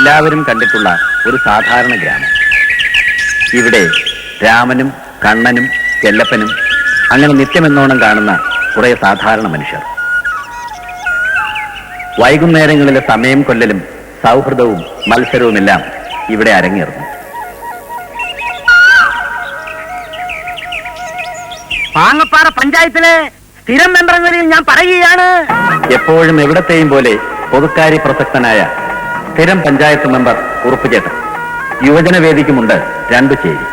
എല്ലാവരും കണ്ടിട്ടുള്ള ഒരു സാധാരണ ഗ്രാമം. ഇവിടെ രാമനും കണ്ണനും ചെല്ലപ്പനും അങ്ങനെ നിത്യമെന്നോണം കാണുന്ന കുറെ സാധാരണ മനുഷ്യർ. വൈകുന്നേരങ്ങളിലെ സമയം കൊല്ലലും സൗഹൃദവും മത്സരവുമെല്ലാം ഇവിടെ അരങ്ങേറുന്നു. പാങ്ങപ്പാറ പഞ്ചായത്തിലെ സ്ഥിരം മെമ്പറെന്നതിൽ ഞാൻ പറയുകയാണ്, എപ്പോഴും എവിടത്തെയും പോലെ പൊതുക്കാരി പ്രസക്തനായ സ്ഥിരം പഞ്ചായത്ത് മെമ്പർ ഉറുപ്പുചേട്ടൻ. യുവജനവേദിക്കുമുണ്ട് 2 ചേരി.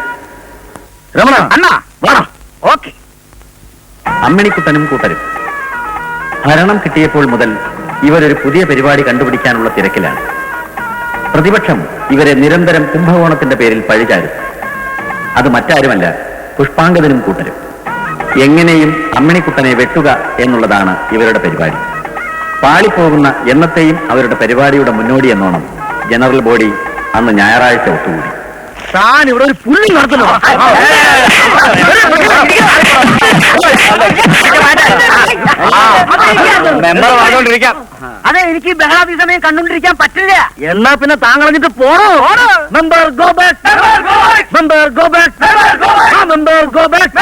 രമണ അണ്ണാ വേണം. ഓക്കെ. അമ്മിണിക്കുട്ടനും കൂട്ടരും. ഭരണം കിട്ടിയപ്പോൾ മുതൽ ഇവരൊരു പുതിയ പരിപാടി കണ്ടുപിടിക്കാനുള്ള തിരക്കിലാണ്. പ്രതിപക്ഷം ഇവരെ നിരന്തരം കുംഭകോണത്തിന്റെ പേരിൽ പഴിചാരും. അത് മറ്റാരുമല്ല, പുഷ്പാങ്കദനും കൂട്ടരും. എങ്ങനെയും അമ്മിണിക്കുട്ടനെ വെട്ടുക എന്നുള്ളതാണ് ഇവരുടെ പരിപാടി. പാളിപ്പോകുന്ന എന്നത്തെയും അവരുടെ പരിപാടിയുടെ മുന്നോടി എന്നോണം ജനറൽ ബോഡി അന്ന് ഞായറാഴ്ച ഒത്തുകൂടി. താൻ ഇവിടെ ഒരു പുള്ളി നടത്തുന്നു. അതെ, എനിക്ക് ബഹളാദി സമയം കണ്ടുകൊണ്ടിരിക്കാൻ പറ്റില്ല. എന്നാ പിന്നെ താങ്കളഞ്ഞിട്ട് പോണോ? Member go back, member go back, member go back.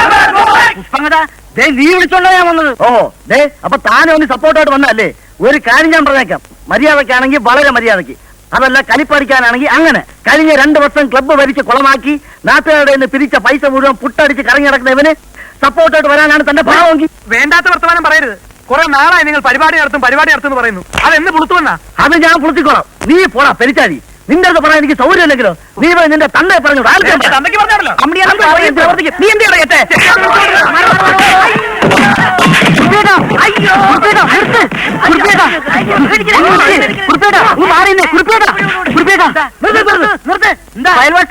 പുഷ്പങ്ങത നീ വിളിച്ചോണ്ടാ ഞാൻ വന്നത്. ഓഹോ ദേ, അപ്പൊ താനും ഒന്ന് സപ്പോർട്ടായിട്ട് വന്നല്ലേ. ഒരു കാര്യം ഞാൻ പറഞ്ഞേക്കാം, മര്യാദക്കാണെങ്കിൽ വളരെ മര്യാദക്ക്, അതല്ല കലിപ്പടിക്കാനാണെങ്കിൽ അങ്ങനെ. കഴിഞ്ഞ 2 വർഷം ക്ലബ്ബ് ഭരിച്ച് കുളമാക്കി നാട്ടുകാരുടെ നിന്ന് പിരിച്ച പൈസ മുഴുവൻ പുട്ടടിച്ച് കറങ്ങി നടക്കുന്ന ഇവന് സപ്പോർട്ടായിട്ട് വരാനാണ് തന്റെ ഭാവമെങ്കിൽ. വേണ്ടാത്ത വർത്തമാനം പറയരുത്. കുറെ നാളായി നിങ്ങൾ പരിപാടി നടത്തും പറയുന്നു. അതെന്ന് പുളുത്തുവന്നാ? അത് ഞാൻ പുളുത്തിക്കോളാം. നീ പോടാ പെരിച്ചാരി. നിന്റെ അടുത്ത് പറയാൻ എനിക്ക് സൗകര്യമില്ലെങ്കിലോ നീ പോയി നിന്റെ തന്നെ പറഞ്ഞു.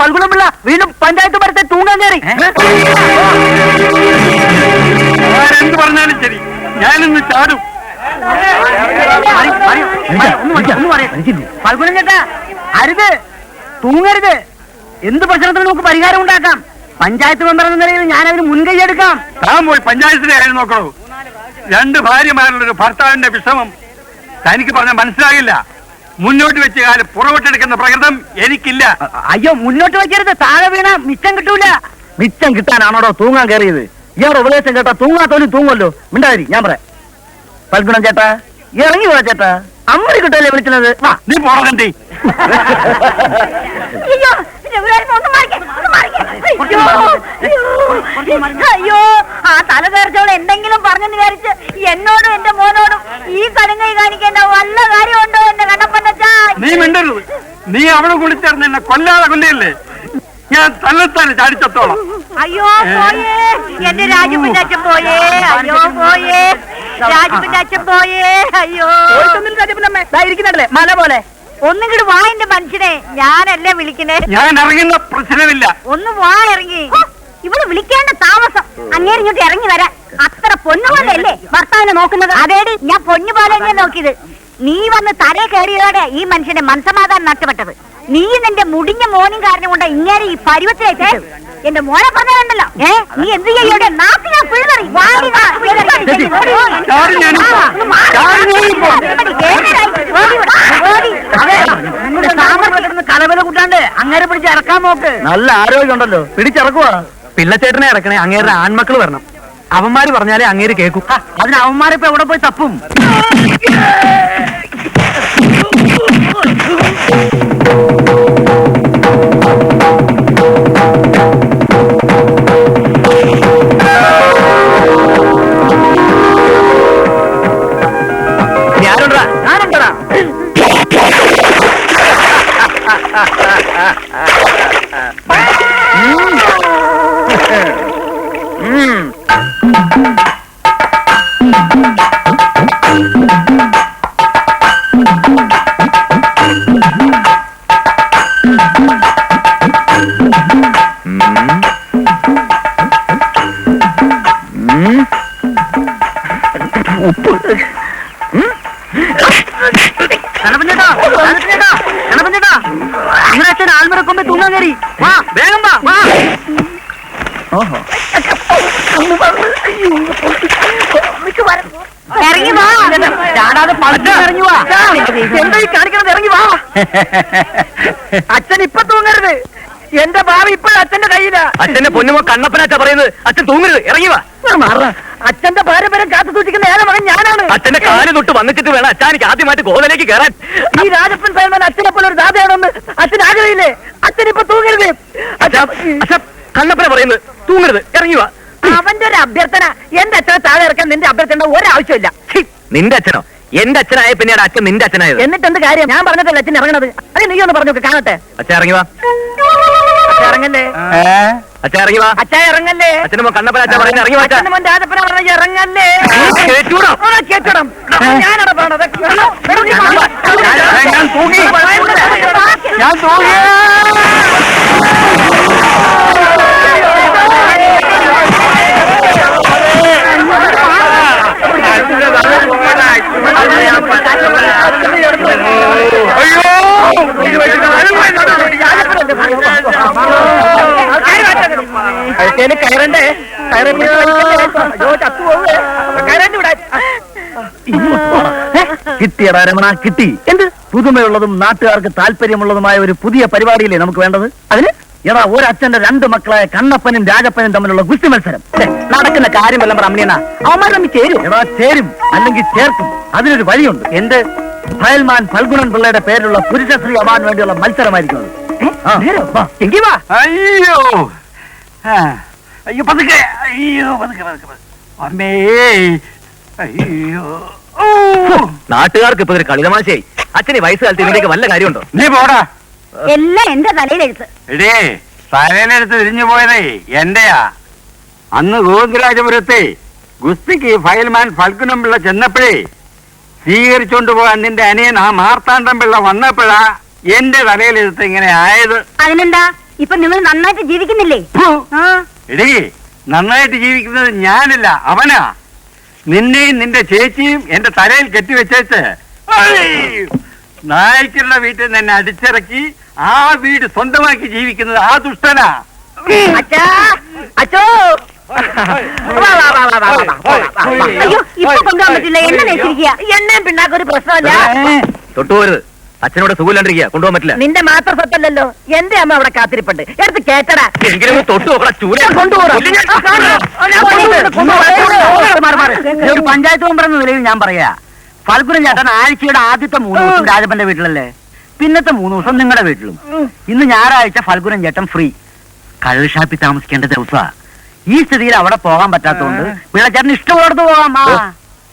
പൽകുളമുള്ള വീണ്ടും പഞ്ചായത്ത് ഭരത്തെ തൂങ്ങാൻ കയറി. എന്ത് പറഞ്ഞാലും ശരി, ഞാനിന്ന് ചാടും. പൽകുളം ചേട്ടാ, അരുത്, തൂങ്ങരുത്. എന്ത് പ്രശ്നത്തിന് നമുക്ക് പരിഹാരം ഉണ്ടാക്കാം. പഞ്ചായത്ത് മെമ്പർ എന്ന നിലയിൽ ഞാൻ അതിന് മുൻകൈ എടുക്കാം. താൻ പോയി പഞ്ചായത്തിന്റെ കാര്യം നോക്കണോ? 2 ഭാര്യമാരുള്ളൊരു ഭർത്താവിന്റെ വിഷമം തനിക്ക് പറഞ്ഞാൽ മനസ്സിലാകില്ല. മുന്നോട്ട് വെച്ച കാലം പുറകോട്ടെടുക്കുന്ന പ്രകൃതം എനിക്കില്ല. അയ്യോ, മുന്നോട്ട് വെക്കരുത്. താഴെ വീണ മിച്ചം കിട്ടൂല. മിച്ചം കിട്ടാനാണോടോ തൂങ്ങാൻ കയറിയത്? ഇയാളുടെ ഉപദേശം കേട്ടാ തൂങ്ങാത്തോലും തൂങ്ങല്ലോ. മിണ്ടാതിരി, ഞാൻ പറയാം. പൽഗുണം ചേട്ടാ, ഇറങ്ങി പോവാ ചേട്ടാ. അമ്മടി കിട്ടല്ലേ വിളിക്കുന്നത്? വാ, നീ പോകണ്ടേ? അയ്യോ, ആ തലതേർച്ചോളം എന്തെങ്കിലും പറഞ്ഞെന്ന് വിചാരിച്ച് എന്നോടും എന്റെ മോനോടും ഈ കടുങ്ങൈ കാണിക്കേണ്ട വല്ല കാര്യമുണ്ടോ എന്റെ കണ്ണപ്പന്നച്ചാ? നീ മിണ്ടരുത്. നീ അവിടെ കുളിച്ചേർന്ന് എന്നെ കൊല്ലാതെ കൊല്ലയല്ലേ. ഞാൻ തന്നെത്താനെ ചാടിച്ചത്തോളാം. അയ്യോ പോയേ, എന്റെ രാജുവിന്റെ അച്ഛൻ പോയേ. അയ്യോ പോയേ, രാജുവിന്റെ അച്ഛൻ പോയേ. അയ്യോ ഇരിക്കുന്നുണ്ടല്ലേ മല പോലെ. ഒന്നിങ്ങോട്ട് വാ എന്റെ മനുഷ്യനെ, ഞാനല്ലേ വിളിക്കണേ. ഞാൻ ഇറങ്ങുന്ന പ്രശ്നമില്ല. ഒന്ന് വാ ഇറങ്ങി. ഇവിടെ വിളിക്കേണ്ട താമസം. അങ്ങേര് ഇങ്ങോട്ട് ഇറങ്ങി വരാൻ. അത്ര പൊന്നുപോലെ അല്ലേ ഭർത്താവിനെ നോക്കുന്നത്? അതേടി, ഞാൻ പൊന്നു പോലെ തന്നെയാ നോക്കിയത്. നീ വന്ന് തലേ കയറിയതോടെ ഈ മനുഷ്യന്റെ മനസമാധാനം നഷ്ടപ്പെട്ടത്. നീ നിന്റെ മുടിഞ്ഞ മോനും കാരണം കൊണ്ട് ഇങ്ങനെ ഈ പരുവത്തിലേക്ക് എന്റെ മോനെ പറഞ്ഞുണ്ടല്ലോ. നീ എന്ത് ചെയ്യോടെ? നാട്ടിൽ ഞാൻ പിഴുതറി. കലവല കൂട്ടാണ്ട് അങ്ങേരെ പിടിച്ച് ഇറക്കാൻ നോക്ക്. നല്ല ആരോഗ്യം ഉണ്ടല്ലോ, പിടിച്ചിറക്കുവാ. പിള്ളച്ചേട്ടനെ ഇറക്കണേ, അങ്ങേരുടെ ആൺമക്കൾ വരണം. അവന്മാര് പറഞ്ഞാലേ അങ്ങേര് കേൾക്കും. അതിന് അവന്മാരിപ്പോ എവിടെ പോയി തപ്പും? ഞാനുണ്ടാ. ആൽമരക്കൊമ്പ് തൂങ്ങാൻ കയറി. വാ, വേഗം വാ, വാ. ഇറങ്ങി വാ, ചാടാതെ പളച്ച് ഇറങ്ങി വാ. എന്താ ഈ കാണിക്കണത്? ഇറങ്ങി വാ. അച്ഛൻ ഇപ്പൊ തൂങ്ങരുത്. എന്റെ ഭാവി ഇപ്പോഴും അച്ഛന്റെ കയ്യിലാ. അച്ഛന്റെ പൊന്നുമോ കണ്ണപ്പനാച്ച പറയുന്നത്. അച്ഛൻ തൂങ്ങരുത്, ഇറങ്ങി വാ. അച്ഛന്റെ പാരമ്പര്യം കാത്തു സൂക്ഷിക്കുന്ന ഏക മകൻ ഞാനാണ്. അച്ഛന്റെ കാല് തൊട്ട് വന്നിട്ട് വേണം അച്ഛാനിക്ക് ആദ്യമായിട്ട് ഗോതലേക്ക് കയറാൻ. ഈ രാജപ്പൻ സൈമൻ അച്ഛനെ പോലെ ഒരു ദാതയാണെന്ന് അച്ഛൻ ആഗ്രഹില്ലേ? അച്ഛൻ ഇപ്പൊ തൂങ്ങരുത്. കണ്ണപ്പന പറയുന്നത് തൂങ്ങരുത്, ഇറങ്ങി വാ. അവന്റെ ഒരു അഭ്യർത്ഥന. എന്റെ അച്ഛനെ താഴെ ഇറക്കാൻ നിന്റെ അഭ്യർത്ഥന ഒരാവശ്യമില്ല. നിന്റെ അച്ഛനോ? എന്റെ അച്ഛനായ പിന്നെയാണ് അച്ഛൻ നിന്റെ അച്ഛനായത്. എന്നിട്ട് എന്ത് കാര്യം? ഞാൻ പറഞ്ഞിട്ടല്ല അച്ഛൻ ഇറങ്ങണത്. അത് നീ ഒന്ന് പറഞ്ഞു കാണട്ടെ. അച്ഛൻ ഇറങ്ങി വാ. ഇറങ്ങല്ലേ? അച്ഛൻ ഇറങ്ങി വാ. അച്ഛൻ ഇറങ്ങല്ലേ? അച്ഛനോ കണ്ണപ്പന അച്ഛൻ പറയുന്നത് ഇറങ്ങി വാ. അച്ഛനും രാജപ്പന പറഞ്ഞ ഇറങ്ങല്ലേ? കേട്ടൂടോ? കേട്ടിടം. ഞാനാണ് പറഞ്ഞത്. ഞാൻ തൂങ്ങി. ഞാൻ തൂങ്ങി. കയറണ്ടേ? കിട്ടിയടാ രമണ, കിട്ടി. എന്ത് പുതുമയുള്ളതും നാട്ടുകാർക്ക് താല്പര്യമുള്ളതുമായ ഒരു പുതിയ പരിപാടിയില്ലേ നമുക്ക് വേണ്ടത്? അതിന് എടാ ഒരച്ഛന്റെ 2 മക്കളായ കണ്ണപ്പനും രാജപ്പനും തമ്മിലുള്ള ഗുസ്തി മത്സരം. നടക്കുന്ന കാര്യമെല്ലാം റമ്മിയണ അവന്മാർ തമ്മിൽ ചേരും. എടാ ചേരും, അല്ലെങ്കിൽ ചേർക്കും. അതിനൊരു വഴിയുണ്ട്. എന്ത്? ഫയൽമാൻ ഫൽഗുണൻ പിള്ളയുടെ പേരിലുള്ള പുരുഷശ്രീ അവാൻ വേണ്ടിയുള്ള മത്സരമായിരിക്കും അത്. എങ്കി വാ. അയ്യോ അയ്യോ പതുക്കെ. അയ്യോ പതുക്കെ പതുക്കെ. അമ്മേ അയ്യോ. നാട്ടുകാർക്ക് ഇപ്പൊ ഒരു കളിതമാശയായി. അച്ഛനെ വയസ്സുകാലത്ത് ഇതിന്റെയൊക്കെ വല്ല കാര്യമുണ്ടോ? നീ പോടാ. എല്ലാം എന്റെ തലയിലെഴുത്ത്. എടേ തലയിലെടുത്ത് തിരിഞ്ഞു പോയതേ എന്റെയാ. അന്ന് ഗോവിന്ദരാജപുരത്തെ ഗുസ്തിക്ക് ഫയൽമാൻ ഫൽഗുനം പിള്ള ചെന്നപ്പോഴേ സ്വീകരിച്ചോണ്ട് പോകാൻ നിന്റെ അനിയൻ ആ മാർത്താണ്ഡം പിള്ള വന്നപ്പോഴാ എന്റെ തലയിലെടുത്ത് ഇങ്ങനെ ആയത്. അതിനെന്താ? ഇപ്പൊ നിങ്ങൾ നന്നായിട്ട് ജീവിക്കുന്നില്ലേ? എടേ നന്നായിട്ട് ജീവിക്കുന്നത് ഞാനല്ല, അവനാ. നിന്നെയും നിന്റെ ചേച്ചിയും എന്റെ തലയിൽ കെട്ടിവെച്ചേച്ച് നായ്ക്കളുടെ വീട്ടിൽ നിന്ന് എന്നെ അടിച്ചിറക്കി ആ വീട് സ്വന്തമാക്കി ജീവിക്കുന്നത് ആ ദുഷ്ടനാ. അച്ഛാ, അച്ഛോ. അയ്യോ ഇപ്പൊ കൊണ്ടുപോകാൻ പറ്റില്ല. എന്നെ നേച്ചിരിക്കുക. എന്നെയും പിന്നാക്കൊരു പ്രശ്നമല്ല. തൊട്ടുപോരുത്. അച്ഛനോട് സുഖമില്ലാണ്ടിരിക്കുക, കൊണ്ടുപോകാൻ പറ്റില്ല. നിന്റെ മാത്രം സ്വത്തല്ലല്ലോ, എന്റെ അമ്മ അവിടെ കാത്തിരിപ്പുണ്ട്. എടുത്ത് കേട്ടടാ. എങ്കിലും തൊട്ടു നോക്കടാ, ചൂല ഒരു പഞ്ചായത്ത് മെമ്പർ എന്ന നിലയിൽ ഞാൻ പറയാ, ഫൽഗുനം ചേട്ടൻ ആഴ്ചയുടെ ആദ്യത്തെ 3 ദിവസം രാജപ്പന്റെ വീട്ടിലല്ലേ, പിന്നത്തെ 3 ദിവസം നിങ്ങളുടെ വീട്ടിലും. ഇന്ന് ഞായറാഴ്ച ഫൽഗുനം ചേട്ടൻ ഫ്രീ. കള്ള് ഷാപ്പിൽ താമസിക്കേണ്ട ദിവസാ. ഈ സ്ഥിതിയിൽ അവിടെ പോകാൻ പറ്റാത്തതുകൊണ്ട് പിള്ളച്ചേട്ടൻ ഇഷ്ടമുള്ളടത്ത് പോകാം.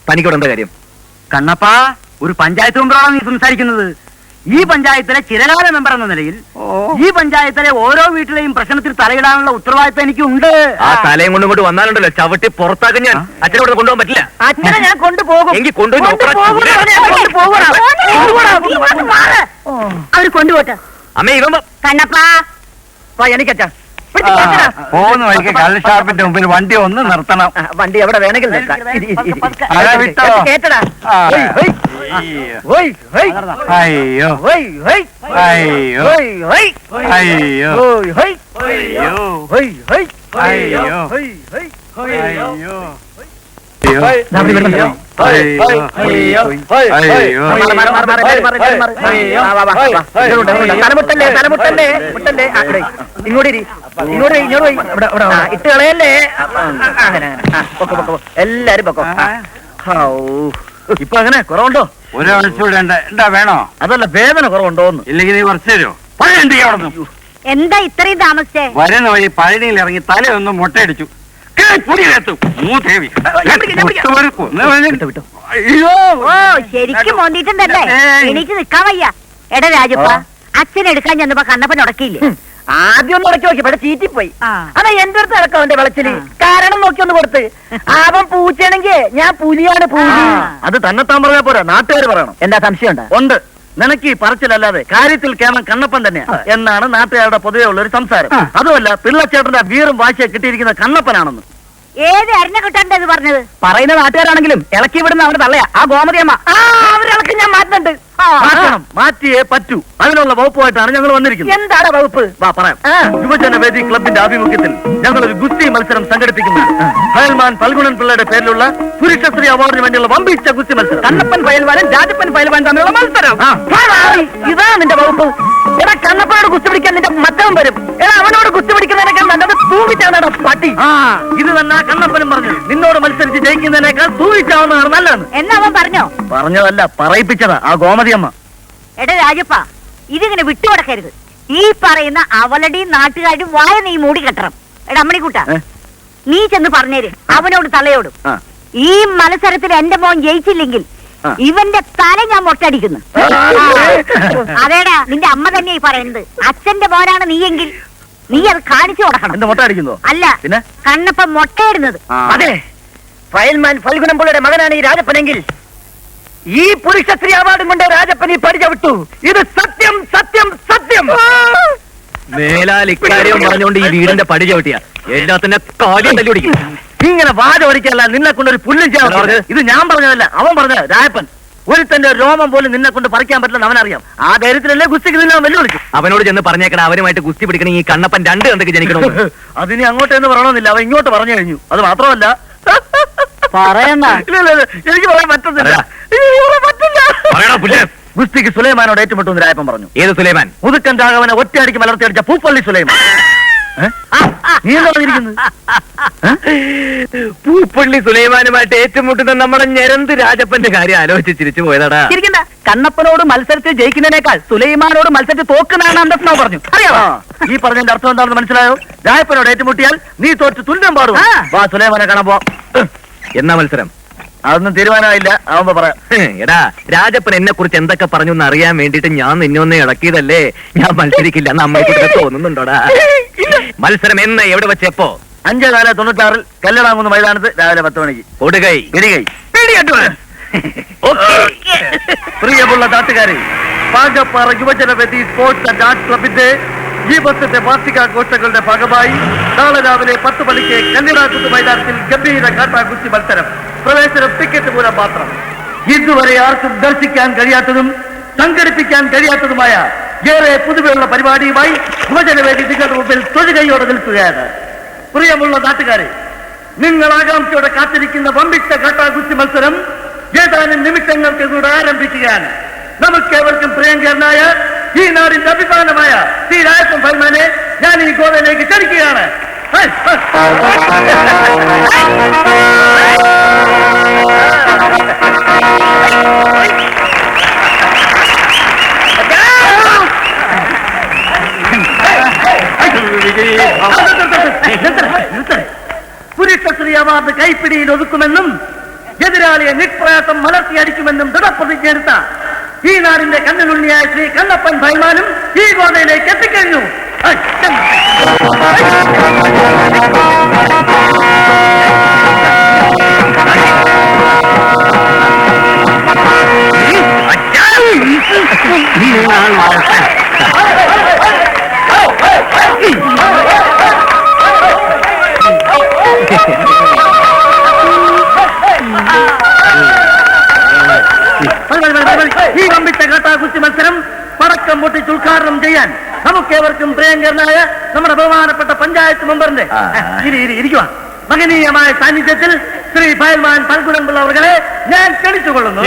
തനിക്കോട് എന്താ കാര്യം? കണ്ണപ്പാ, ഒരു പഞ്ചായത്ത് മെമ്പറാണ് നീ സംസാരിക്കുന്നത്. ഈ പഞ്ചായത്തിലെ ചിരകാല മെമ്പർ എന്ന നിലയിൽ ഈ പഞ്ചായത്തിലെ ഓരോ വീട്ടിലെയും പ്രശ്നത്തിൽ തലയിടാനുള്ള ഉത്തരവാദിത്തം എനിക്കുണ്ട്. ആ തലയും കൊണ്ടും കൊണ്ട് വന്നാലുണ്ടല്ലോ ചവിട്ടി പുറത്താക്കാൻ ഞാൻ. അച്ഛനോട് കൊണ്ടുപോകാൻ പറ്റില്ല. അച്ഛനെ ഞാൻ കൊണ്ടുപോകും. എങ്കിൽ കൊണ്ടുപോയി അവർ കൊണ്ടുപോട്ടെ. അമ്മ ഇവൻ കണ്ണപ്പാ എനിക്കച്ഛാ പോകുന്ന വഴിക്ക് കള്ള് ഷാപ്പിന്റെ മുമ്പിൽ വണ്ടി ഒന്ന് നിർത്തണം. വണ്ടി എവിടെ വേണമെങ്കിൽ നിർത്താം. കേട്ടടാ. അയ്യോ അയ്യോ അയ്യോ അയ്യോ അയ്യോ തലമുട്ടല്ലേ തലമുട്ടല്ലേ മുട്ടല്ലേ. ഇങ്ങോട്ട് ഇങ്ങോട്ട് ഇങ്ങോട്ട് ഇട്ട് കളയല്ലേ. അങ്ങനെ എല്ലാരും പൊക്കോ. ഇപ്പൊ അങ്ങനെ കുറവുണ്ടോ? ഒരാഴ്ച എന്താ വേണോ? അതല്ല, വേദന കുറവുണ്ടോന്ന്. ഇല്ലെങ്കിൽ നീ കുറച്ച് തരുമോ? പഴയ അവിടെ എന്താ ഇത്രയും താമസിച്ചേ? വരുന്ന വഴി പഴനിയിൽ ഇറങ്ങി തലയൊന്ന് മുട്ടയടിച്ചു. ശരിക്കും മോന്തിട്ടുണ്ടല്ലേ? എനിക്ക് നിക്കാൻ വയ്യ. എടാ രാജപ്പ, അച്ഛൻ എടുക്കാൻ ചെന്നപ്പോ കണ്ണപ്പൻ ഉടക്കിയില്ലേ? ആദ്യം ഒന്ന് ഉടക്കി നോക്കി, ഇവിടെ ചീറ്റിപ്പോയി. അതാ എന്റെ അടുത്ത് ഇറക്കാം അവന്റെ വെളച്ചില്. കാരണം നോക്കി ഒന്ന് കൊടുത്ത്. അവൻ പൂച്ചയാണെങ്കിൽ ഞാൻ പുലിയാണ് പൂലി. അത് തന്നെത്താൻ പറഞ്ഞാ പോരാ, നാട്ടുകാർ പറയണം. എന്താ സംശയം ഉണ്ട്? നിനക്ക് ഈ പറച്ചിലല്ലാതെ കാര്യത്തിൽ കേവലം കണ്ണപ്പൻ തന്നെയാ എന്നാണ് നാട്ടുകാരുടെ പൊതുവെ ഉള്ള ഒരു സംസാരം. അതുമല്ല, പിള്ളച്ചേട്ടന്റെ വീറും വാശിയെ കിട്ടിയിരിക്കുന്ന കണ്ണപ്പനാണെന്ന്. ഏത് അരിഞ്ഞ കിട്ടാണ്ടത് പറഞ്ഞത്? പറയുന്ന നാട്ടുകാരാണെങ്കിലും ഇളക്കി വിടുന്ന അവന്റെ തള്ളയാ ആ ഗോമതിയമ്മ. അവരിളക്ക് ഞാൻ മാറ്റുന്നുണ്ട്. മാറ്റിയേ പറ്റൂ. അതിനുള്ള വകുപ്പുമായിട്ടാണ് ഞങ്ങൾ വന്നിരിക്കുന്നത്. എന്താണ് വകുപ്പ്? വാ പറയാം. യുവജനവേദി ക്ലബിന്റെ ആഭിമുഖ്യത്തിൽ ഞങ്ങൾ ഒരു ഗുസ്തി മത്സരം സംഘടിപ്പിക്കുന്നു. ഫയൽമാൻ ഫൽഗുണൻ പിള്ളയുടെ പേരിലുള്ള പുരുഷശ്രീ അവാർഡിന് വേണ്ടിയുള്ള വമ്പിച്ച ഗുസ്തി മത്സരം. കണ്ണപ്പൻ ഫയൽവാനും രാജപ്പൻ ഫയൽവാനും തമ്മിലുള്ള മത്സരം. ഇതാ നിന്റെ വകുപ്പ്. എടാ കണ്ണപ്പനോട് കുസ്തി പിടിക്കാൻ നിന്റെ മറ്റവൻ വരും. എടാ അവനോട് കുസ്തി പിടിക്കുന്നതിനേക്കാൾ നല്ലത് തൂങ്ങിച്ചാണ് പട്ടി. ഇത് തന്നെ കണ്ണപ്പനും പറഞ്ഞു. നിന്നോട് മത്സരിച്ച് ജയിക്കുന്നതിനേക്കാൾ തൂങ്ങിച്ചാവുന്നതാണ് നല്ലത്. എന്നാ അവൻ പറഞ്ഞോ? പറഞ്ഞതല്ല, പറയിപ്പിച്ചതാ ആ ഗോമതിയമ്മ. എടാ രാജപ്പ, ഇതിങ്ങനെ വിട്ടുകൊടുക്കരുത്. ഈ പറയുന്ന അവളുടെയും നാട്ടുകാരും വായ നീ മൂടി കെട്ടണം. എടാ അമ്മണിക്കൂട്ട, നീ ചെന്ന് പറഞ്ഞേര് അവനോട് തലയോടും. ഈ മത്സരത്തിൽ എന്റെ മോൻ ജയിച്ചില്ലെങ്കിൽ ഇവന്റെ തല ഞാൻ മൊട്ടടിക്കുന്നു. അതേടാ, നിന്റെ അമ്മ തന്നെയായി പറയുന്നത്. അച്ഛന്റെ മോനാണ് നീയെങ്കിൽ നീ അത് കാണിച്ചു കൊടുക്കണം. എന്റെ മുട്ട അടിക്കുന്നോ? അല്ല, പിന്നെ കണ്ണപ്പൻ മൊട്ടയിടുന്നത്. അതെ, ഫയൽമാൻ ഫൽഗുണംപിള്ളയുടെ മകനാണ് ഈ രാജപ്പനെങ്കിൽ ഈ പുരുഷശ്രീ അവാർഡും കൊണ്ട് രാജപ്പൻ ഈ പരിചയ വിട്ടു. ഇത് സത്യം സത്യം സത്യം. മേലാൽ ഇക്കാര്യം പറഞ്ഞുകൊണ്ട് ഈ വീടിന്റെ പടി ചവിട്ടിയ എല്ലാത്തിന്റെ കാര്യം തല്ലി പിടിക്കും. ഇങ്ങനെ വാചോടിക്കല്ല, നിന്നെ കൊണ്ട് ഒരു പുല്ലും ചെയ്യാൻ. ഇത് ഞാൻ പറഞ്ഞതല്ല, അവൻ പറഞ്ഞത്. രാജപ്പൻ ഒരുത്തന്റെ രോമം പോലും നിന്നെ കൊണ്ട് പറിക്കാൻ പറ്റില്ലെന്ന് അവനറിയാം. ആ ധൈര്യത്തിലല്ലേ ഗുസ്തിക്ക് നിന്നെ വെല്ലുവിളിച്ചു. അവനോട് ചെന്ന് പറഞ്ഞേക്കണം അവരുമായിട്ട് ഗുസ്തി പിടിക്കണം. ഈ കണ്ണപ്പൻ രണ്ട് കണ്ടൊക്കെ ജനിക്കണം. അതിന് അങ്ങോട്ടെന്ന് പറയണമെന്നില്ല, അവൻ ഇങ്ങോട്ട് പറഞ്ഞു കഴിഞ്ഞു. അത് മാത്രമല്ല, പറയണ്ട, എനിക്ക് പറയാൻ പറ്റുന്നില്ല. ഗുസ്തിക്ക് സുലൈമാനോട് ഏറ്റുമുട്ടുമെന്ന് രാജപ്പൻ പറഞ്ഞു. ഏത് സുലൈമാൻ? മുതുക്കൻ രാഘവനെ ഒറ്റയടിക്ക് മലർത്തിയടിച്ച പൂപ്പള്ളി സുലൈമാൻ. നീ എന്താ പറഞ്ഞിരിക്കുന്നത്? പൂപ്പള്ളി സുലൈമാനുമായിട്ട് ഏറ്റുമുട്ടുന്ന നമ്മുടെ ഞരന്ത് രാജപ്പന്റെ കാര്യം ആലോചിച്ച് ചിരിച്ചു പോയതാടാ. ചിരിക്കണ്ട. കണ്ണപ്പനോട് മത്സരത്തിൽ ജയിക്കുന്നതിനേക്കാൾ സുലൈമാനോട് മത്സരത്തിൽ തോക്കുന്നതാണ് അന്തസ്നാവ് പറഞ്ഞു. അറിയാമോ? ഈ പറഞ്ഞതിന്റെ അർത്ഥം എന്താണെന്ന് മനസ്സിലായോ? രാജപ്പനോട് ഏറ്റുമുട്ടിയാൽ നീ തോറ്റ് തുല്യം പാടും. വാ സുലൈമാനെ കാണാൻ പോവാം. എന്നാ മത്സരം? അതൊന്നും തീരുമാനമായില്ല, ആവുമ്പോ പറയാം. എടാ, രാജപ്പൻ എന്നെ കുറിച്ച് എന്തൊക്കെ പറഞ്ഞു എന്ന് അറിയാൻ വേണ്ടിട്ട് ഞാൻ നിന്നെ ഒന്ന് ഇളക്കിയതല്ലേ. ഞാൻ മത്സരിക്കില്ല എന്ന് അമ്മയ്ക്ക് തോന്നുന്നുണ്ടോടാ? മത്സരം എന്ന് എവിടെ വെച്ചപ്പോ? 5/4/96 കല്ലടാങ്ങുന്ന മൈതാനത്ത് രാവിലെ 10 മണിക്ക്. കൊടുകൈ പിടികൈ. പ്രിയമുള്ള നാട്ടുകാരെ, പാകപ്പാറ യുവജനവേദി സ്പോർട്സ് ആൻഡ് ആർട്സ് ക്ലബിന്റെ ഈ വർഷത്തെ വാർഷികാഘോഷങ്ങളുടെ ഭാഗമായി നാളെ രാവിലെ 10 മണിക്ക് കല്ലിടാക്കുത്ത് മൈതാനത്തിൽ ഗംഭീര കാട്ടാക്കുസ്തി മത്സരം. പ്രവേശനം ടിക്കറ്റ് മൂലം മാത്രം. ഇതുവരെ ആർക്കും ദർശിക്കാൻ കഴിയാത്തതും സംഘടിപ്പിക്കാൻ കഴിയാത്തതുമായ ഏറെ പുതുമയുള്ള പരിപാടിയുമായി യുവജനവേദി നിങ്ങളുടെ മുമ്പിൽ തൊഴുകയോടെ നിൽക്കുകയാണ്. പ്രിയമുള്ള നാട്ടുകാരെ, നിങ്ങൾ ആകാംക്ഷയോടെ കാത്തിരിക്കുന്ന വമ്പിച്ച കാട്ടാക്കുസ്തി മത്സരം ഏതാനും നിമിഷങ്ങൾക്ക് കൂടെ ആരംഭിക്കുകയാണ്. നമുക്കേവർക്കും പ്രിയങ്കരനായ ഈ നാടിന്റെ അഭിമാനമായ ശ്രീ രാജപ്പൻ ഫൽമാനെ ഞാൻ ഈ ഗോവയിലേക്ക് ക്ഷണിക്കുകയാണ്. പുരുഷശ്രീ അവാർഡ് കൈപ്പിടിയിൽ ഒതുക്കുമെന്നും എതിരാളിയെ നിഷ്പ്രയാസം മലർത്തിയടിക്കുമെന്നും ദൃഢപ്രതിജ്ഞയെടുത്ത ഈ നാടിന്റെ കണ്ണിനുണ്ണിയായ ശ്രീ കണ്ണപ്പൻ ഫൽമാനും ഈ ഗോവയിലേക്ക് എത്തിക്കഴിഞ്ഞു. ഈ വമ്പിച്ച കാട്ടാക്കുസ്തി മത്സരം പടക്കം പൊട്ടിച്ച് ഉദ്ഘാടനം ചെയ്യാൻ നമുക്കേവർക്കും പ്രിയങ്കരനായ നമ്മുടെ ബഹുമാനപ്പെട്ട പഞ്ചായത്ത് മെമ്പറിന്റെ ഇരിക്കുക മഹനീയമായ സാന്നിധ്യത്തിൽ ശ്രീ ഫയൽമാൻ ഫൽഗുണംപിള്ള അവരെ ഞാൻ ക്ഷണിച്ചുകൊള്ളുന്നു.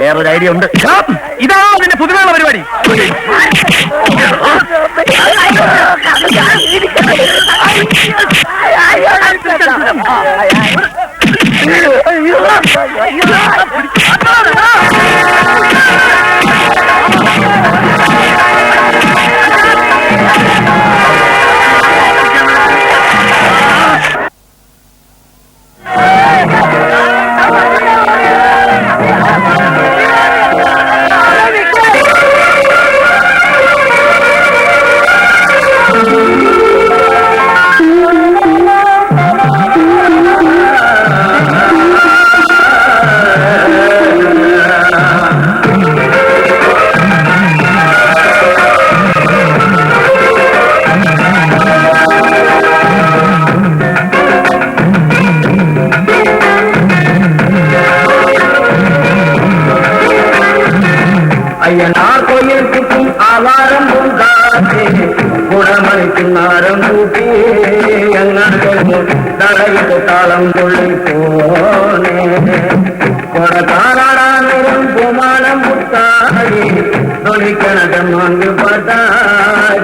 വേറൊരു ഐഡിയ ഉണ്ട്. ഇതാണോ അതിന്റെ പുതുമയുള്ള പരിപാടി? അയ്യനാർ കോയിൽ കുട്ടും ആവാരം പൂങ്കാറ്റേ കുടമണിക്കുന്നാരം കൂട്ടി അങ്ങാടും തടയിട്ട് താളം തുള്ളി പോണേ കൊടകാരാടാനേരം പൂമാനം മുത്താടി തൊഴിക്കണകം വാങ്ങി പാട്ടാ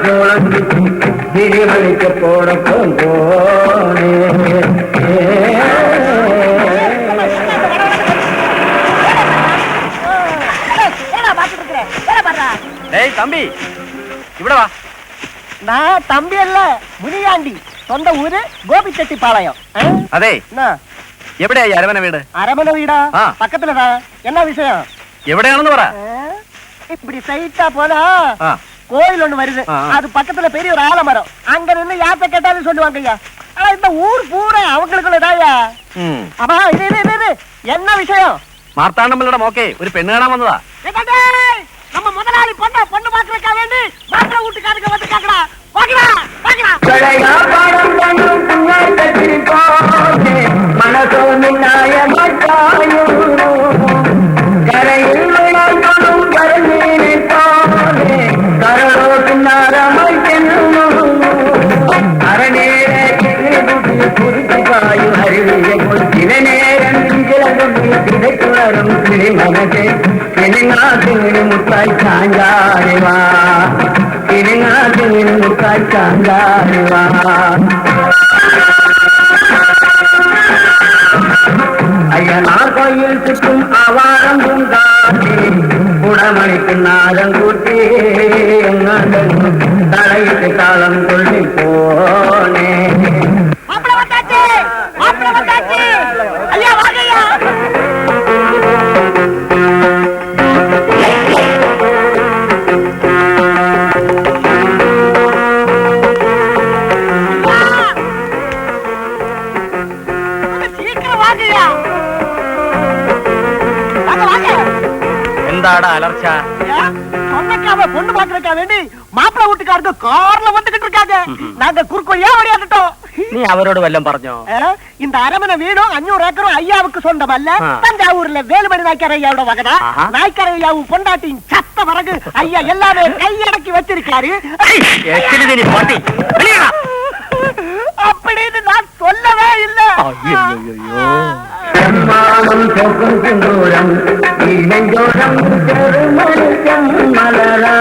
ചോളം കിട്ടി തിരിമണിക്ക് പോടൊപ്പം പോണേ. തമ്പി ഇവിടെ വാ. நான் தம்பி அல்ல முனியாண்டி, சொந்த ஊரு கோபிச்செட்டிப்பாளையம். അതെ, എവിടെയാ ഈ അരമന വീട്? அரமனை வீடா? ஆ. பக்கத்துலதான். என்ன விஷயம்? എവിടെയാണെന്ന് പറ. இப்படி சைட்டா போனா ആ, கோயில் ஒண்ணு வருது. ஆ. அது பக்கத்துல பெரிய ஒரு ஆலமரம். அங்க நின்னு யாத்த கேட்டாலும் சொல்லுவாங்க ஐயா. ஆனா இந்த ஊர் பூரா அவங்களுக்குள்ளதாயா. ഉം. அப்பா இது இது இது, இது என்ன விஷயம்? മാർത്താണ്ഡമ്മളുടെ മോക്കെ ഒരു പെണ്ണ് കാണാൻ വന്നതാ. நம்ம முதலாளி பொண்ணு பாக்குறதுக்கா வேண்டி மாப்பிள்ளை வீட்டுக்காரங்க வந்து காக்கடா. வாங்கடா வாங்கடா. മനസ്സോ നിന്നായ മറ്റായോ കരയിൽ കരഞ്ഞീനെ പോലെ കരളോ പിന്നാരമായി ചെന്നു അരനേരെ കുറിച്ചായും അരുവിയെ കൊച്ചിനേരം കിടക്കുളരും കിളിമനത്തെ കിളിങ്ങാത്തിങ്ങിന് മുത്തായി ചാഞ്ചാടിവാ കിളിങ്ങാത്തിങ്ങിന് മുത്തായി ചാഞ്ചാടിവാ. അയ്യനാർ കോയിൽ ചുറ്റും ആവാരം പൂങ്കാറ്റി കുടമണിക്കുന്നാരം കൂട്ടി എങ്ങാണ്ടും തടയിട്ട് താളം കൊള്ളി പോണേ. மாப்பிள்ளை வந்தாச்சு, மாப்பிள்ளை வந்தாச்சு. ஐயா வாங்கய்யா. சீக்கிரம் வாங்கய்யா. வாங்க வாங்க. എന്താടാ അലർച്ച? சொன்னக்காம பொண்ணு பாக்குறதுக்கா வேண்டி மாப்பிள்ளை வீட்டுக்காரங்க கார்ல வந்துகிட்டு இருக்காங்க. நாங்க குறுக்கோழியா ஓடியாந்துட்டோம். നീ അവരോട് വല്ലതും പറഞ്ഞോ? இந்த அரமனை வீடும் 500 ஏக்கரும் ஐயாவுக்கு சொந்தமல்ல. தஞ்சாவூர்ல வேலுமணி நாய்க்கார ஐயாவோட வகதா. நாய்க்கார ஐயாவும் பொண்டாட்டியும் சத்த வரகு ஐயா எல்லாமே கையடக்கி வச்சிருக்காரு அப்படின்னு நான் சொல்லவே இல்லை. செம்மானம் சொக்கும் செந்தூரம் இளஞ்சோரம் பெருமணிக்கம் மலரா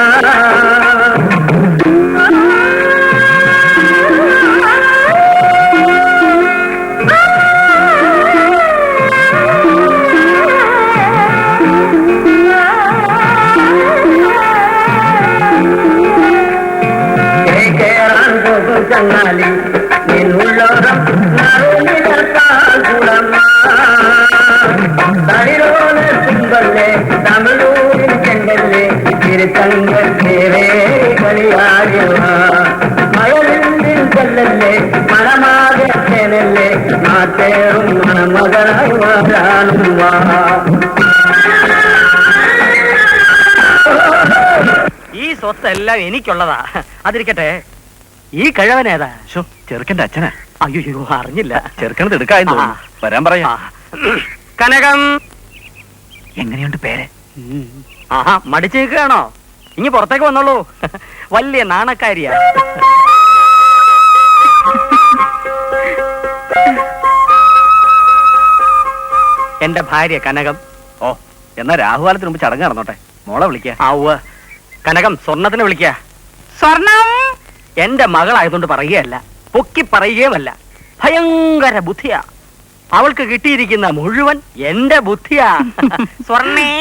ചങ്ങാലി നിന്നുള്ളോരം തളിരോല തുമ്പല്ലേ തമിഴൂരിൽ ചെണ്ടല്ലേ തിരുത്തങ്ങൾ ചേരേ കളിയാടിവാ മഴലിൽ ചെല്ലല്ലേ മണമാകേനല്ലേ നാട്ടേറും മണമകളായി വാഴാനും വാ. ഈ സ്വത്തെല്ലാം എനിക്കുള്ളതാ. അതിരിക്കട്ടെ, ഈ കഴിവനേതാ? ചെറുക്കന്റെ അച്ഛനാ. അയ്യോ, അറിഞ്ഞില്ല. ചെറുക്കണത് എടുക്കായെന്ന് തോന്നുന്നു. വരാൻ പറയാ. കനകം എങ്ങനെയുണ്ട് പേര്? ആഹാ, മടിച്ചു നിൽക്കുകയാണോ? ഇനി പുറത്തേക്ക് വന്നോളൂ. വലിയ നാണക്കാരിയാ. എന്റെ ഭാര്യ കനകം. ഓ, എന്നാ രാഹുകാലത്തിന് മുമ്പ് ചടങ്ങ് നടന്നോട്ടെ. മോളെ വിളിക്ക. കനകം സ്വർണത്തിന് വിളിക്ക. സ്വർണം എന്റെ മകളായതുകൊണ്ട് പറയുകയല്ല, പൊക്കി പറയുകയുമല്ല. ഭയങ്കര ബുദ്ധിയാ. അവൾക്ക് കിട്ടിയിരിക്കുന്ന മുഴുവൻ എന്റെ ബുദ്ധിയാ. സ്വർണ്ണേ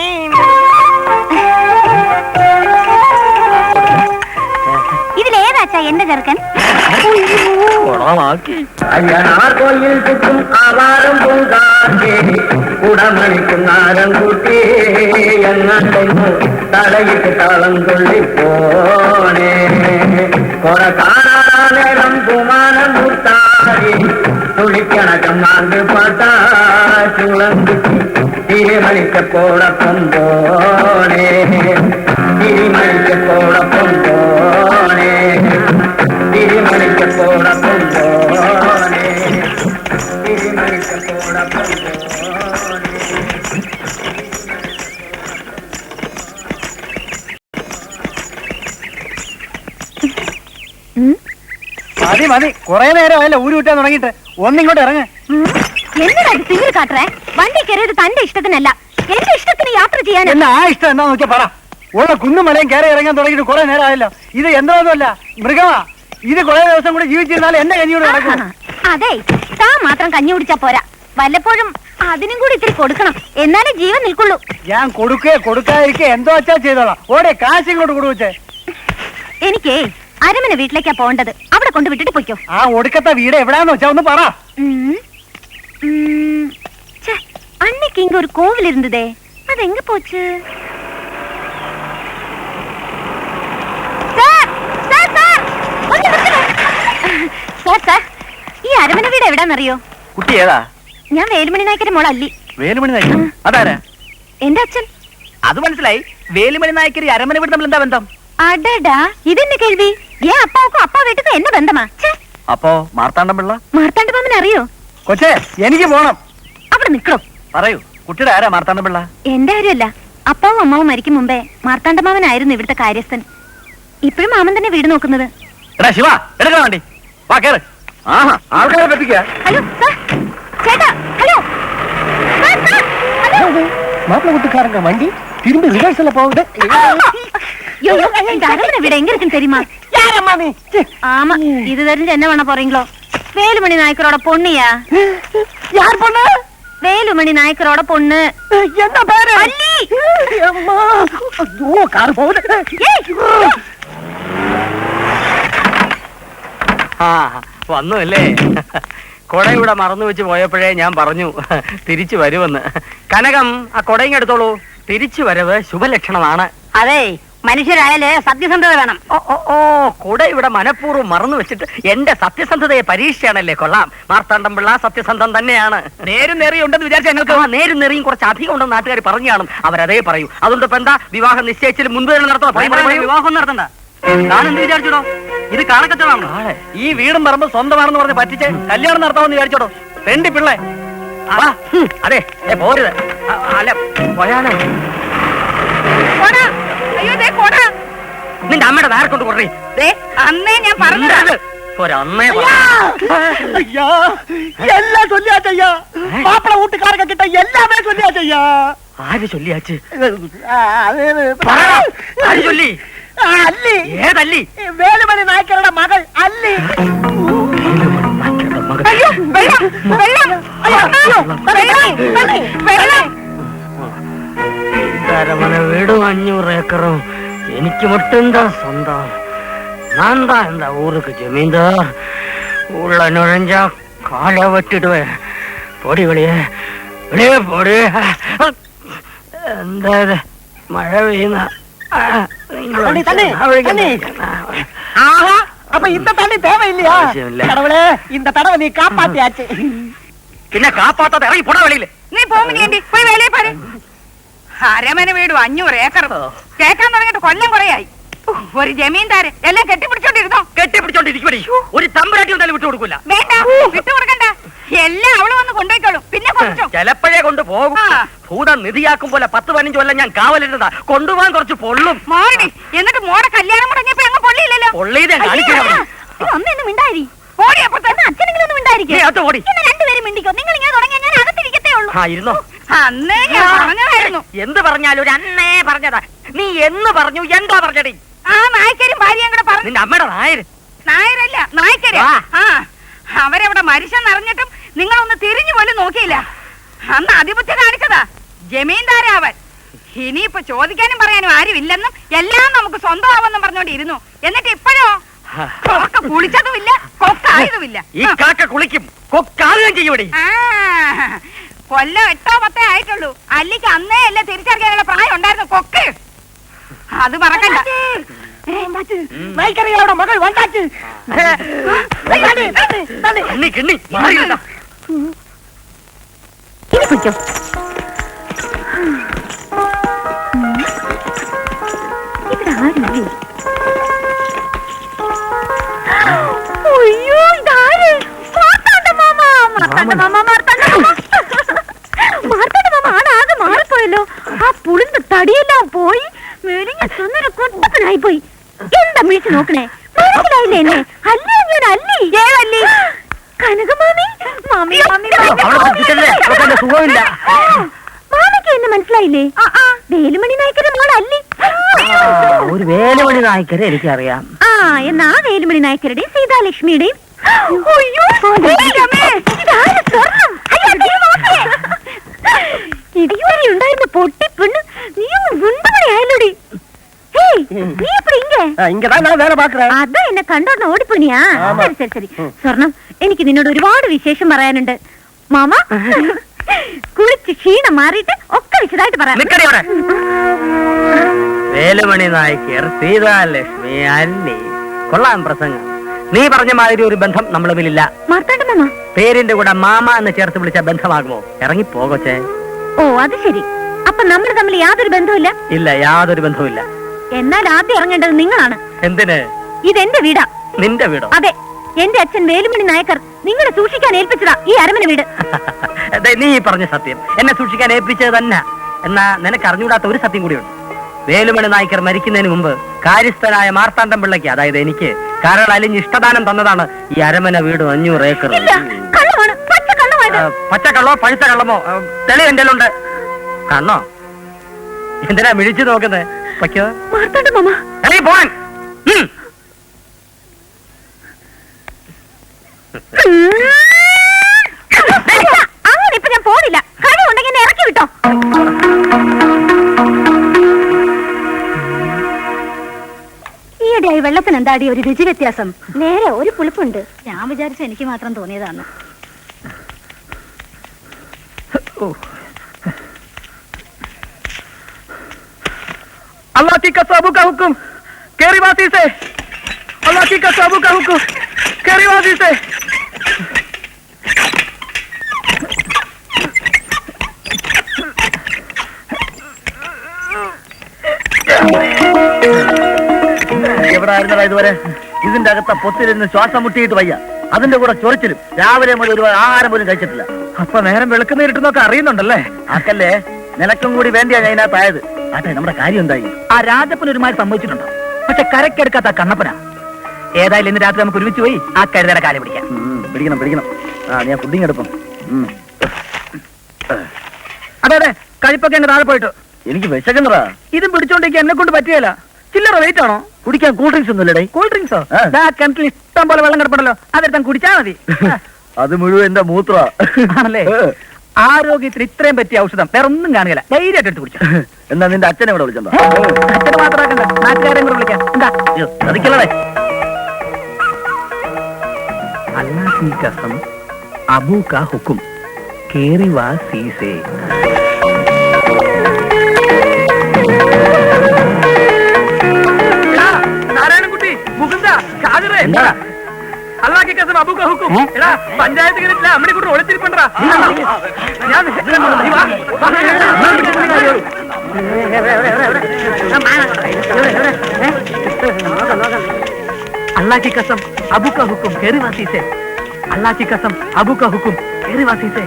ഇതിലേതാച്ചാ എന്റെ ചെറുക്കൻ? അയ്യനാർ കോയിൽ ചുറ്റും ആവാരം പൂങ്കാറ്റേ കുടമണിക്കുന്നാരം കൂട്ടി എങ്ങാണ്ടെങ്ങോ തടയിട്ട് താളം കൊള്ളിപ്പോണേ കൊറ കാണാനേരം കുമാനം മുത്താരി തുളിക്കണ ചമ്മാണ്ട് പാട്ടാ ചുളന്തിക്ക് തിരുമണിക്കപ്പോടൊപ്പം പോണേ തിരുമണിക്കപ്പോടൊപ്പം പോണേ തിരുമണിക്കപ്പോടൊപ്പം പോണേ തിരുമണിക്കപ്പോടൊപ്പം പോണേ. മതി മതി, കുറെ നേരം ആയല്ലോ ഊരി വിട്ടാൻ തുടങ്ങിയിട്ട്. ഒന്നിങ്ങോട്ട് ഇറങ്ങ. എന്തിനാ സിംഗിൾ കാട്ടറേ? വണ്ടി കയറിയത് തന്റെ ഇഷ്ടത്തിനല്ല, എന്റെ ഇഷ്ടത്തിന് യാത്ര ചെയ്യാൻ. എന്നാ ആ ഇഷ്ടം എന്താ നോക്കിയാ പറ. ഉള്ള കുന്നും മലയും കയറി ഇറങ്ങാൻ തുടങ്ങിയിട്ട് കുറെ നേരം ആയല്ലോ. ഇത് എന്തോന്നുമല്ല, മൃഗമാ. ഇത് കുറെ ദിവസം കൂടി ജീവിച്ചിരുന്നാൽ എന്റെ കഞ്ഞിയോട് നടക്കും. അതെ, താൻ മാത്രം കഞ്ഞി കുടിച്ചാ പോരാ, വല്ലപ്പോഴും അതിനും കൂടി ഇത്തിരി കൊടുക്കണം, എന്നാലേ ജീവൻ നിൽക്കുള്ളൂ. ഞാൻ കൊടുക്കാതിരിക്കെ എന്തോ വെച്ചാ ചെയ്തോളാം. ഓടെ കാശ് ഇങ്ങോട്ട് കൊടുവച്ചേ. എനിക്കേ അരമന വീട്ടിലേക്കാ പോകേണ്ടത്, അവിടെ കൊണ്ട് വിട്ടിട്ട് പൊയ്ക്കോ. ആ ഒടുക്കത്തെ വീട് എവിടാന്ന് വെച്ചാ ഒന്ന് പറ. அன்னைக்கு இங்க ஒரு கோவில் இருந்ததே, அது எங்க போச்சு? സാർ, ഈ അരമന വീട് എവിടാന്നറിയോ? കുട്ടി ഏതാ? ഞാൻ വേലുമണി നായക്കരുടെ മോൾ അല്ലി. വേലുമണി നായക്കർ? അതാരാ? എന്റെ അച്ഛൻ. അത് മനസ്സിലായി. വേലുമണി നായക്കർ അരമന വീട് തമ്മിൽ എന്താ ബന്ധം? അടടാ, ഇതെന്നെ കേൾവി. ഏ അപ്പാവുക്കും അപ്പാ വീട്ടുക്കും എന്നെ ബന്ധമാ? അപ്പോ മാർത്താണ്ഡം പിള്ള? മാർത്താണ്ഡ മാമൻ അറിയോ? കൊച്ചേ, എനിക്ക് പോണം. അവിടെ നിക്കണോ? പറയൂ, കുട്ടിയുടെ ആരാ മാർത്താണ്ഡം പിള്ള? എന്റെ കാര്യമല്ല, അപ്പാവും അമ്മാവും മരിക്കും മുമ്പേ മാർത്താണ്ഡ മാമനായിരുന്നു ഇവിടുത്തെ കാര്യസ്ഥൻ. ഇപ്പോഴും മാമൻ തന്നെ വീട് നോക്കുന്നത്. എടാ ശിവ, എടുക്കണം വണ്ടി. വാ കേറ്. ആൾക്കാരെ പറ്റിക്ക. ഹലോ സാർ, ചേട്ടാ, ഹലോ மாப்பிள்ள வீட்டுக்காரங்க வண்டி திரும்பி ரிவர்ஸ்ல போகுது. இந்த அரமனை வீடு எங்க இருக்குன்னு தெரியுமா? யாரம்மா நீ? ஆமா, இது தெரிஞ்சு என்ன பண்ண போறீங்களோ? வேலுமணி நாயக்கரோட பொண்ணுயா. யார் பொண்ணு? வேலுமணி நாயக்கரோட பொண்ணு. என்ன பேரு? அல்லி. அம்மா, ஐயோ கார் போகுது. വന്നു അല്ലേ? കൊടയുടെ മറന്നു വെച്ച് പോയപ്പോഴേ ഞാൻ പറഞ്ഞു തിരിച്ചു വരുമെന്ന്. കനകം, ആ കൊടയും എടുത്തോളൂ. തിരിച്ചു വരവ് ശുഭലക്ഷണമാണ്. അതെ, മനുഷ്യരായാലേ സത്യസന്ധത വേണം. ഓ കൊട ഇവിടെ മനഃപൂർവ്വം മറന്നു വെച്ചിട്ട് എന്റെ സത്യസന്ധതയെ പരീക്ഷയാണല്ലേ. കൊള്ളാം. മാർത്താണ്ഡം പിള്ള സത്യസന്ധം തന്നെയാണ്. നേരും നെറിയും ഉണ്ടെന്ന് വിചാരിച്ച ഞങ്ങൾക്ക് നേരും നെറിയും കുറച്ച് അധികം ഉണ്ടെന്ന് നാട്ടുകാർ പറഞ്ഞു കാണും. അവരതേ പറയൂ. അതുകൊണ്ട് ഇപ്പൊ എന്താ, വിവാഹം നിശ്ചയിച്ചതിന് മുൻപ് തന്നെ നടത്തണം. വിവാഹം നടത്തണ്ട. ഞാനെന്ത് വിചാരിച്ചോടോ? ഇത് കാണക്കച്ചവടാണോ? ഈ വീടും പറമ്പ് സ്വന്തമാണെന്ന് പറഞ്ഞ് പറ്റിച്ച് കല്യാണം നടത്താമെന്ന് വിചാരിച്ചോടോ? രണ്ട് പിള്ളേ. അതെ, പോരുത്. അല്ല പോയാലോ? നിന്റെ അമ്മയുടെ നേരെ കൊണ്ട് കൊറേ. അന്നേ ഞാൻ പറഞ്ഞത് ഒരമ്മേ. ஐயா எல்லாம் சொல்லியாச்சு ஐயா. மாப்பிள்ள வீட்டுக்காரங்க கிட்ட எல்லாமே சொல்லியாச்சு ஐயா. ആര് ചൊല്ലിയാച്ച്? அது ആര് ചൊല്ലി? அல்லி. ഏതല്ലി? வேலுமணி நாயக்கரோட மகள் அல்லி. അയ്യോ, വെള്ളം, വെള്ളം, വെള്ളം. അരമന വീടും 500 ഏക്കറും എനിക്ക് மட்டும்தா சொந்தம். நான் தான் இந்த ஊருக்கு ஜமீன்தார். உள்ள நுழைஞ்சா காலை வெட்டிடுவேன். பொடி வெளியே வெளியே போடு. എന്താ മഴ പെയ്യുന്ന அப்ப இந்த தண்ணி தேவையில்லையா? கடவுளே, இந்த தடவை நீ காப்பாத்தியாச்சு. പിന്നെ കാപ്പാത്താതെ ഇറങ്ങി പോടാ വെളിയില്. നീ പോകുന്നില്ലേ? പോയി വേലയെ പാரு. അരമന വീടും 500 ഏക്കർ കേൾക്കാൻ തുടങ്ങിയിട്ട് കൊല്ലം കുറയായി. ഒരു ജമീന്ദാര് എല്ലാം കെട്ടിപ്പിടിച്ചോണ്ടിരുന്നോ? കെട്ടിപ്പിടിച്ചോണ്ടിരിക്കും. ഒരു തമ്പുരാട്ടി വന്നാലും വിട്ടു കൊടുക്കൂല. വേണ്ട, വിട്ടു കൊടുക്കണ്ട. എല്ലാം അവള് വന്ന് കൊണ്ടുപോയിക്കോളും. പിന്നെ കുറച്ചോ ചിലപ്പോഴേ കൊണ്ടുപോകും. ഭൂതം നിധിയാക്കും പോലെ 10-15 കൊല്ലം ഞാൻ കാവലിരുന്നതാ. കൊണ്ടുപോകാൻ കുറച്ച് പൊള്ളും. മോടി, എന്നിട്ട് മോടെ കല്യാണം മുടങ്ങിയപ്പോ അങ്ങ് പൊള്ളിയില്ലല്ലോ. പൊള്ളിയതേ കാണിക്കണം. ഒന്നും മിണ്ടായി ഓടി. അപ്പൊ തന്നെ അച്ഛനെങ്കിലും ഒന്നും മിണ്ടായിരിക്കും. രണ്ടുപേരും മിണ്ടിക്കോ. നിങ്ങൾ ഇങ്ങനെ തുടങ്ങിയാൽ ഞാൻ അകത്തിരിക്കത്തേ ഉള്ളൂ. ഇരുന്നോ. അന്നേ ഞാൻ പറഞ്ഞതായിരുന്നു. എന്ത് പറഞ്ഞാലും ഒരു അന്നേ പറഞ്ഞതാ. നീ എന്ന് പറഞ്ഞു, എന്താ പറഞ്ഞടി? ആ നായ്ക്കരും ഭാര്യയും കൂടെ പറഞ്ഞു. നിന്റെ അമ്മയുടെ നായര്. നായരല്ല, നായ്ക്കര്. ആ. ആ അവരവിടെ മനുഷ്യന്നറിഞ്ഞിട്ടും നിങ്ങളൊന്ന് തിരിഞ്ഞു പോലും നോക്കിയില്ല. അന്ന് അതിബുദ്ധി കാണിച്ചതാ ജമീന്ദാരാവൻ. ഇനിയിപ്പോ ചോദിക്കാനും പറയാനും ആരും ഇല്ലെന്നും എല്ലാം നമുക്ക് സ്വന്തമാവെന്നും പറഞ്ഞോണ്ടിരുന്നു. എന്നിട്ട് ഇപ്പോഴോ കൊക്ക കുളിച്ചതുമില്ല, കൊക്കായതുമില്ല. ഈ കാക്ക കുളിക്കും, കൊക്കാളുകയും ചെയ്യൂടി. ആ കൊല്ലം 8 or 10 ആയിട്ടുള്ളൂ. അല്ലിക്ക് അന്നേ അല്ലേ തിരിച്ചറിയാനുള്ള പ്രായം ഉണ്ടായിരുന്നു കൊക്ക്. അത് മറക്കണ്ട. നായ്ക്കറിയാവിടെ മകൾ വണ്ടാച്ച്. കിണ്ണി കിണ്ണി മാറിയില്ല. ഇനി കുടിച്ചോ. ഇവിടെ ആരില്ലേ? അയ്യോ ഇതാര്? മാർത്താണ്ഡ മാമ. മാർത്താണ്ഡ മാമ, മാർത്താണ്ഡ മാമ. മാർത്താണ്ഡ മാമ ആണാകെ മാറിപ്പോയല്ലോ. ആ പുളിந்த തടിയെല്ലാം പോയി മെലിഞ്ഞ സുന്ദര കൊട്ടപ്പനായി പോയി. എന്താ വിളിച്ചു നോക്കണേ? മനസ്സിലായില്ലേ എന്നെ? അല്ലേ ഞാൻ അല്ലി. ഏതല്ലി? കനകമാമി. മാമി മാമി സുഖമില്ല. മാമിക്ക് എന്നെ മനസ്സിലായില്ലേ? വേലുമണി നായ്ക്കരുടെ മോളല്ലി. ഒരു വേലുമണി നായ്ക്കരെ എനിക്കറിയാം. ആ എന്നാ വേലുമണി നായ്ക്കരുടെയും സീതാലക്ഷ്മിയുടെയും. ഇടിയോരി ഉണ്ടായിരുന്ന പൊട്ടി പെണ്ണ് നീ ഒന്ന് വീണ്ടുമണിയായല്ലോടി. നീ എപ്പടി ഇങ്ങதான் நான் வேலை பாக்குறேன். അതാ എന്നെ കണ്ടോണ്ട് ഓടിപ്പോനിയാ? ശരി ശരി ശരി. സ്വർണം, എനിക്ക് നിന്നോട് ഒരുപാട് വിശേഷം പറയാനുണ്ട്. മാമ കുളിച്ച് ക്ഷീണം മാറിയിട്ട് ഒക്കെ വിശദമായിട്ട് പറയാം. വേലുമണി നായ്ക്കർ, സീതാലക്ഷ്മി, അല്ലി. കൊള്ളാം പ്രസംഗം. നീ പറഞ്ഞ മാതിരി ഒരു ബന്ധം നമ്മൾ തമ്മിലില്ല. മാർത്താണ്ഡ മാമ പേരിന്റെ കൂടെ മാമ എന്ന് ചേർത്ത് വിളിച്ച ബന്ധമാകുമോ? ഇറങ്ങിപ്പോകൊച്ചേ. ഓ അത് ശരി. അപ്പൊ നമ്മൾ തമ്മിൽ യാതൊരു ബന്ധവുമില്ല? ഇല്ല, യാതൊരു ബന്ധവുമില്ല. എന്നാൽ ആദ്യം ഇറങ്ങേണ്ടത് നിങ്ങളാണ്. എന്തിന്? ഇതെന്റെ വീടാ. നിന്റെ വീടോ? അതെ, എന്റെ അച്ഛൻ വേലുമണി നായക്കർ നിങ്ങളെ സൂക്ഷിക്കാൻ ഏൽപ്പിച്ചതാ ഈ അരമന വീട്. നീ പറഞ്ഞ സത്യം എന്നെ സൂക്ഷിക്കാൻ ഏൽപ്പിച്ചത് തന്നെ. എന്നാ നിനക്ക് അറിഞ്ഞുകൂടാത്ത ഒരു സത്യം കൂടിയുണ്ട്. വേലുമണി നായ്ക്കർ മരിക്കുന്നതിന് മുമ്പ് കാര്യസ്ഥനായ മാർത്താണ്ഡം പിള്ളയ്ക്ക്, അതായത് എനിക്ക്, കരൾ അലിഞ്ഞ് ഇഷ്ടദാനം തന്നതാണ് ഈ അരമന വീട് 500 ഏക്കർ. കള്ളമാണ്, പച്ച കള്ളമാണ്. പച്ചക്കള്ളോ പഴുത്ത കള്ളമോ തെളി എന്റെ ഉണ്ട്. കണ്ണോ? എന്തിനാ മിഴിച്ചു നോക്കുന്നത്? പയ്ക്കോ മാർത്താണ്ഡ മാമ. പോവാൻ. അങ്ങനെ ഇപ്പൊ ഞാൻ പോണില്ല. കഴിവുണ്ടെങ്കിൽ എന്നെ ഇറക്കി വിട്ടോ. ഈയിടെയായി വെള്ളത്തിന് എന്താടി ഒരു രുചി വ്യത്യാസം? നേരെ ഒരു പുളിപ്പുണ്ട്. ഞാൻ വിചാരിച്ച എനിക്ക് മാത്രം തോന്നിയതാണ്. अल्लाह की कसम का हुक्म केरीवासी से, अल्लाह की कसम का हुक्म केरीवासी से. എവിടെ ആയിരുന്നടാ ഇതുവരെ? ഇതിന്റെ അകത്ത പൊത്തിലിരുന്ന് ശ്വാസം മുട്ടിയിട്ട് വയ്യ. അതിന്റെ കൂടെ ചൊറിച്ചിലും. രാവിലെ മുതൽ ഒരു ആഹാരം പോലും കഴിച്ചിട്ടില്ല. അപ്പൊ നേരം വെളുക്കുന്ന ഇരുട്ടുന്നൊക്കെ അറിയുന്നുണ്ടല്ലേ? ആക്കല്ലേ, നിനക്കും കൂടി വേണ്ടിയാ ഞാൻ ഇതിനകത്തായത്. അതെ, നമ്മുടെ കാര്യം എന്തായി? ആ രാജപ്പന് ഒരുമാതിരി സംഭവിച്ചിട്ടുണ്ടോ? പക്ഷെ കരക്കെടുക്കാത്ത കണ്ണപ്പന. ഏതായാലും ഇന്ന് രാത്രി നമുക്ക് ഒരുമിച്ച് പോയി ആ കരുതയുടെ കാലം പിടിക്കാം. പിടിക്കണം പിടിക്കണം. ആ ഞാൻ ഫുഡിങ് എടുപ്പം. അതെ അതെ, കഴിപ്പൊക്കെ എന്നെ താഴെ പോയിട്ട്. എനിക്ക് വിശക്കുന്നതാ. ഇതും പിടിച്ചോണ്ടിരിക്കാൻ എന്നെ കൊണ്ട് പറ്റിയല്ല. ചില്ലറ വെയിറ്റ് ആണോ? കുടിക്കാൻ കൂൾ ഡ്രിങ്ക്സ് ഒന്നുമില്ലേ? കൂൾ ഡ്രിങ്ക്സോ? കിണറ്റിൽ ഇഷ്ടം പോലെ വെള്ളം കിടപ്പുണ്ടല്ലോ, അതെടുത്താൻ കുടിച്ചാൽ മതി. അത് മുഴുവൻ എന്റെ മൂത്ര ആണല്ലേ? ആരോഗ്യത്തിന് ഇത്രയും പറ്റിയ ഔഷധം വേറെ ഒന്നും കാണുകയില്ല. ധൈര്യമായിട്ട് എടുത്ത് കുടിച്ചു. എന്നാ നിന്റെ അച്ഛനെ കൂടെ വിളിച്ചോ? അച്ഛനെ മാത്രമാക്കണ്ട, നാട്ടുകാരെയും കൂടെ വിളിക്കാം. എന്താ ശ്രദ്ധിക്കല്ലേ? अल्लाह की कसम अबू का हुक्म केरीवासी से. നാരായണൻകുട്ടി, മുകുന്ദ, ഷാജിറേ, അല്ലാഹ് की कसम अबू का हुक्म. എടാ പഞ്ചായത്ത് കിട്ടില്ല, അമ്മനെ കൂടെ ഒളിച്ചിരിപ്പണ്ടാ. ഞാൻ अल्लाह की कसम अबू का हुक्म केरीवासी से. अल्लाह की कसम अबू का हुक्म केरीवासी से.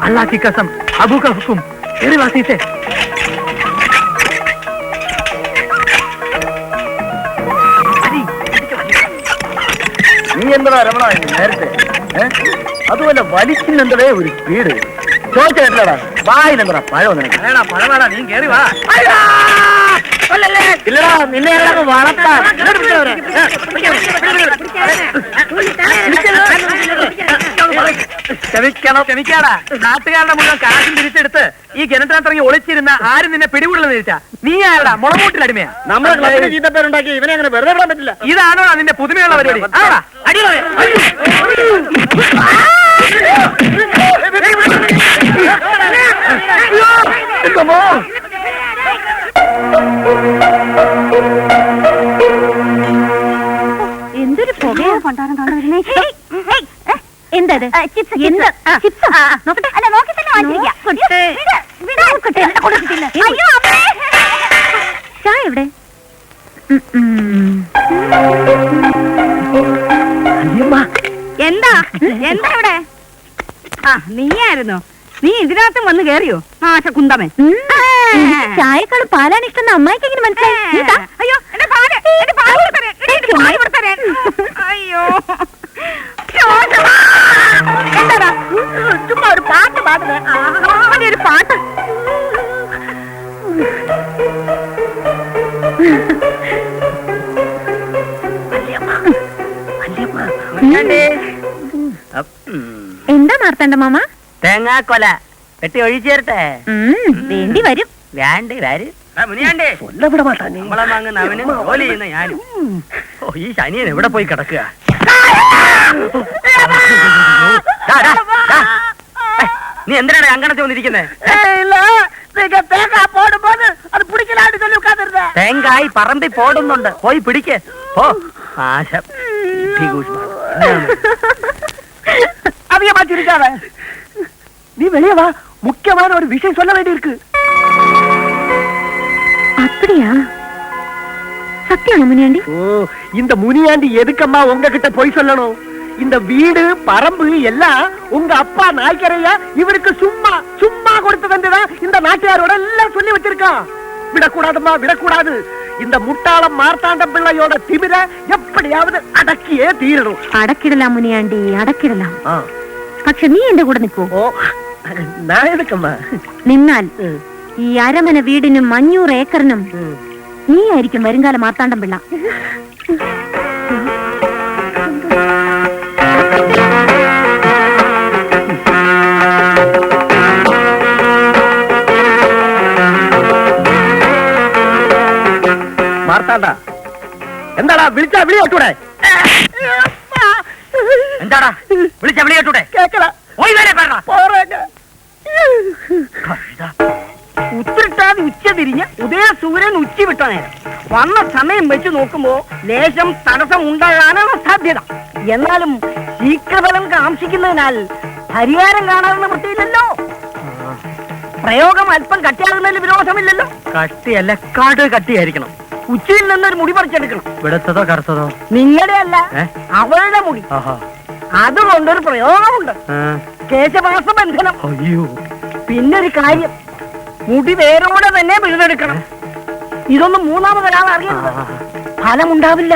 अल्लाह की कसम अबू का हुक्म केरीवासी से. നീ എന്താ രമണ നേരത്തെ അതുപോലെ വലിക്കുന്നുണ്ടേ ഒരു സ്പീഡ് ചോദിച്ചില്ലടാ. വായിലെന്താ പഴം നിനക്ക് പഴം വേടാ, നീ കേറി വാ. ഇല്ലടാ, നിന്നെ വളർത്താൻ ക്ഷമിക്കാടാ. നാട്ടുകാരുടെ മുഴുവൻ കാശും തിരിച്ചെടുത്ത് ഈ കിണറ്റിനകത്തിറങ്ങി ഒളിച്ചിരുന്ന ആരും നിന്നെ പിടികൂടുന്നത് ചോദിച്ചാ നീ ആരടാ? മുളകൂട്ടിലടിമയാ. നമ്മളെ ക്ലബിന് ചീത്തപ്പേരുണ്ടാക്കി ഇവനെ അങ്ങനെ വെറുതെ വിടാൻ പറ്റില്ല. ഇതാണോ അതിന്റെ പുതുമയുള്ള പരിപാടി? ആടാ അടിയോടെ എന്തൊരു പുകയോ പണ്ടാരം കണ്ടുവരുന്നേ. എന്തത്? നോക്കട്ടെ. അല്ല നോക്കി തന്നെ ചായ എവിടെ? എന്താ എന്താ ഇവിടെ? നീയായിരുന്നോ? നീ ഇതിനകത്തും വന്ന് കേറിയോ? കുന്തമൻ. ചായക്കാളും പാലാണ് ഇഷ്ടം. അമ്മായിക്ക് എങ്ങനെ മനസ്സിലായി? അയ്യോ എന്റെ പാല്, എന്റെ പാല് തരാൻ. അയ്യോ എന്താടാ? ചുമ്മാ ഒരു പാട്ട് പാടുന്നേ. ഒരു പാട്ട്. എന്താ മാർത്തണ്ട മാമ? തേങ്ങാക്കൊല വെട്ടി ഒഴിച്ചേരട്ടെ. വേണ്ടി വരും. വേണ്ടി വരും. നമ്മളെ വാങ്ങുന്ന അവന് ജോലി ചെയ്യുന്ന ഞാനും. ഓ, ഈ ശനിയൻ എവിടെ പോയി കിടക്കുക? നീ എന്തിനാണ് അങ്കണത്തെ വന്നിരിക്കുന്നേ? തേങ്ങായി പറമ്പി പോടുന്നുണ്ട്, പോയി പിടിക്ക്. ഓ ആശം அதிகமாச்சிருக்காத. நீ வெளியே வா, முக்கியமான ஒரு விஷயம் சொல்ல வேண்டி இருக்கு. அப்படியா? சத்தியம் முனியாண்டி? ஓ, இந்த முனியாண்டி எதுக்கம்மா உங்ககிட்ட போய் சொல்லணும்? இந்த வீடு பரம்பு எல்லாம் உங்க அப்பா நாய்க்கரையா இவருக்கு சும்மா சும்மா கொடுத்து தந்துதான் இந்த நாட்டியாரோட எல்லாம் சொல்லி வச்சிருக்கான். விடக்கூடாதுமா, விடக்கூடாது. இந்த முட்டாளம் மார்த்தாண்ட பிள்ளையோட திமிர எப்படியாவது அடக்கியே தீரணும். அடக்கிடலாம் முனியாண்டி, அடக்கிடலாம். പക്ഷെ നീ എന്റെ കൂടെ നിൽക്കൂ. ഞാൻ എതുക്കമ്മ? നിന്നാൽ ഈ അരമന വീടിനും 500 ഏക്കറിനും നീ ആയിരിക്കും വരുംകാല മാർത്താണ്ഡം പിള്ള. മാർത്താണ്ഡ, എന്താടാ വിളിച്ചാ വിളി കേട്ടൂടെ? എന്താടാ വിളിച്ച വിളി കേട്ടൂടെ? കേക്കട ഉത്തിരിട്ടാതെ ഉച്ച തിരിഞ്ഞ് ഉദയ സൂര്യൻ ഉച്ച വിട്ട നേരം വന്ന സമയം വെച്ച് നോക്കുമ്പോ ലേശം തടസ്സം ഉണ്ടാകാനാണ് സാധ്യത. എന്നാലും ശീഘ്രഫലം കാംക്ഷിക്കുന്നതിനാൽ പരിഹാരം കാണാവുന്ന വൃത്തിയില്ലല്ലോ. പ്രയോഗം അല്പം കട്ടിയാകുന്നതിൽ വിരോധമില്ലല്ലോ. കട്ടിയല്ല, കാട് കട്ടിയായിരിക്കണം. ഉച്ചയിൽ നിന്നൊരു മുടി പറിച്ചെടുക്കണം. വെളുത്തതോ കറുത്തതോ? നിങ്ങളുടെ അല്ല, അവളുടെ മുടി. അതുകൊണ്ടൊരു പ്രയോഗമുണ്ട്, കേശവാസ ബന്ധനം. അയ്യോ, പിന്നൊരു കാര്യം, മുടി വേരോടെ തന്നെ പിഴുതെടുക്കണം. ഇതൊന്നും മൂന്നാമതൊരാൾ അറിയരുത്, ഫലമുണ്ടാവില്ല.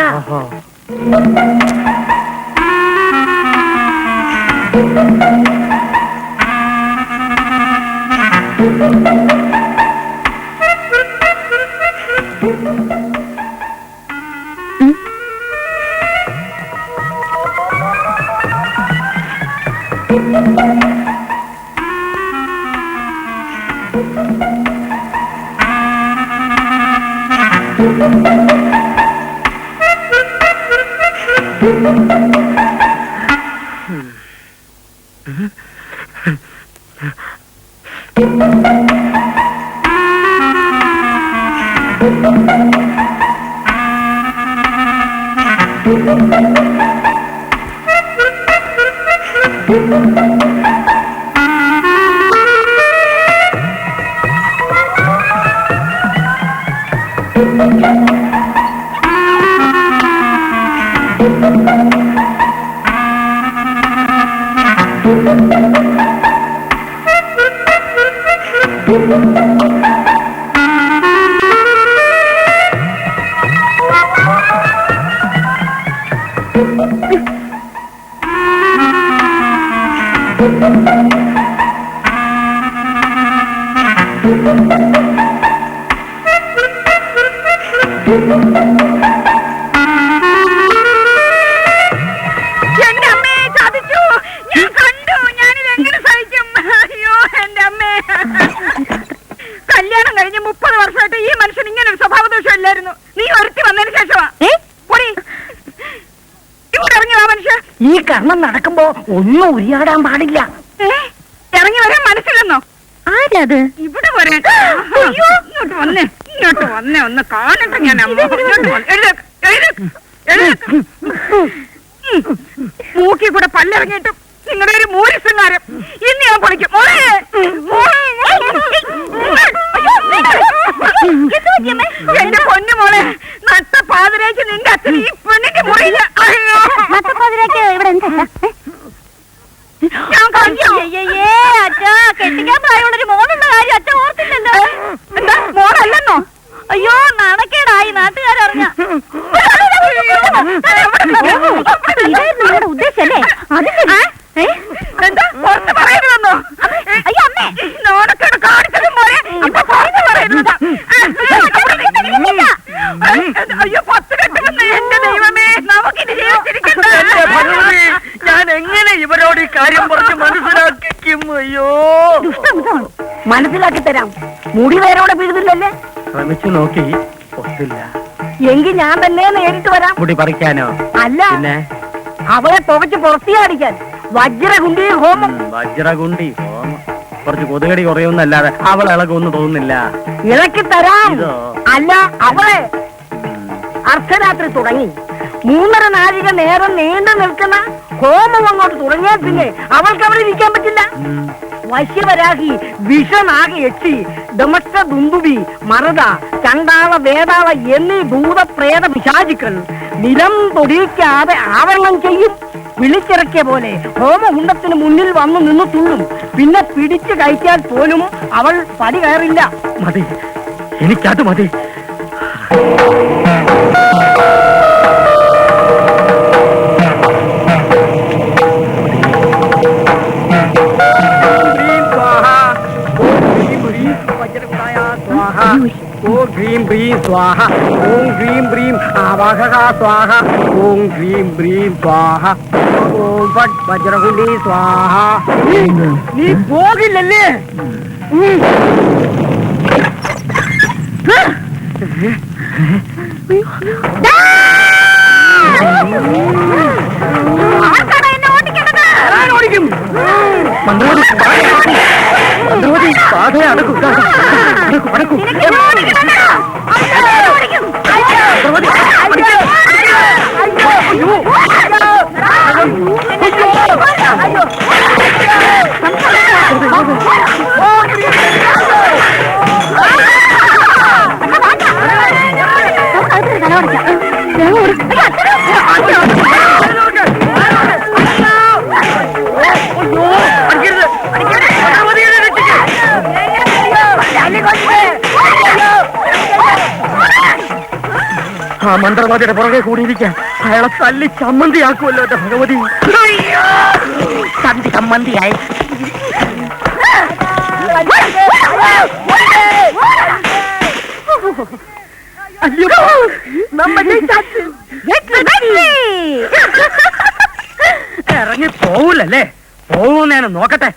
എന്റെ അമ്മയെ ചതിച്ചു. ഞാൻ കണ്ടു. ഞാനിത് എങ്ങനെ സഹിക്കും? അയ്യോ എന്റെ അമ്മേ. കല്യാണം കഴിഞ്ഞ് 30 വർഷമായിട്ട് ഈ മനുഷ്യൻ ഇങ്ങനെ ഒരു സ്വഭാവ ദോഷം ഇല്ലായിരുന്നു. നീ ഒരുത്തി വന്നതിന് ശേഷമാ. ഇവിടെ ഇറങ്ങിയ മനുഷ്യ ഈ കർമ്മം നടക്കുമ്പോ ഒന്നും ഉരിയാടാൻ പാടില്ല. ഇറങ്ങി വരാൻ മനസ്സിലെന്നോ? ആരത്? ഇവിടെ വരാൻ. ഇങ്ങോട്ട് വന്നേ ഒന്ന് കാണട്ടെ ഞാൻ. അമ്മ മൂക്കി കൂടെ പല്ലിറങ്ങിയിട്ടും നിങ്ങളുടെ ഒരു മൂരിശൃംഗാരം ഇന്ന് ഞാൻ പൊളിക്കും. എന്റെ പൊന്നു മോളെ, നട്ട പാതിരേക്ക് നിന്റെ അച്ഛൻ ഈ പെണ്ണിന്റെ മുറിയില്ല. ഞാൻ കണ്ടു. അച്ഛാ, കെട്ടിക്കാൻ പ്രായമുള്ളൊരു മോളുള്ള കാര്യം അച്ഛൻ ഓർത്തില്ലല്ലോ. എന്താ മോളല്ലെന്നോ? അയ്യോ നാണക്കേടായി നാട്ടുകാരറിഞ്ഞ. ഉദ്ദേശല്ലേ? എന്താ പുറത്ത് പറയരുതെന്നോ? അയ്യോ അമ്മേ, നാണക്കേട് കാണിച്ചതും പോലെ ഇപ്പൊ പുറത്ത് പറയുന്നതാ. അയ്യോ 10 കെട്ടുമെന്ന്. എന്റെ ദൈവമേ, നമുക്കിനി ജീവിച്ചിരിക്കണ്ട. ഞാൻ എങ്ങനെ ഇവരോട് ഈ കാര്യം പറഞ്ഞ് മനസ്സിലാക്കിക്കും? അയ്യോ, മനസ്സിലാക്കി തരാം. മുടി വേരോടെ വീഴുന്നില്ലല്ലേ? ശ്രമിച്ചു നോക്കി, ഒത്തില്ല. എങ്കിൽ ഞാൻ തന്നെ നേരിട്ട് വരാം. മുടി പറിക്കാനോ? അല്ല, അവളെ പുകച്ച് പുറത്തിയാടിക്കാൻ. വജ്രകുണ്ടി ഹോമം. വജ്രകുണ്ടി ഹോമം കുറച്ച് കൊതുകടി കുറയൊന്നല്ലാതെ അവൾ ഇളകൊന്നും തോന്നുന്നില്ല. ഇളക്കി തരാം. അല്ല, അവളെ അർദ്ധരാത്രി തുടങ്ങി 3.5 നാഴിക നേരം നീണ്ടു നിൽക്കുന്ന ഹോമം അങ്ങോട്ട് തുടങ്ങിയാൽ പിന്നെ അവൾക്ക് അവിടെ ഇരിക്കാൻ പറ്റില്ല. വശ്യവരാഹി, വിഷനാഗി, യക്ഷി, ദമഷ്ട, ദുന്ദുബി, മറുത, ചണ്ടാള, വേതാള എന്നീ ഭൂതപ്രേത പിശാചുക്കൾ നിലം തൊടിയിക്കാതെ ആവരണം ചെയ്യും. വിളിച്ചിറക്കിയ പോലെ ഹോമകുണ്ടത്തിന് മുന്നിൽ വന്നു നിന്ന് തുള്ളും. പിന്നെ പിടിച്ചു കഴിക്കാൻ പോലും അവൾ പടി കയറില്ല. മതി, എനിക്കത് മതി. ഓം ഹ്രീം ബ്രീം സ്വാഹ. ഓം ഹ്രീം ബ്രീം ആവാഹക സ്വാഹ. ഓം ഹ്രീം ബ്രീം സ്വാഹ. ഓം ഫട് വജ്രകുണ്ടി സ്വാഹ. നീ പോകില്ലല്ലേ? ഓടിക്കും. മന്ത്രവാദി പാതയാണ്. ആ മന്ത്രവാദിയുടെ പുറകെ കൂടിയിരിക്കാൻ അയാളെ തല്ലി ചമ്മന്തിയാക്കുമല്ലോ എന്റെ ഭഗവതി. ചന്തി ചമ്മന്തിയായി. ഇറങ്ങി പോവൂലല്ലേ? പോവൂന്നേനും നോക്കട്ടെ.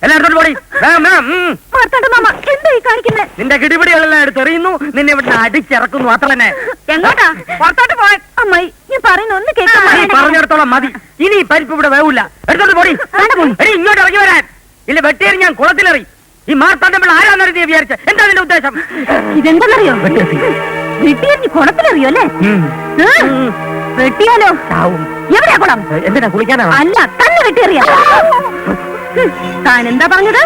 എല്ലായിടത്തോട്ട് പോടി. നിന്റെ കിടിപിടികളെല്ലാം എടുത്തെറിയുന്നു. നിന്നെ ഇവിടെ അടിച്ചിറക്കുന്നു. അത്ര തന്നെ. എങ്ങോട്ടാ? പുറത്തോട്ട് പോവാൻ. അമ്മായി, ഞാൻ പറയുന്ന ഒന്ന് കേൾക്കാൻ. പറഞ്ഞിടത്തോളം മതി. ഇനി പരിപ്പ് ഇവിടെ വേവില്ല. എടുത്തോട്ട് പോടി. ഇങ്ങോട്ട് ഇറങ്ങി വരാൻ. ഇല്ല, വെട്ടിയേറി ഞാൻ കുളത്തിലെറി. ഈ മാർത്താണ്ഡ ആരാന്നറി നീ വിചാരിച്ച? എന്താ നിന്റെ ഉദ്ദേശം? ഇതെന്താണെന്നറിയോ? വെട്ടിയെറിഞ്ഞ് കുളത്തിലെറിയോ അല്ലേ? വെട്ടിയാലോ? എവിടെയാ കുളം? എന്തിനാ കുളിക്കാനാ? അല്ല, തന്നെ വെട്ടിയെറിയാ. താൻ എന്താ പറഞ്ഞത്?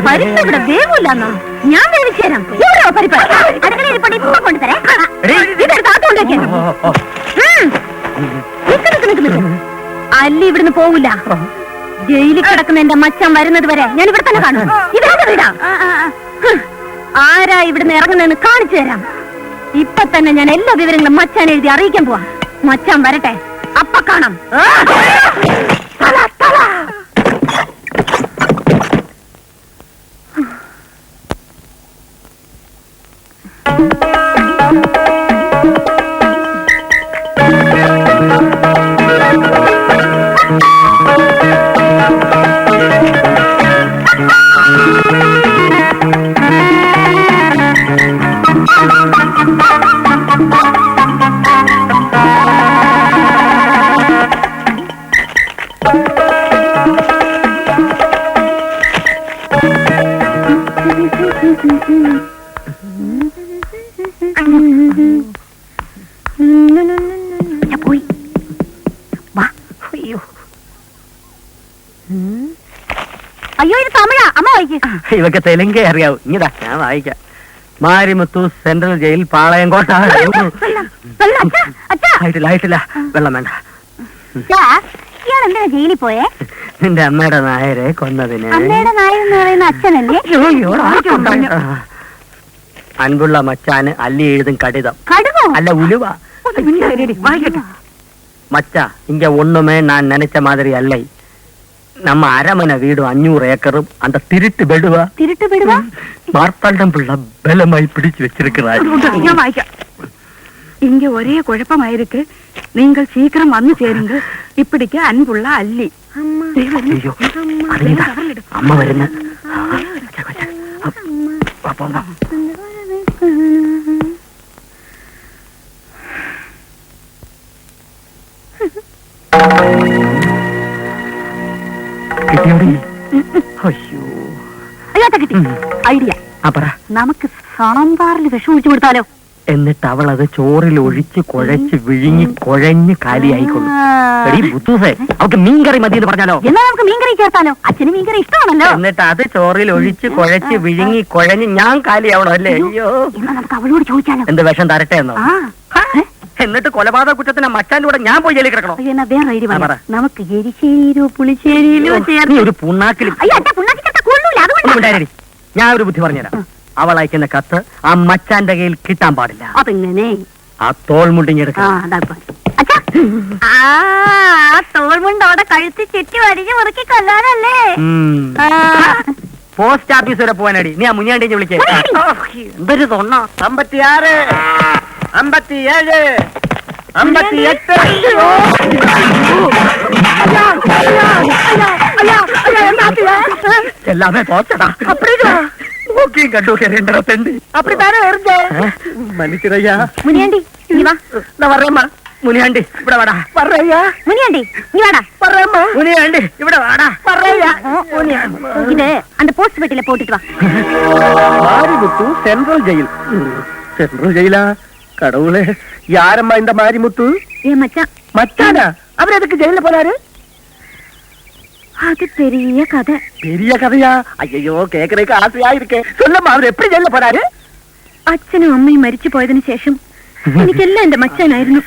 പരിപ്പ് ഇവിടെ വേവില്ലെന്നോ? ഞാൻ വേവിച്ചു തരാം. എവിടെയോ പരിപ്പ്? അടുക്കളയിൽ പൊടി ഇപ്പൊ കൊണ്ടുതരാം. ഇതെടുത്ത് ആത്തോണ്ടേക്ക്. അല്ലി ഇവിടുന്ന് പോവില്ല. ജയിലിൽ കിടക്കുന്ന എന്റെ മച്ചാൻ വരുന്നത് വരെ ഞാൻ ഇവിടെ തന്നെ കാണും. ഇതെന്താ വീടാ? ആരാ ഇവിടുന്ന് ഇറങ്ങുന്നതെന്ന് കാണിച്ചു തരാം. ഇപ്പൊ തന്നെ ഞാൻ എല്ലാ വിവരങ്ങളും മച്ചാൻ എഴുതി അറിയിക്കാൻ പോവാ. മച്ചാൻ വരട്ടെ, അപ്പ കാണാം. പോയി വാ. അയ്യോ അയ്യോ ഇത് തമിഴാ. അമ്മ വായിക്കും. ഇവക്ക് തെലുങ്കേ അറിയാവൂ. ഇങ്ങതാ ഞാൻ വായിക്കാം. Marimuthu central jail Palayamkottai. ആയിട്ടില്ല വെള്ളം വേണ്ട. ഇയാൾ എന്തിനാ ജയിലിൽ പോയേ? നിന്റെ അമ്മയുടെ നായരെ കൊന്നതിന്. അമ്മയുടെ നായർ എന്ന് പറയുന്ന അച്ഛനല്ലേ? അൻപുള്ള മച്ചാന് അല്ലി എഴുതും കടിതം. കടുവോ? അല്ല ഉലുവ. വായിക്കട്ടെ. மச்சா இங்க ஒண்ணுமே நான் நினைச்ச மாதிரி அல்ல. நம்ம அரமனை வீடு 500 ஏக்கரும் அந்த திருட்டு பெடுவா மார்த்தாண்டம் பிள்ளை பலமாய் பிடிச்சு வச்சிருக்கிறார். இங்க ஒரே குழப்பமாயிருக்கு. நீங்கள் சீக்கிரம் வந்து சேருங்க. இப்படிக்கு அன்புள்ள அல்லி. ஐயோ அம்மா வருங்க. ഐഡിയ. നമുക്ക് സാമ്പാറിൽ വിഷം ഒഴിച്ചു കൊടുത്താലോ? എന്നിട്ട് അവൾ അത് ചോറിൽ ഒഴിച്ച് കുഴച്ച് വിഴുങ്ങി കുഴഞ്ഞ് കാലിയായിക്കൊള്ളു. അവൾക്ക് മീൻകറി മതി എന്ന് പറഞ്ഞാലോ? എന്നാ നമുക്ക് മീൻകറി ചേർത്താലോ? അച്ഛന് മീൻകറി ഇഷ്ടമാണല്ലോ. എന്നിട്ട് അത് ചോറിൽ ഒഴിച്ച് കുഴച്ച് വിഴുങ്ങി കുഴഞ്ഞ് ഞാൻ കാലിയാവണോ അല്ലേ? അയ്യോ, എന്നാ നമുക്ക് അവളോട് ചോദിച്ചാലോ? എന്ത് വിഷം തരട്ടെ എന്നോ? എന്നിട്ട് കൊലപാതക കുറ്റത്തിന് മച്ചാന്റെ കൂടെ ഞാൻ പോയി ജയിലിൽ കിടക്കണോ? എന്നാ വേറെ ഐഡിയ പറ. നമുക്ക് എരിശ്ശേരിയിലോ പുളിശ്ശേരിയിലോ ചേർത്ത് ഒരു പുണ്ണാക്കിലും. ഞാൻ ഒരു ബുദ്ധി പറഞ്ഞുതരാം. അവൾ അയക്കുന്ന കത്ത് ആ മച്ചാന്റെ കയ്യിൽ കിട്ടാൻ പാടില്ല. അതെങ്ങനെ? ആ തോൾമുണ്ടിഞ്ഞെടുക്കാം. തോൾമുണ്ട് അവിടെ കഴുത്തി ചുറ്റി വരിഞ്ഞ് മുറുക്കി കൊല്ലാനല്ലേ? പോസ്റ്റ് ഓഫീസ് വരെ പോവാനടി. നീ ആ മുനിയാണ്ടി വിളിക്കേ. എന്തൊരു തൊണ്ണ. 56 57 58. எல்லாமே போச்சடா. அப்படியா? ஓகேங்க கண்டு கேரேண்டா தண்டி. அப்படி தானே இருந்தே. மன்னிச்சிரையா. முனியாண்டி நீ வா. நான் வரேம்மா. முனியாண்டி ഇവിടെ വാടാ. വരയ്യാ. മുനിയാണ്ടി നീ വാടാ. വരേമ്മാ. മുനിയാണ്ടി ഇവിടെ വാടാ. വരയ്യാ. മുനിയാണ്ടി ഇത് அந்த போஸ்ட் பெட்டில போட்டுட்டு வா. Marimuthu central jail. சென்ட்ரல் ஜெயிலா? கடவுளே, யாரம்மா இந்த மாரிமுத்து? ஏ மச்சான். மச்சானா? அவர் எதுக்கு ஜெயில போறாரு? அது பெரிய கதை. பெரிய கதையா? ஐயோ, கேக்குறதுக்கு ஆசையா இருக்கே. சொல்லம்மா, அவர் எப்படி ஜெயில போறாரு? അച്ഛനും അമ്മയും മരിച്ചു പോയതിനു ശേഷം എനിക്കെല്ലാം എന്റെ മച്ചാനായിരുന്നു.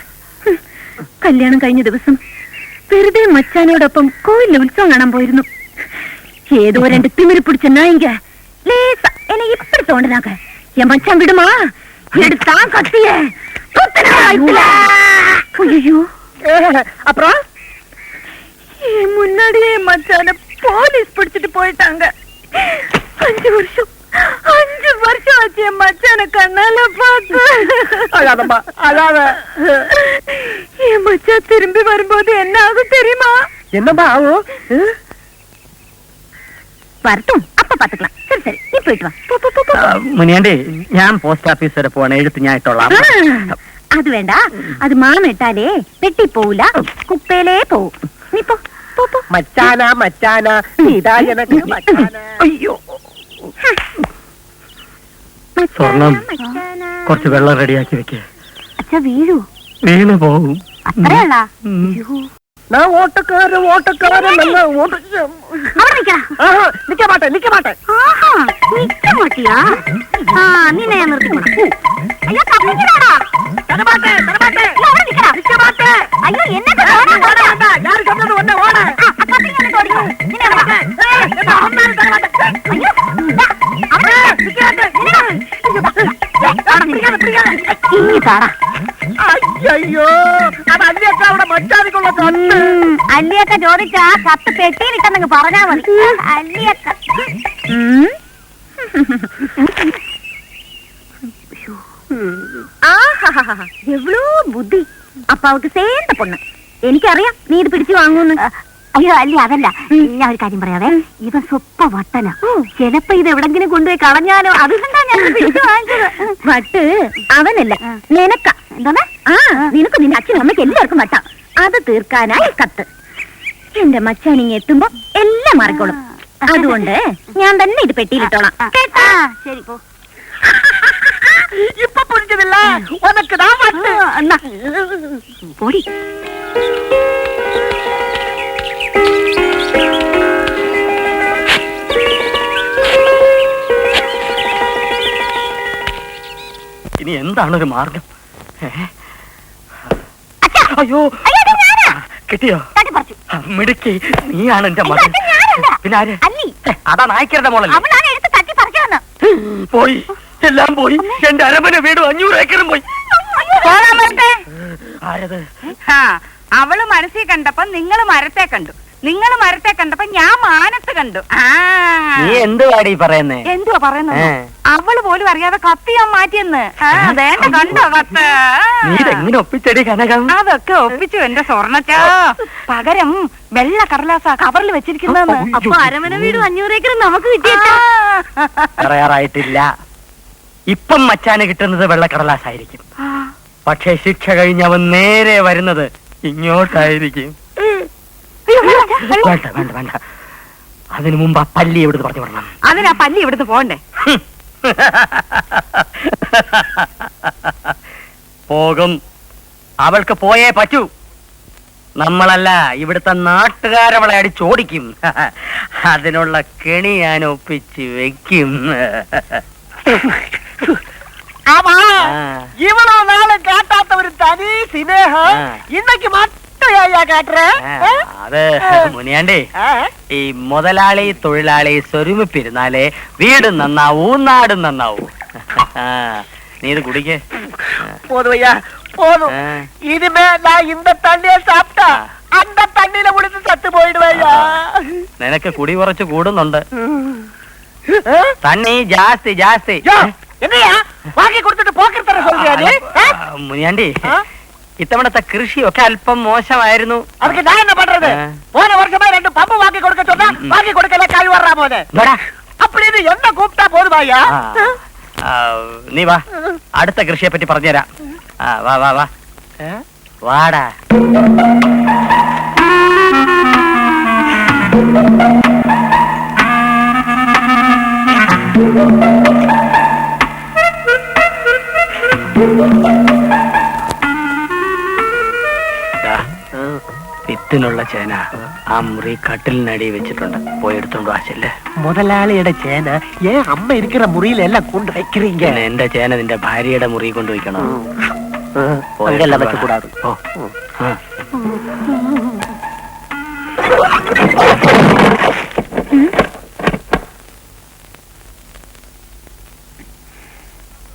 കല്യാണം കഴിഞ്ഞ ദിവസം വെറുതെ മച്ചാനോടൊപ്പം കോവിലിൽ ഉത്സവം കാണാൻ പോയിരുന്നു. ഏതോ 2 തിമിരി പിടിച്ച നായിങ്ക ലേസ എന്നെ ഇപ്പടി തോണ്ടനാക്ക. എൻ മച്ചാൻ വിടുമാ? എടുത്താ കത്തിയേ. ஐயோ, அப்புறம் முன்னாடியே மச்சான போலீஸ் பிடிச்சிட்டு போயிட்டாங்க. 5 வருஷம் ஆச்சு என் மச்சான கண்ணால பார்த்து. அழாதம்மா, அழாத. என் மச்சான் திரும்பி வரும்போது என்ன ஆகும் தெரியுமா? என்னம்மா ஆகும்? வரட்டும், அப்ப பாத்துக்கலாம். சரி சரி, நீ போயிட்டு வா. മുനിയാണ്ടി ഞാൻ പോസ്റ്റ് ഓഫീസ് വരെ പോവാണ്. എഴുത്ത് ഞാൻ ഇട്ടോളാം. അത് വേണ്ട. അത് മാമ ഇട്ടാലേ വെട്ടി പോവില്ല, കുപ്പയിലേ പോവും. നീ പോ. മച്ചാനാ മച്ചാനാ ഇതാ എനക്ക് മച്ചാനാ. അയ്യോ, സ്വർണം കുറച്ച് വെള്ളം റെഡിയാക്കി വെക്കേ. അച്ഛാ വീഴൂ. വീണ് പോവും. അത്രയല്ല. நான் ஓட்டக்காரன் நல்லா ஓட்ட. நிக்க மாட்டேன். நிக்க மாட்டியா? நின்ன നിർത്തിക്കോണം. അയ്യോ തപ്പിക്കടാ. തരമാട്ടെ. നിക്ക മാട്ടേ. അയ്യോ എന്നൊക്കെ ഓടാ. யாரு சொன்னது ஒண்ணே ஓட. തപ്പിങ്ങനെ ഓടിയോ. നിന്നെ മാട്ടേ. അമ്മേനെ തരമാട്ടെ. അയ്യോ. അമ്മേ നിക്കട്ടെ. ഇനി താടാ. അയ്യോ, അത് അല്ലിയൊക്കെ അവിടെ മച്ചാനിക്കുള്ള കത്ത്. അല്ലിയൊക്കെ ചോദിച്ചാ കത്ത് പെട്ടിയിലിട്ടെന്നങ്ങ് പറഞ്ഞാ മതി. അല്ലിയൊക്കെ എവ്വളോ ബുദ്ധി. അപ്പൊ അവക്ക് സേണ്ട പൊണ്ണ്. എനിക്കറിയാം നീ ഇത് പിടിച്ചു വാങ്ങൂന്ന്. അയ്യോ അല്ലി, അതല്ല. ഞാൻ ഒരു കാര്യം പറയാവേ. ഇവൻ സ്വപ്പ വട്ടന. ചിലപ്പോ ഇത് എവിടെങ്കിലും കൊണ്ടുപോയി കളഞ്ഞാലോ. അതുകൊണ്ടാ ഞാൻ പിടിച്ചു വാങ്ങിച്ചത്. വട്ട് അവനല്ല, നിനക്ക. എന്താ? നിനക്ക് നിന്റെ അച്ഛനും അമ്മയ്ക്ക് എല്ലാവർക്കും വട്ട. അത് തീർക്കാനായി കത്ത്. എന്റെ മച്ചാനിങ് എത്തുമ്പോ എല്ലാം മാറിക്കോളും. അതുകൊണ്ട് ഞാൻ തന്നെ ഇത് പെട്ടിയിലിട്ടോളാം കേട്ടാ? ശരി പോ. இப்ப புரிஞ்சதில்ல உனக்கு தான் എന്നാ, പോടി. ഇനി എന്താണ് ഒരു മാർഗം? അയ്യോ, അയ്യോ, ഇത് ഞാനാ. കിട്ടിയോ? തട്ടിപ്പറിച്ചു. മിടുക്കി, നീയാണ് എന്റെ മകൻ. ഇത് ഞാനല്ല. പിന്നെ ആര്? അല്ലി. അതാ നായ്ക്കരുടെ മോളല്ലേ? അവളാണ് എടുത്ത് തട്ടിപ്പറിക്കാന്ന്. പോയി, എല്ലാം പോയി. എന്റെ അരമന വീടും 500 ഏക്കറും പോയി. പോകാൻ വരട്ടെ. ആരത്? അവള് മനസ്സിൽ കണ്ടപ്പോ നിങ്ങള് മരത്തെ കണ്ടു, നിങ്ങള് മരത്തെ കണ്ടപ്പോ ഞാൻ മാനത്ത് കണ്ടു. നീ എന്തുവാടി പറയുന്നേ? എന്തുവാ പറയുന്നത്? അവള് പോലും അറിയാതെ കത്ത് ഞാൻ മാറ്റിയെന്ന്. അതേണ്ട കണ്ടോ കത്ത്? നീ ഇതെങ്ങനെ ഒപ്പിച്ചടി കനകം? അതൊക്കെ ഒപ്പിച്ചു എന്റെ സ്വർണ്ണച്ചാ. പകരം വെള്ള കടലാസ കവറിൽ വെച്ചിരിക്കുന്നതെന്ന്. അപ്പൊ അരമന വീടും 500 ഏക്കറും നമുക്ക് കിട്ടിയിട്ടാ? പറയാറായിട്ടില്ല. ഇപ്പം മച്ചാന് കിട്ടുന്നത് വെള്ളക്കടലാസായിരിക്കും. പക്ഷെ ശിക്ഷ കഴിഞ്ഞവൻ നേരെ വരുന്നത് ഇങ്ങോട്ടായിരിക്കും. വേണ്ട വേണ്ട വേണ്ട, അതിനു മുമ്പ് ആ പല്ലി എവിടുന്ന് പറഞ്ഞു വിടണം. അതിനാ പല്ലി ഇവിടുന്ന് പോണ്ടേ? പോകും, അവൾക്ക് പോയേ പറ്റൂ. നമ്മളല്ല, ഇവിടുത്തെ നാട്ടുകാരവളെ അടിച്ചോടിക്കും. അതിനുള്ള കെണി ഞാൻ ഒപ്പിച്ച് വെക്കും. ஆமா இவ்வளவு நாள் காட்டாத ஒரு தனி சினேகம் இன்னைக்கு மட்டும் ஐயா காட்டுற. അത് മുനിയാണ്ടേ, ഈ മുതലാളി തൊഴിലാളി സ്വരുമിപ്പിരുന്നാലേ വീടും നന്നാവൂ നാടും നന്നാവൂ. നീ ഇത് കുടിക്കേ. போதும் ஐயா போதும். இனிமே நான் இந்த தண்ணியை சாப்பிட்டா அந்த தண்ணியில முடிச்சு சத்து போயிடுவேன். നിനക്ക് കുടി കുറച്ച് കൂടുന്നുണ്ട്. തണ്ണി ജാസ്തി ജാസ്തി. என்னையா வாங்கி கொடுத்துட்டு போக்கர் தர சொல்றியா நீ? മുനിയാണ്ടി, ഇത്തവണത്തെ കൃഷിയൊക്കെ അല്പം മോശമായിരുന്നു. அதுக்கு நான் என்ன பண்றது? போன வருஷமா 2 பம்பு வாங்கி கொடுக்க சொன்னா வாங்கி கொடுக்கல, கை வர்றா போதே. அப்படின்னு என்ன கூப்பிட்டா போதுமாயா? നീ വാ, അടുത്ത കൃഷിയെ പറ്റി പറഞ്ഞുതരാം. വാ വാ വാ, വാടാ. വിത്തിനുള്ള ചേന ആ മുറി കട്ടിലിനടി വെച്ചിട്ടുണ്ട്, പോയി എടുത്തോണ്ട് വാശല്ലേ. முதலாளியோட சேனை ஏன் அம்மா இருக்கிற முறியில எல்லாம் கொண்டு வைக்கிறீங்க? എന്റെ ചേന നിന്റെ ഭാര്യയുടെ മുറി കൊണ്ട് വയ്ക്കണം. அங்கெல்லாம் வைக்க கூடாது.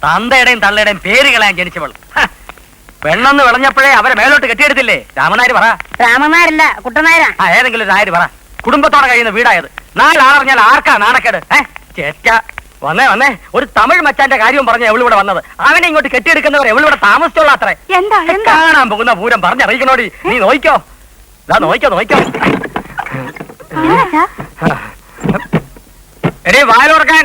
തന്തയുടെയും തള്ളയുടെയും പേര് കളയാൻ ജനിച്ചവൾ. പെണ്ണെന്ന് വിളഞ്ഞപ്പോഴേ അവരെ മേലോട്ട് കെട്ടിയെടുത്തില്ലേ? രാമനായര് പറ. രാമനായരല്ല, കുട്ടനായരാ. ഏതെങ്കിലും ഒരു നായര് പറ. കുടുംബത്തോടെ കഴിയുന്ന വീടായത്. 4 ആളറിഞ്ഞാൽ ആർക്കാ നാണക്കേട്? ചേറ്റ വന്നേ വന്നേ, ഒരു തമിഴ് മച്ചാന്റെ കാര്യവും പറഞ്ഞ എവളിവിടെ വന്നത്. അവനെ ഇങ്ങോട്ട് കെട്ടിയെടുക്കുന്നവർ എവളിവിടെ താമസിച്ചോളാ അത്രേ. എന്താ കാണാൻ പോകുന്ന പൂരം പറഞ്ഞറിയിക്കണോടി. നീ നോയിക്കോ, നോയിക്കോ നോയിക്കോ. എടീ വാതിലുറക്കാൻ,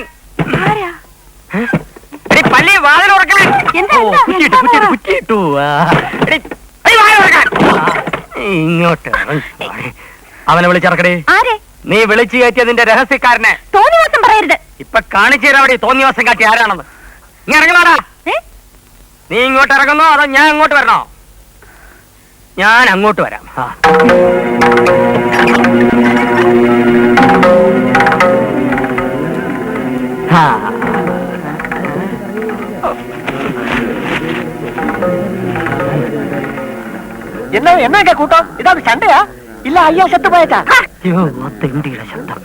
പള്ളി വാതിലുറക്കാൻ. കുറ്റിയിട്ടു. ഇങ്ങോട്ട് അവനെ വിളിച്ചിറക്കടേ. നീ വിളിച്ചു കയറ്റിയ നിന്റെ രഹസ്യക്കാരനെ തോന്നിവാസം പറയരുത്. ഇപ്പൊ കാണിച്ചു തരാം അവിടെ തോന്നിവാസം കാട്ടി ആരാണെന്ന്. നീ ഇറങ്ങണോടാ. നീ ഇങ്ങോട്ട് ഇറങ്ങുന്നോ അതോ ഞാൻ അങ്ങോട്ട് വരണോ? ഞാൻ അങ്ങോട്ട് വരാം. என்னங்க கூட்டம்? இதாவது சண்டையா இல்ல ஐயா செத்து போயாச்சா? അയ്യോ, തെണ്ടിയുടെ ശബ്ദം.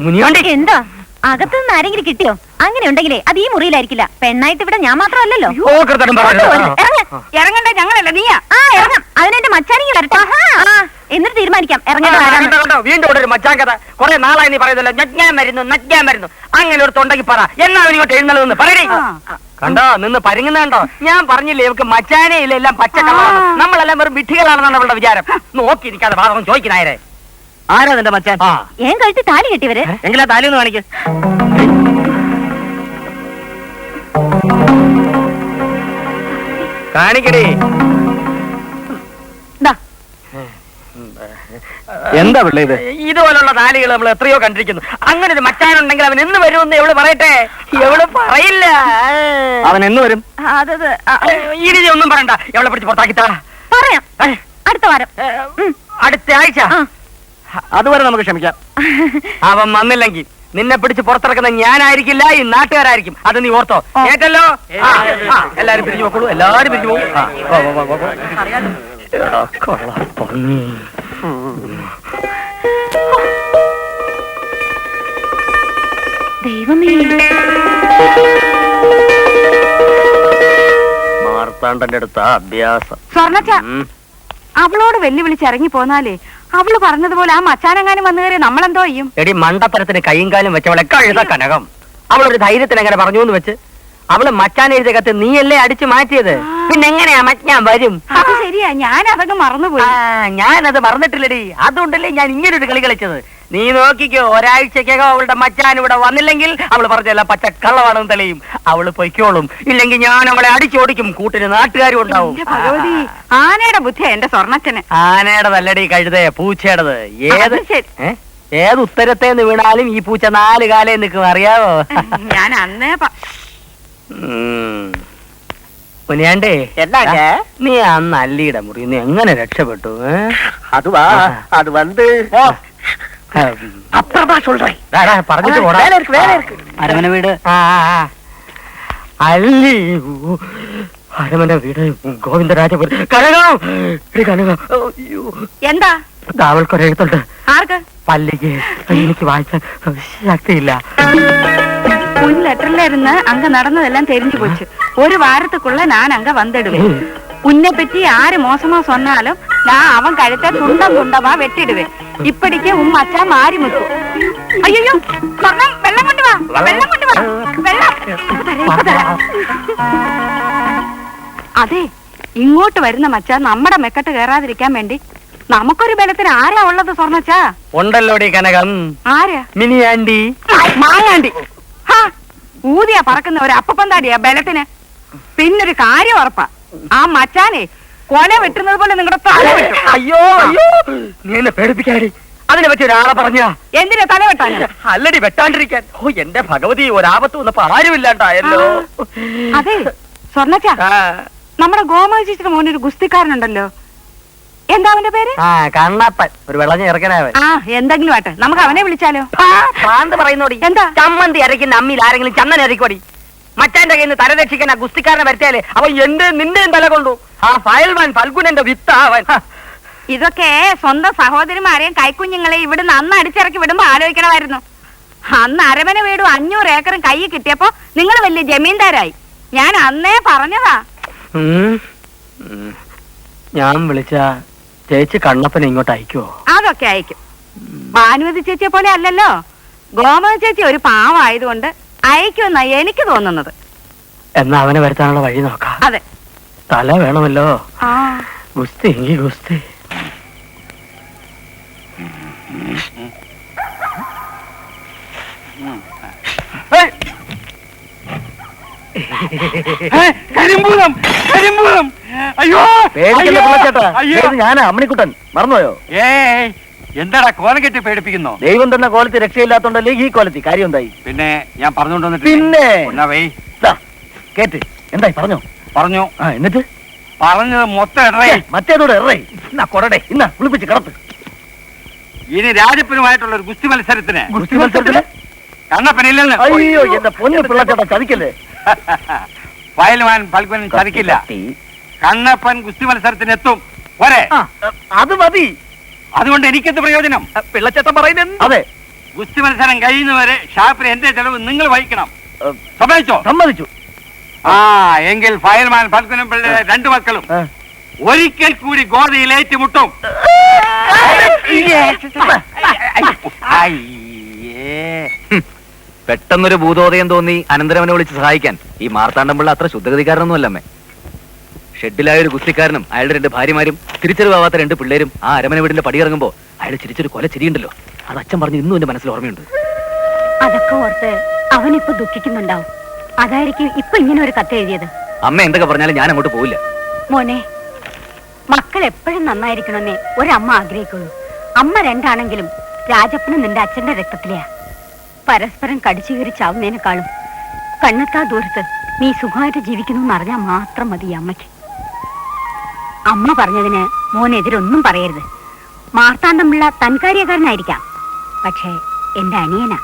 മുനിയാണ്ടി, എന്താ അകത്തുനിന്ന് ആരെങ്കിലും കിട്ടിയോ? അങ്ങനെ ഉണ്ടെങ്കിലേ അത് ഈ മുറിയിലായിരിക്കില്ല. പെണ്ണായിട്ട് ഇവിടെ ഞാൻ മാത്രമല്ലല്ലോ. ഇറങ്ങണ്ടേ? ഞങ്ങളല്ല, നീയാ. ഇറങ്ങാം. അതിനെന്റെ മച്ചാനിങ്ങി വരട്ടെ. എന്നിട്ട് തീരുമാനിക്കാം ഇറങ്ങേണ്ട. വീണ്ടും ഒരു മച്ചാൻ കഥ. കുറെ നാളായി നീ പറയുന്നല്ലോ, ഞാൻ വരുന്നു. അങ്ങനെ ഒരു തൊണ്ടെങ്കിൽ പറ. എന്നാ ഇങ്ങോട്ട് എഴുന്നള്ളതെന്ന് പറയണേ. കണ്ടോ, നിന്ന് പരുങ്ങുന്നുണ്ടോ? ഞാൻ പറഞ്ഞില്ലേ ഇവക്ക് മച്ചാനേ ഇല്ല, എല്ലാം പച്ചക്കള്ളാണ്. നമ്മളെല്ലാം വെറും വിഡ്ഢികളാണെന്നാണ് അവളുടെ വിചാരം. നോക്കിയിരിക്കാതെ ഭാഗം ചോദിക്കുന്നായരെ. ആരാ നിന്റെ മച്ചാൻ? ഏൻ കഴിച്ച് താലി കെട്ടിവര്. എങ്കിലാ താലി ഒന്ന് കാണിക്ക്. കാണിക്കടേ. എന്താ പിള്ള ഇത്? ഇതുപോലുള്ള നാലികൾ നമ്മൾ എത്രയോ കണ്ടിരിക്കുന്നു. അങ്ങനെ ഒരു മച്ചാനുണ്ടെങ്കിൽ അവൻ എന്ന് വരുമെന്ന് എവള് പറയട്ടെ. എവള് പറയില്ല. അവൻ എന്ന് വരും? ഇനി ഒന്നും പറയണ്ട, എവളെ പിടിച്ച് പുറത്താക്കിത്താ. പറയാം, അടുത്ത വാരം. അടുത്ത ആഴ്ച. അതുവരെ നമുക്ക് ക്ഷമിക്കാം. അവൻ വന്നില്ലെങ്കിൽ നിന്നെ പിടിച്ച് പുറത്തിറക്കുന്ന ഞാനായിരിക്കില്ല, ഈ നാട്ടുകാരായിരിക്കും. അത് നീ ഓർത്തോ. കേട്ടല്ലോ? എല്ലാരും പിരിഞ്ഞു പോക്കോളൂ, എല്ലാരും പിരിഞ്ഞു പോകും. ദൈവമേ, മാർത്താണ്ഡന്റെ അടുത്ത അഭ്യാസം. സ്വർണ്ണച്ച, അവളോട് വെല്ലുവിളിച്ച് ഇറങ്ങി പോന്നാലേ അവള് പറഞ്ഞതുപോലെ ആ മച്ചാനെങ്ങാനും വന്നു കയറി നമ്മളെന്തോ ചെയ്യും? എടി മണ്ടത്തരത്തിന് കൈയും കാലും വെച്ചവളെ കഴുത കനകം. അവളൊരു ധൈര്യത്തിന് എങ്ങനെ പറഞ്ഞു എന്ന് വെച്ച് അവള് മച്ചാൻ എഴുതിയ കത്ത് നീയല്ലേ അടിച്ചു മാറ്റിയത്? പിന്നെ എങ്ങനെയാ മച്ചാൻ വരും? അത് ശരിയാ, ഞാൻ അതൊക്കെ മറന്നുപോയി. ഞാനത് മറന്നിട്ടില്ലടി. അതുകൊണ്ടല്ലേ ഞാൻ ഇങ്ങനൊരു കളി കളിച്ചത്. നീ നോക്കിക്കോ, ഒരാഴ്ചക്കകം അവളുടെ മച്ചാൻ ഇവിടെ വന്നില്ലെങ്കിൽ അവള് പറഞ്ഞല്ല പച്ച കള്ളവാണെന്ന് തെളിയും. അവള് പൊയ്ക്കോളും. ഇല്ലെങ്കിൽ ഞാൻ അവളെ അടിച്ചോടിക്കും. കൂട്ടിന് നാട്ടുകാരും ഉണ്ടാവും. ഭഗവതി, ആനയുടെ ബുദ്ധിയാ എന്റെ സ്വർണ്ണച്ചന്. ആനയുടെ നല്ലടി കഴുതേ, പൂച്ചയുടേത്. അത് ശരി. ഏത് ഉത്തരത്തേന്ന് വീണാലും ഈ പൂച്ച 4 കാലേ നിൽക്കും, അറിയാവോ? ഞാൻ അന്നേ മുനിയാണ്ടേ, നീ അന്ന് അല്ലിയുടെ മുറി നീ എങ്ങനെ രക്ഷപ്പെട്ടു? അത് വന്ന് പറഞ്ഞിട്ട് പോടാ. അരമന വീട്. അല്ലി അരമന വീട് ഗോവിന്ദരാജപുരം. കനകം കനകം. എന്താ അവൾക്കൊരെഴുത്തുണ്ട്. ആർക്ക്? പല്ലിക്ക്. എനിക്ക് വായിച്ച ശക്തിയില്ല. മുൻ ലെറ്ററിലിരുന്ന് അങ്ക നടന്നതെല്ലാം தெரிஞ்சு போச்சு. ஒரு வாரத்துக்குள்ள நான் அங்க வந்துடுவேன். உன்னை பற்றி யாரு மோசமா சொன்னாலும் நான் அவன் கழுத்தை துண்டம் துண்டமா வெட்டிடுவேன். இப்படிக்கு உன் மச்சான் மாறி முத்தும். ஐயோ, வெள்ளம் கொண்டு வா, வெள்ளம் கொண்டு வா, വെള്ളം. അതെ, ഇങ്ങോട്ട് വരുന്ന മച്ചാൻ നമ്മുടെ മെക്കട്ട് കയറാതിരിക്കാൻ വേണ്ടി നമുക്കൊരു ബലത്തിന് ആരാ ഉള്ളത് സ്വർണ്ണച്ചാ? ഉണ്ടല്ലോടി കനകം. ആരാ? മിനിയാണ്ടി. മായാണ്ടി. ഊതിയാ പറക്കുന്ന ഒരു അപ്പപ്പന്താടിയാ ബലത്തിന്. പിന്നൊരു കാര്യം ഉറപ്പാ, ആ മച്ചാനെ കൊല വെട്ടുന്നത് പോലെ നിങ്ങളുടെ തല വെട്ടും. അയ്യോ അയ്യോ, നീ എന്നെ പേടിപ്പിക്കാടി. അതിനെ പറ്റി ഒരാളെ പറഞ്ഞ എന്തിനാ തല വെട്ടാൻ? അല്ലടി വെട്ടാണ്ടിരിക്കാൻ. ഓ എന്റെ ഭഗവതി, ഒരാപത്ത് വന്നപ്പോ ആരുമില്ലാണ്ടായല്ലോ. അതെ സ്വർണ്ണച്ച, നമ്മുടെ ഗോമതിച്ചിട്ട് മോനൊരു ഗുസ്തിക്കാരനുണ്ടല്ലോ, എന്താ അവന്റെ പേര്? കണ്ണപ്പൻ. ഒരു വെള്ളം ഇറക്കാനാവൻ. എന്തെങ്കിലും ആട്ടെ, നമുക്ക് അവനെ വിളിച്ചാലോ? ഭ്രാന്ത് പറയുന്നോടി. എന്താ? ചമ്മന്തി അരയ്ക്കുന്ന അമ്മിയിൽ ആരെങ്കിലും ചന്ദനം അരയ്ക്കോടി. മച്ചാന്റെ കയ്യിൽ നിന്ന് തല രക്ഷിക്കാൻ ആ ഗുസ്തിക്കാരനെ വരുത്തിയാലേ അവൻ നിന്റെയും തല കൊണ്ടു. ആ ഫയൽമാൻ ഫൽഗുനന്റെ വിത്താവൻ. ഇതൊക്കെ സ്വന്തം സഹോദരിമാരെയും കൈക്കുഞ്ഞുങ്ങളെയും ഇവിടുന്ന് അന്ന് അടിച്ചിറക്കി വിടുമ്പോ ആലോചിക്കണമായിരുന്നു. അന്ന് അരമന വീടും 500 ഏക്കറും കൈ കിട്ടിയപ്പോ നിങ്ങൾ വലിയ ജമീന്ദാരായി. ഞാൻ അന്നേ പറഞ്ഞതാ. ഞാൻ വിളിച്ച ചേച്ചി കണ്ണപ്പനെ ഇങ്ങോട്ട് അയക്കുവോ? അതൊക്കെ അയക്കും. ഭാനുമതി ചേച്ചിയെ പോലെ അല്ലല്ലോ. ഗോമതി ചേച്ചി ഒരു പാവമായതുകൊണ്ട് അയക്കുമെന്നാ എനിക്ക് തോന്നുന്നത്. എന്നാ അവനെ വരുത്താനുള്ള വഴി നോക്കാം. അതെ, തല വേണമല്ലോ. ഗുസ്തി എങ്കിൽ ഗുസ്തി. കരിമ്പൂതം, കരിമ്പൂതം. അയ്യോ, ഞാനാ അമ്മണിക്കുട്ടൻ. മറന്നുപോയോ? എന്താടാ കോലം കെട്ടി പേടിപ്പിക്കുന്നോ? ദൈവം തന്നെ കോലത്തിൽ രക്ഷയില്ലാത്തോണ്ടല്ലേ ഈ കോലത്തിൽ കാര്യം എന്തായി? പിന്നെ ഞാൻ പറഞ്ഞുകൊണ്ടുവന്നിട്ട് പിന്നെ കേട്ട് എന്തായി പറഞ്ഞോ? പറഞ്ഞു. എന്നിട്ട് പറഞ്ഞത് മൊത്തം ഇടറേ. മറ്റേതോടെ ഇറേ. ഇന്നാ കൊടടെ, ഇന്നാ കുളിപ്പിച്ച് കിടത്ത്. ഇനി രാജപ്പനുമായിട്ടുള്ള ഒരു ഗുസ്തി മത്സരത്തിന്. ഗുസ്തി മത്സരത്തിന് കണ്ണപ്പനില്ലെന്ന്. അയ്യോ, എന്റെ പൊന്നു പിള്ളച്ചേട്ടാ, ചതിക്കല്ലേ. ഫയൽമാൻ ഫൽഗുനൻ ചതിക്കില്ല. കണ്ണപ്പൻ ഗുസ്തി മത്സരത്തിന് എത്തും. പോരെ? അത് മതി. അതുകൊണ്ട് എനിക്കെന്ത് പ്രയോജനം? പിള്ളച്ചേട്ടൻ പറയുന്നത് അതെ. ഗുസ്തി മത്സരം കഴിയുന്നവരെ ഷാപ്പിന് എന്റെ ചെലവ് നിങ്ങൾ വഹിക്കണം. സമ്മതിച്ചോ? സമ്മതിച്ചു. എങ്കിൽ ഫയൽമാൻ ഫൽഗുനൻ പിള്ളയുടെ 2 മക്കളും ഒരിക്കൽ കൂടി ഗോതയിൽ ഏറ്റുമുട്ടും. പെട്ടെന്നൊരു ഭൂതോദയം തോന്നി അനന്തരവനെ വിളിച്ച് സഹായിക്കാൻ ഈ മാർത്താണ്ഡം പിള്ള അത്ര ശുദ്ധഗതിക്കാരനൊന്നും അല്ലമ്മേ. ഷെഡിലായ ഒരു ഗുസ്തിക്കാരനും അയാളുടെ 2 ഭാര്യമാരും തിരിച്ചറിവാവാത്ത 2 പിള്ളേരും ആ അരമന വീടിന്റെ പടിയിറങ്ങുമ്പോ അയാൾ ചിരിച്ചൊരു കൊല ചിരിയുണ്ടല്ലോ, അത് അച്ഛൻ പറഞ്ഞു ഇന്നും എന്റെ മനസ്സിൽ ഓർമ്മയുണ്ട്. അതൊക്കെ ഓർത്ത് അവനിപ്പോ ദുഃഖിക്കുന്നുണ്ടാവും. അതായിരിക്കും ഇപ്പൊ ഇങ്ങനെ ഒരു കത്ത് എഴുതിയത്. അമ്മ എന്തൊക്കെ പറഞ്ഞാലും ഞാൻ അങ്ങോട്ട് പോവില്ല. മോനെ, മക്കൾ എപ്പോഴും നന്നായിരിക്കണമെന്നേ ഒരമ്മ ആഗ്രഹിക്കുള്ളൂ. അമ്മ രണ്ടാണെങ്കിലും രാജപ്പനും നിന്റെ അച്ഛന്റെ രക്തത്തിലെയാ. പരസ്പരം കടിച്ചു കയറി ചാവുന്നതിനേക്കാളും കണ്ണെത്താ ദൂരത്ത് നീ സുഖമായിട്ട് ജീവിക്കുന്നു എന്നറിഞ്ഞാൽ മാത്രം മതി അമ്മയ്ക്ക്. അമ്മ പറഞ്ഞതിന് മോനെതിരൊന്നും പറയരുത്. മാർത്താണ്ഡമുള്ള തൻകാര്യക്കാരനായിരിക്കാം, പക്ഷേ എന്റെ അനിയനാ.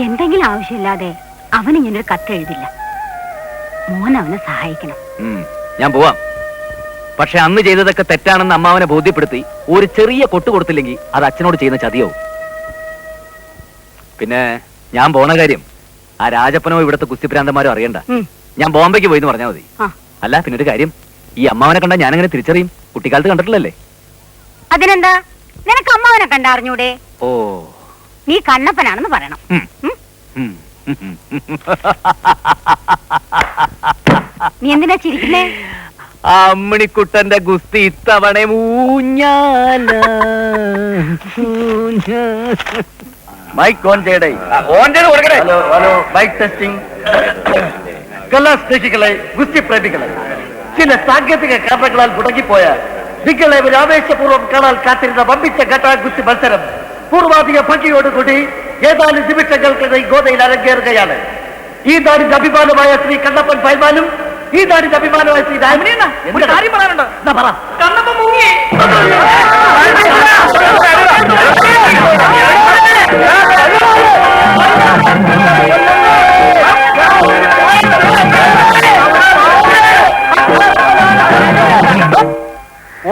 എന്തെങ്കിലും ആവശ്യമില്ലാതെ അവന് ഞാനൊരു കത്ത് എഴുതില്ല. മോൻ അവനെ സഹായിക്കണം. ഞാൻ പോവാം. പക്ഷെ അന്ന് ചെയ്തതൊക്കെ തെറ്റാണെന്ന് അമ്മാവനെ ബോധ്യപ്പെടുത്തി ഒരു ചെറിയ കൊട്ടു കൊടുത്തില്ലെങ്കിൽ അത് അച്ഛനോട് ചെയ്യുന്ന ചതിയാവും. പിന്നെ ഞാൻ പോണ കാര്യം ആ രാജപ്പനോ ഇവിടുത്തെ കുസ്തിഭ്രാന്തന്മാരോ അറിയണ്ട. ഞാൻ ബോംബെക്ക് പോയി എന്ന് പറഞ്ഞാൽ മതി. അല്ല, പിന്നെ ഒരു കാര്യം, ഈ അമ്മാവനെ കണ്ടാൽ ഞാനെങ്ങനെ തിരിച്ചറിയും? കുട്ടിക്കാലത്ത് കണ്ടിട്ടില്ലല്ലേ? അതിനെന്താ, നിനക്ക് അമ്മാവനെ കണ്ടറിഞ്ഞൂടെ? ഓ, നീ കണ്ണപ്പനാണെന്ന് പറയണം. നീ എന്തിനാ ചിരിക്കുന്നേ? അമ്മിണിക്കുട്ടന്റെ ഗുസ്തി ഇത്തവണ ഊഞ്ഞാല. മൈക്ക് ഓൺ ചെയ്യടേ. Hello hello, mike testing. കലാസ്നേഹികളെ, ഗുസ്തി പ്രേമികളെ, ചില സാങ്കേതിക കാരണങ്ങളാൽ മുടങ്ങിപ്പോയ നിങ്ങളെ ഒരു ആവേശപൂർവ്വം കാണാൻ കാത്തിരുന്ന വമ്പിച്ച ഘട്ടാ ഗുസ്തി മത്സരം പൂർവാധിക ഭംഗിയോടുകൂടി ഏതാനും നിമിഷങ്ങൾക്കിടയിൽ ഗോതയിൽ അരങ്ങേറുകയാണ്. ഈ നാടിന്റെ അഭിമാനമായ ശ്രീ കണ്ണപ്പൻ പൈമാനും ഈ നാടിന്റെ അഭിമാനമായ ശ്രീ രാമനീന ഒരു കാര്യം പറയാനുണ്ട്. പറ. കണ്ണപ്പൻ മുങ്ങി.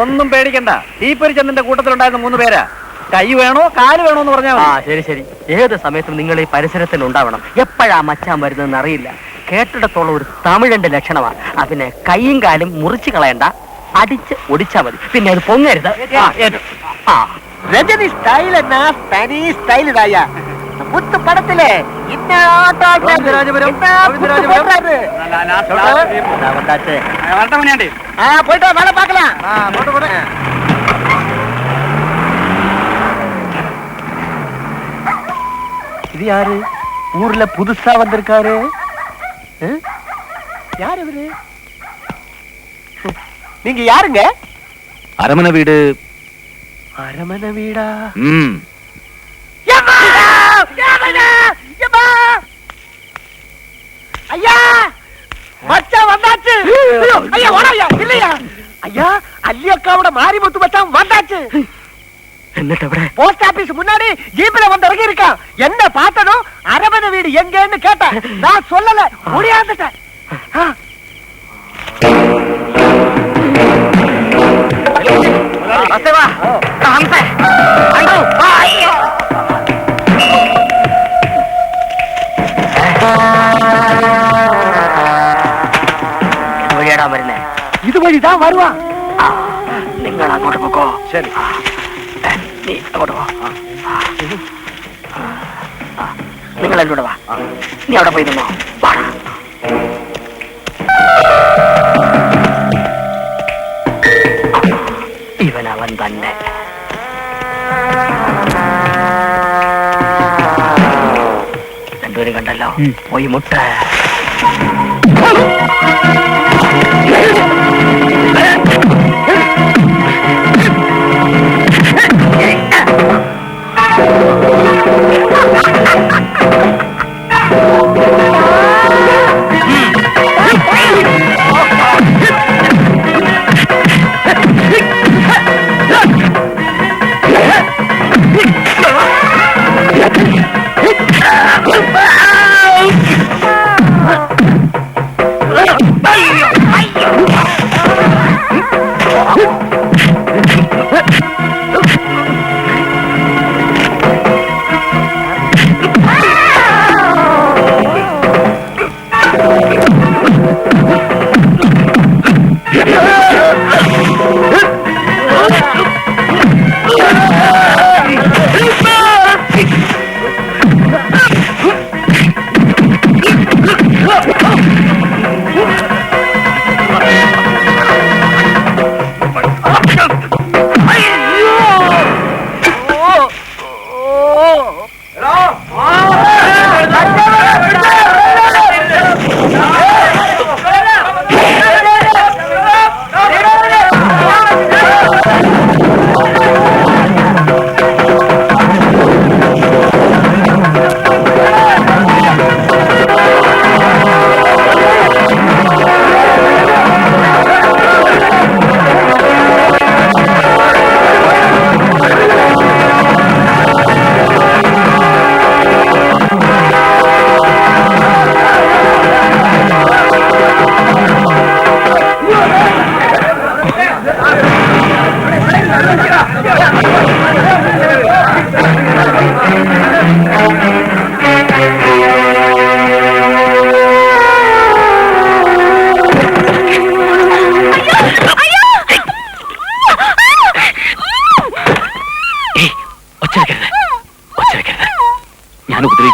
ഒന്നും പേടിക്കണ്ട. തീപ്പൊരിച്ചന്തിന്റെ കൂട്ടത്തിലുണ്ടായിരുന്ന 3 പേരാ. കൈ വേണോ കാല് വേണോ എന്ന് പറഞ്ഞാൽ ശരി ശരി. ഏത് സമയത്തും നിങ്ങൾ ഈ പരിസരത്തിൽ ഉണ്ടാവണം. എപ്പോഴാ മച്ചാൻ വരുന്നതെന്ന് അറിയില്ല. കേട്ടിടത്തോളം ഒരു തമിഴന്റെ ലക്ഷണമാണ്. അതിനെ കൈയും കാലും മുറിച്ചു കളയണ്ട, അടിച്ച് ഒടിച്ചാ മതി. പിന്നെ അത് പൊങ്ങരുത്. രജനി സ്റ്റൈൽ എന്നാ സ്പാനിഷ് സ്റ്റൈൽ ഇതായ മുത്ത് പടത്തിലെ പോയിട്ടോ നാളെ പാക്കലാം. இது யாரு? ஊர்ல புதுசா வந்திருக்காரு. யார் இவரு? நீங்க யாருங்க? அரமனை வீடு. அரமனை வீடா? ஐயா, மச்சான் வந்தாச்சு. ஐயா ஓடாயா? இல்லையா ஐயா, அல்லியக்காவோட மாரிமுத்து மச்சான் வந்தாச்சு. போஸ்ட் ஆபீஸ் முன்னாடி ஜீப்ல வந்து இறங்கி இருக்கான். என்ன பார்த்ததும் அரமனை வீடு எங்கன்னு கேட்டேன். நான் சொல்லல, முடியாந்துட்டேன். വഴിയാടാ വരുന്നേ. ഇത് വഴിதான் வருவான். നിങ്ങൾ അങ്ങോട്ട് പോക്കോ. ശരി, നീ അങ്ങോട്ട് പോ. നിങ്ങൾ എന്നോട് വാ. നീ അവിടെ പോയി നിന്നോ. ഇവനവൻ തന്നെ. രണ്ടുപേരും കണ്ടല്ലോ. പോയി മുട്ട.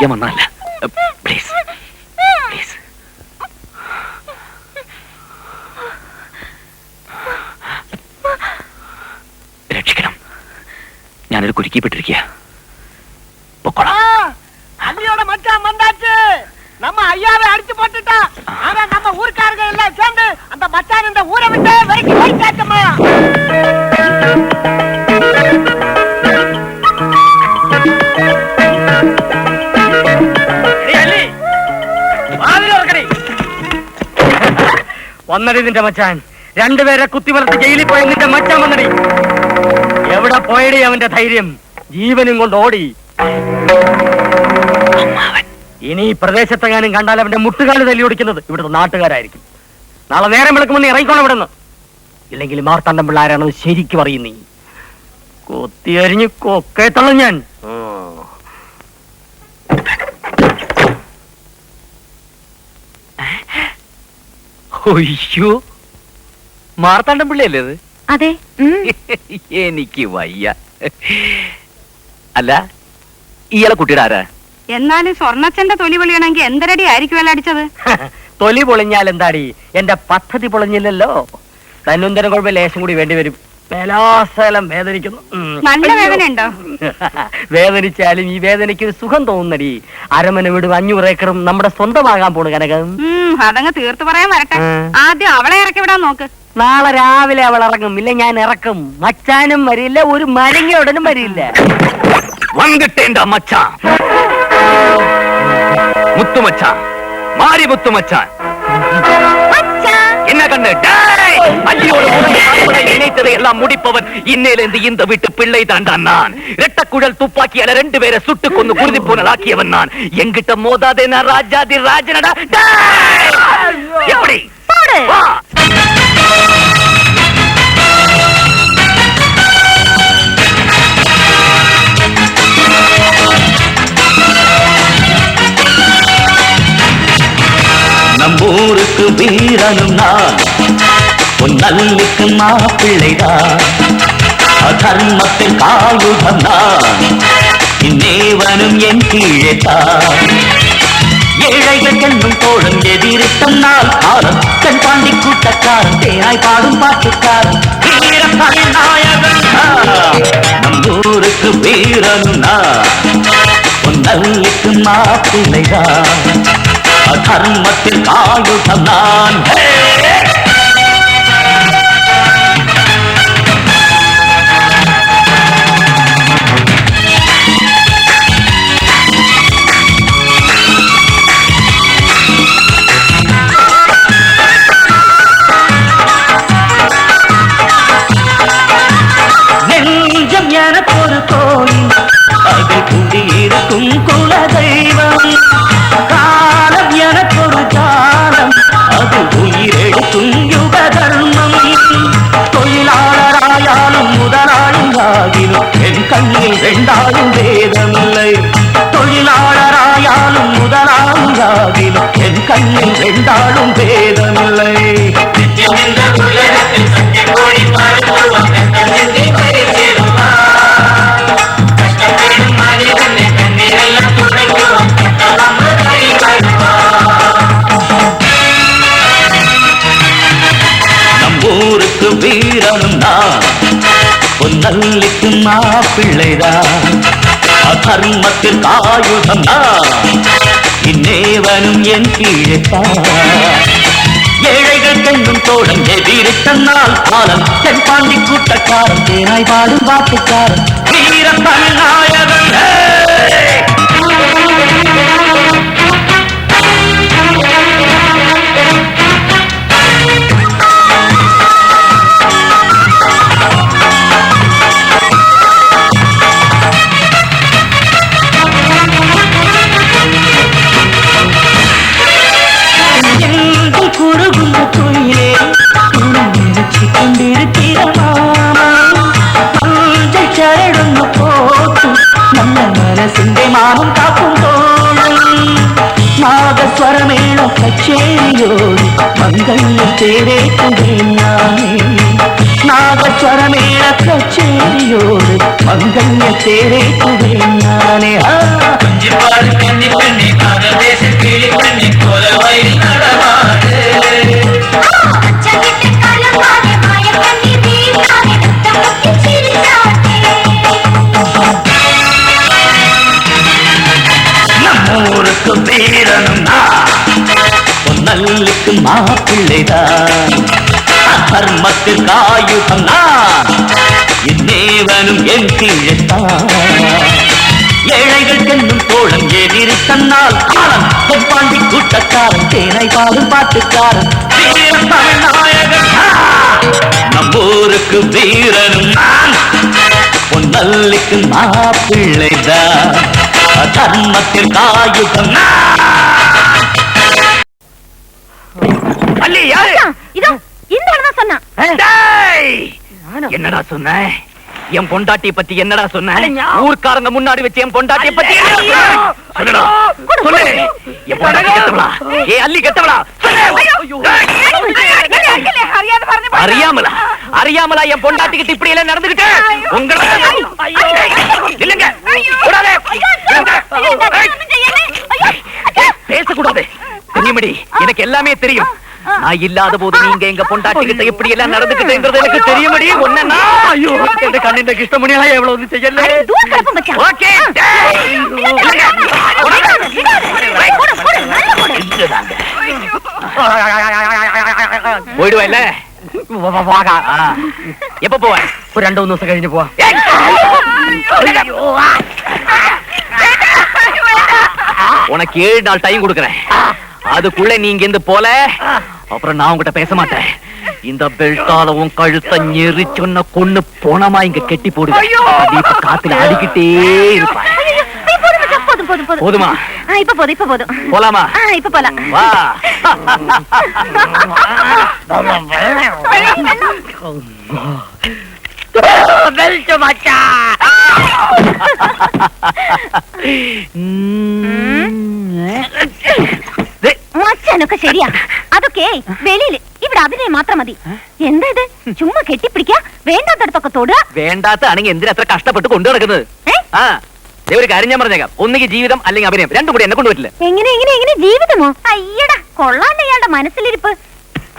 പിടിക്കാൻ വന്നതല്ല. Please please. രക്ഷിക്കണം, ഞാനൊരു കുരുക്കിപ്പെട്ടിരിക്കുക. அண்ணியோட மச்சான் வந்தாச்சு. நம்ம ஐயாவை அடிச்சு போட்டுட்டா. ஆனா நம்ம ஊர்க்காரங்க எல்லாம் சேர்ந்து அந்த மச்சான் இந்த ஊரை விட்டு வெறுக்கி போயிட்டாச்சம்மா. വന്നടി നിന്റെ മച്ചാൻ. രണ്ടുപേരെ കുത്തിവളർത്ത് ജയിലിൽ പോയ നിന്റെ മച്ചാൻ വന്നടി. എവിടെ പോയടി അവന്റെ ധൈര്യം? ജീവനും കൊണ്ട് ഓടി. ഇനി ഈ പ്രദേശത്തെങ്ങാനും കണ്ടാൽ അവന്റെ മുട്ടുകാല് തല്ലി ഓടിക്കുന്നത് ഇവിടുത്തെ നാട്ടുകാരായിരിക്കും. നാളെ നേരം വിളക്കുമെന്ന് ഇറങ്ങിക്കോണം ഇവിടെ നിന്ന്. ഇല്ലെങ്കിൽ മാർത്താണ്ഡം പിള്ളാരാണെന്ന് ശരിക്കും അറിയും നീ. കൊത്തിയരിഞ്ഞ് കൊക്കേത്തള്ളും ഞാൻ. ഒയ്യോ, മാർത്താണ്ഡം പിള്ളയല്ലേ അത്? അതെ. എനിക്ക് വയ്യ. അല്ല, ഇയാളെ കുട്ടിയുടെ ആരാ? എന്നാലും സ്വർണ്ണച്ചന്റെ തൊലി പൊളിയണമെങ്കിൽ എന്തരടി ആയിരിക്കുമല്ലോ അടിച്ചത്? തൊലി പൊളിഞ്ഞാൽ എന്താടി? എന്റെ പദ്ധതി പൊളിഞ്ഞില്ലല്ലോ. തന്നുന്തരം കുഴപ്പം ലേശം കൂടി വേണ്ടിവരും. മേലാസലം വേദനിക്കുന്നു. നല്ല വേദന ഉണ്ടോ? വേദനിച്ചാലും ഈ വേദനയ്ക്ക് ഒരു സുഖം തോന്നുന്നടി. അരമന വീടും 500 ഏക്കറും നമ്മുടെ സ്വന്തമാകാൻ പോണു കനകം. അതങ്ങ് തീർത്തു പറയാൻ വരട്ടെ. ആദ്യം അവളെ ഇറക്കി വിടാൻ നോക്ക്. നാളെ രാവിലെ അവൾ ഇറങ്ങും. ഇല്ല, ഞാൻ ഇറക്കും. മച്ചാനും വരില്ല, ഒരു മരങ്ങ ഉടനും വരില്ല. വന്നിട്ടേണ്ട മച്ചാൻ, മുത്തുമച്ചാൻ, മാരി മുത്തുമച്ചാൻ என்ன கண்ணு அள்ளியோட நினைத்ததை எல்லாம் முடிப்பவன். இன்னையிலிருந்து இந்த வீட்டு பிள்ளை தாண்டா நான். ரெட்டக்குழல் துப்பாக்கியால 2 பேரை சுட்டு கொண்டு குருதி போனலாக்கியவன் நான். எங்கிட்ட மோதாதே, நான் ராஜாதி ராஜனடா. எப்படி நம்மூருக்கு வீரனும் நான், பொன்னல்லுக்கு மாப்பிள்ளைதான். அதர்மத்தின் காயுகம் நான், இந்நேவனும் என் கீழேதான். ஏழைகள் கண்ணும் தோழன் எதிரிட்டம் நாள் காலம். கண் பாண்டி கூட்டக்காரன், தேனாய் பாடும் பாட்டுக்காரன், வீரத்தமிழ் நாயகன். நம்மூருக்கு வீரனும் நான், பொன்னல்லுக்கு மாப்பிள்ளைதான். அதர்மத்தில் ஆயுதம் நான். நெஞ்சம் எனக்கொரு கோயில், அதில் குடியிருக்கும் குலதெய்வம். காலம் எனக்கொரு காலம், அது உயிரெடுக்கும் யுக தர்மம். தொழிலாளராயாலும் முதலாளியாகிலும் என் கண்ணில் 2 வேதமில்லை. தொழிலாளராயாலும் முதலாளியாகிலும் என் கண்ணில் 2 வேதமில்லை. நம்மூருக்கு வீரனும் நான், பொன்னல்லுக்கு மாப்பிள்ளைதான். அதர்மத்தில் ஆயுதம் நான், இந்நேவனும் என் கீழேதான். ஏழைகள் கண்ணும் தோழன் எதிரிட்டம் நாள் காலம். தென் பாண்டி கூட்டக்காரன், தேனாய் பாடும் பாட்டுக்காரன், வீர தமிழ் நாயகன். குறுகுந்த துயிலே நினைச்சு கொண்டிருக்கிறமாமா. மஞ்சள் சரடுன்னு போட்டு நல்ல மனசிന്റെ மானம் காக்கும் தோழன். நாதஸ்வரமேள கச்சேரியோடு மங்கள்ய தேரேற்றுவேன் நானே. നാഗസ്വരമേള കച്ചേരിയോട് മംഗല്യത്തേരെ കുവെണ്ണാനെ நம்மூருக்கு வீரனும் பொன்னல்லுக்கு மாப்பிள்ளைதான் தர்மத்திற்கு ஆயுதம் நான் இந்நேவனும் என் கீழத்தான் ஏழைகள் என்னும் தோழன் எதிரி தன்னால் காலம் பொப்பாண்டி கூட்டக்காரன் தேனை பாடும் பாட்டுக்காரன் வீர தமிழ்நாயகன் நம்மூருக்கு வீரனும் நான் பொன்னல்லுக்கு மாப்பிள்ளைதான் தர்மத்திற்கு ஆயுதம் இதோ இந்த ஆளுதான் சொன்னான். என்னடா சொன்ன? என் பொண்டாட்டிய பத்தி என்னடா சொன்ன? ஊர்க்காரங்க முன்னாடி வச்சு என் பொண்டாட்டிய பத்தி அள்ளி கெட்டவளா? அறியாமலா அறியாமலா என் பொண்டாட்டி கிட்ட இப்படி எல்லாம் நடந்துகிட்டு இல்லங்க பேசக்கூடாது. தெரியுமடி, எனக்கு எல்லாமே தெரியும். நான் இல்லாத போது நீங்க எங்க பொண்டாட்டி கிட்ட இப்படி எல்லாம் நடந்துக்கிட்டேங்கிறது எனக்கு தெரியுமடி. ஒன்னா ஐயோ என் கண்ணின் கிருஷ்ணமணியா எவ்வளவு செய்யல. ஓகே போயிடுவா இல்ல? எப்ப போவ? ஒரு 2-3 ദിവസം കഴിഞ്ഞ് പോവാ. உனக்கு 7 நாள் டைம் கொடுக்கறேன். அதுக்குள்ள நீங்க இருந்து போல அப்புறம் நான் உங்ககிட்ட பேச மாட்டேன். இந்த பெல்ட்டால உன் கழுத்தை நெரிச்சொன்ன கொன்னு போனமா இங்க கெட்டி போடுவேன். இப்ப காத்துல ஆடிக்கிட்டே இருப்பேன். போதுமா? இப்ப போதும். போலாமா? இப்ப போலாம். வா. മച്ചാനൊക്കെ ശരിയാ. അതൊക്കെ വെളിയില്, ഇവിടെ അഭിനയം മാത്രം മതി. എന്താ ഇത്? ചുമ്മാ കെട്ടിപ്പിടിക്കാ, വേണ്ടാത്തടത്തൊക്കെ തൊടുക. വേണ്ടാത്താണെങ്കിൽ എന്തിനാ അത്ര കഷ്ടപ്പെട്ട് കൊണ്ടു നടക്കുന്നത്? ഒരു കാര്യം ഞാൻ പറഞ്ഞേക്കാം, ഒന്നുകിൽ ജീവിതം അല്ലെങ്കിൽ അഭിനയം, രണ്ടും കൂടി എന്നെ കൊണ്ടുപറ്റില്ല. എങ്ങനെ ജീവിതമോ? അയ്യടാ, കൊള്ളാണ്ട് ഇയാളുടെ മനസ്സിലിരിപ്പ്.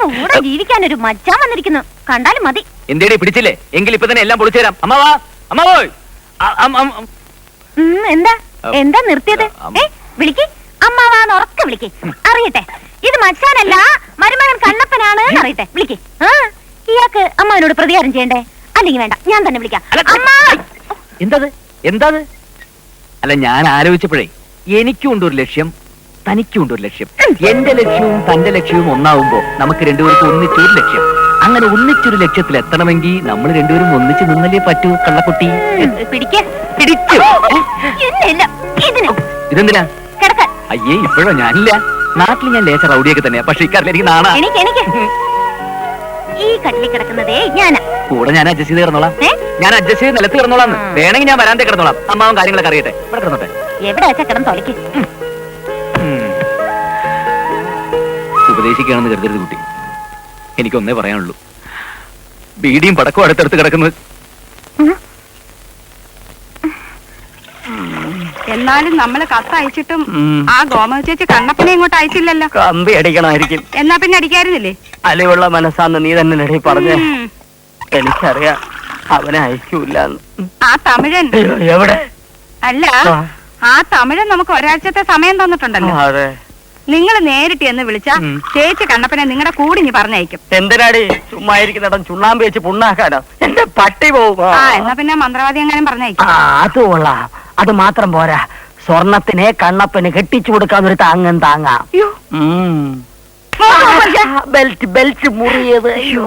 കൂടെ ജീവിക്കാൻ ഒരു മച്ചാൻ വന്നിരിക്കുന്നു, കണ്ടാലും മതി. എന്തേടി പിടിച്ചില്ലേ? എങ്കിൽ ഇപ്പൊ തന്നെ എല്ലാം പൊളിച്ചു തരാം. അമ്മാവാ, അമ്മാവോയ്. എന്താ നിർത്തിയത്? വിളിക്ക്, അമ്മാവാന്ന് ഉറക്കെ വിളിക്ക്. അറിയട്ടെ, ഇത് മച്ചാനല്ല, മരുമകൻ കണ്ണപ്പനാണ് അറിയട്ടെ. വിളിക്ക്. ഇയാൾക്ക് അമ്മാവനോട് പ്രതികാരം ചെയ്യണ്ടേ? അല്ലെങ്കിൽ വേണ്ട, ഞാൻ തന്നെ വിളിക്കാം. എന്താ? അല്ല, ഞാൻ ആലോചിച്ചപ്പോഴേ എനിക്കും ഉണ്ട് ഒരു ലക്ഷ്യം, തനിക്കും ഉണ്ട് ഒരു ലക്ഷ്യം. എന്റെ ലക്ഷ്യവും തന്റെ ലക്ഷ്യവും ഒന്നാവുമ്പോ നമുക്ക് രണ്ടുപേർക്കും ഒന്നിച്ചൊരു ലക്ഷ്യം. അങ്ങനെ ഒന്നിച്ചൊരു ലക്ഷ്യത്തിൽ എത്തണമെങ്കിൽ നമ്മൾ രണ്ടുപേരും ഒന്നിച്ച് നിന്നല്ലേ പറ്റൂ. കള്ളക്കുട്ടി പിടിച്ചു. ഇതെന്തിനാ? അയ്യേ, ഇപ്പോഴോ? ഞാനില്ല, നാട്ടിൽ ഞാൻ ലേശ റൗഡിയൊക്കെ തന്നെയാ. പക്ഷെ ഇക്കാരില്ല, എനിക്ക് നാണാ. ഈ കട്ടിലിൽ കിടക്കുന്നതേ ഞാനാ. കൂടെ ഞാൻ അഡ്ജസ്റ്റ് ചെയ്ത് കിടന്നോളാം. ഞാൻ അഡ്ജസ്റ്റ് ചെയ്ത് നിലത്ത് കിടന്നോളാം. വേണമെങ്കിൽ ഞാൻ വരാന്തേ കിടന്നോളാം. അമ്മാവൻ കാര്യങ്ങളൊക്കെ അറിയട്ടെ. ഇവിടെ കിടന്നോട്ടെ. എവിടെ വെച്ചാ കിടന്ന് തൊലക്ക്. ഉപദേശിക്കുകയാണെന്ന് കരുതരുത് കുട്ടി. എനിക്കൊന്നേ പറയാനുള്ളൂ, ബീഡിയും പടക്കവും അടുത്തടുത്ത് കിടക്കുന്നത്. എന്നാലും നമ്മള് കത്തയച്ചിട്ടും ആ ഗോമതി ചേച്ചി കണ്ണപ്പനെ ഇങ്ങോട്ട് അയച്ചില്ലല്ലോ. കമ്പി അടിക്കണമായിരിക്കും. എന്നാ പിന്നെ അടിക്കായിരുന്നില്ലേ? അലിവുള്ള മനസ്സാന്ന് നീ തന്നെ നടി പറഞ്ഞേ. എനിക്കറിയാം അവനെ അയക്കൂല. ആ തമിഴൻ എവിടെ? അല്ല, ആ തമിഴൻ നമുക്ക് ഒരാഴ്ചത്തെ സമയം തന്നിട്ടുണ്ടല്ലോ. അതെ, നിങ്ങൾ നേരിട്ട് എന്ന് വിളിച്ചാ ചേച്ചി കണ്ണപ്പനെ നിങ്ങളുടെ കൂടി നീ പറഞ്ഞയക്കും. എന്തിനാടി ചുമ്മാ ഇരിക്കുന്നിടം ചുണ്ണാമ്പ് വെച്ച് പുണ്ണാക്കാനോ? എന്റെ പട്ടി പോവും. എന്നാ പിന്നെ മന്ത്രവാദി എങ്ങാനും പറഞ്ഞയക്കും. അത് കൊള്ളാം. അത് മാത്രം പോരാ, സ്വർണത്തിനെ കണ്ണപ്പന് കെട്ടിച്ചു കൊടുക്കാന്നൊരു താങ്ങും താങ്ങാം. ബെൽറ്റ് മുറിയത്. അയ്യോ,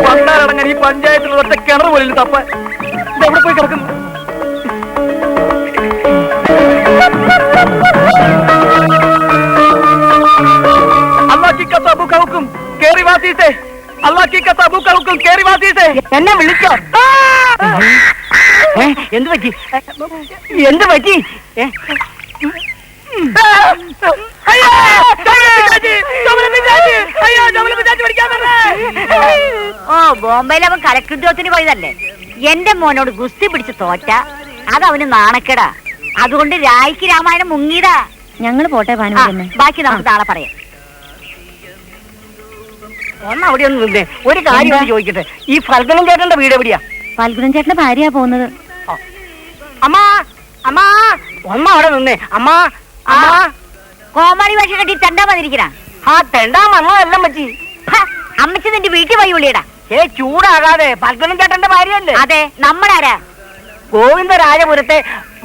പണ്ടാരടങ്ങാൻ ഈ പഞ്ചായത്തിൽ ഒറ്റ കിണർ പോലും തപ്പാൻ എവിടെ പോയി കിടക്കുന്നു? എന്നെ വിളിച്ചോ? എന്ത് പറ്റി എന്ത് പറ്റി ഓ ബോംബെയിൽ അവൻ കലക്കുദ്യോഗത്തിന് പോയതല്ലേ. എന്റെ മോനോട് ഗുസ്തി പിടിച്ച് തോറ്റ അതവന് നാണക്കേടാ. അതുകൊണ്ട് രായ്ക്ക് രാമായണം മുങ്ങിയതാ. ഞങ്ങൾ പോട്ടെ ഭാനുമതി. ബാക്കി നമുക്ക് നാളെ പറയാം. ഒന്ന് അവിടെ ഒന്ന് നിന്നേ, ഒരു കാര്യം ഒന്ന് ചോദിക്കട്ടെ. ഈ ഫൽഗുണൻ ചേട്ടന്റെ വീട് എവിടെയാ? ഫൽഗുണൻ ചേട്ടന്റെ ഭാര്യയാ പോകുന്നത്. അമ്മ അമ്മ ഒന്ന് അവിടെ നിന്നേ. അമ്മ അമ്മ കോമാളി വേഷം കെട്ടി തെണ്ടാ വന്നിരിക്കണ. ആ തെണ്ടാൻ വന്നതെല്ലാം പറ്റി. അമ്മച്ചി നിന്റെ വീട്ടിൽ പോയി വിളിയടാ. ചൂടാകാതെ, ഫൽഗുണൻ ചേട്ടന്റെ ഭാര്യയല്ലേ? അതെ, നമ്മളാരാ? ഗോവിന്ദരാജപുരത്തെ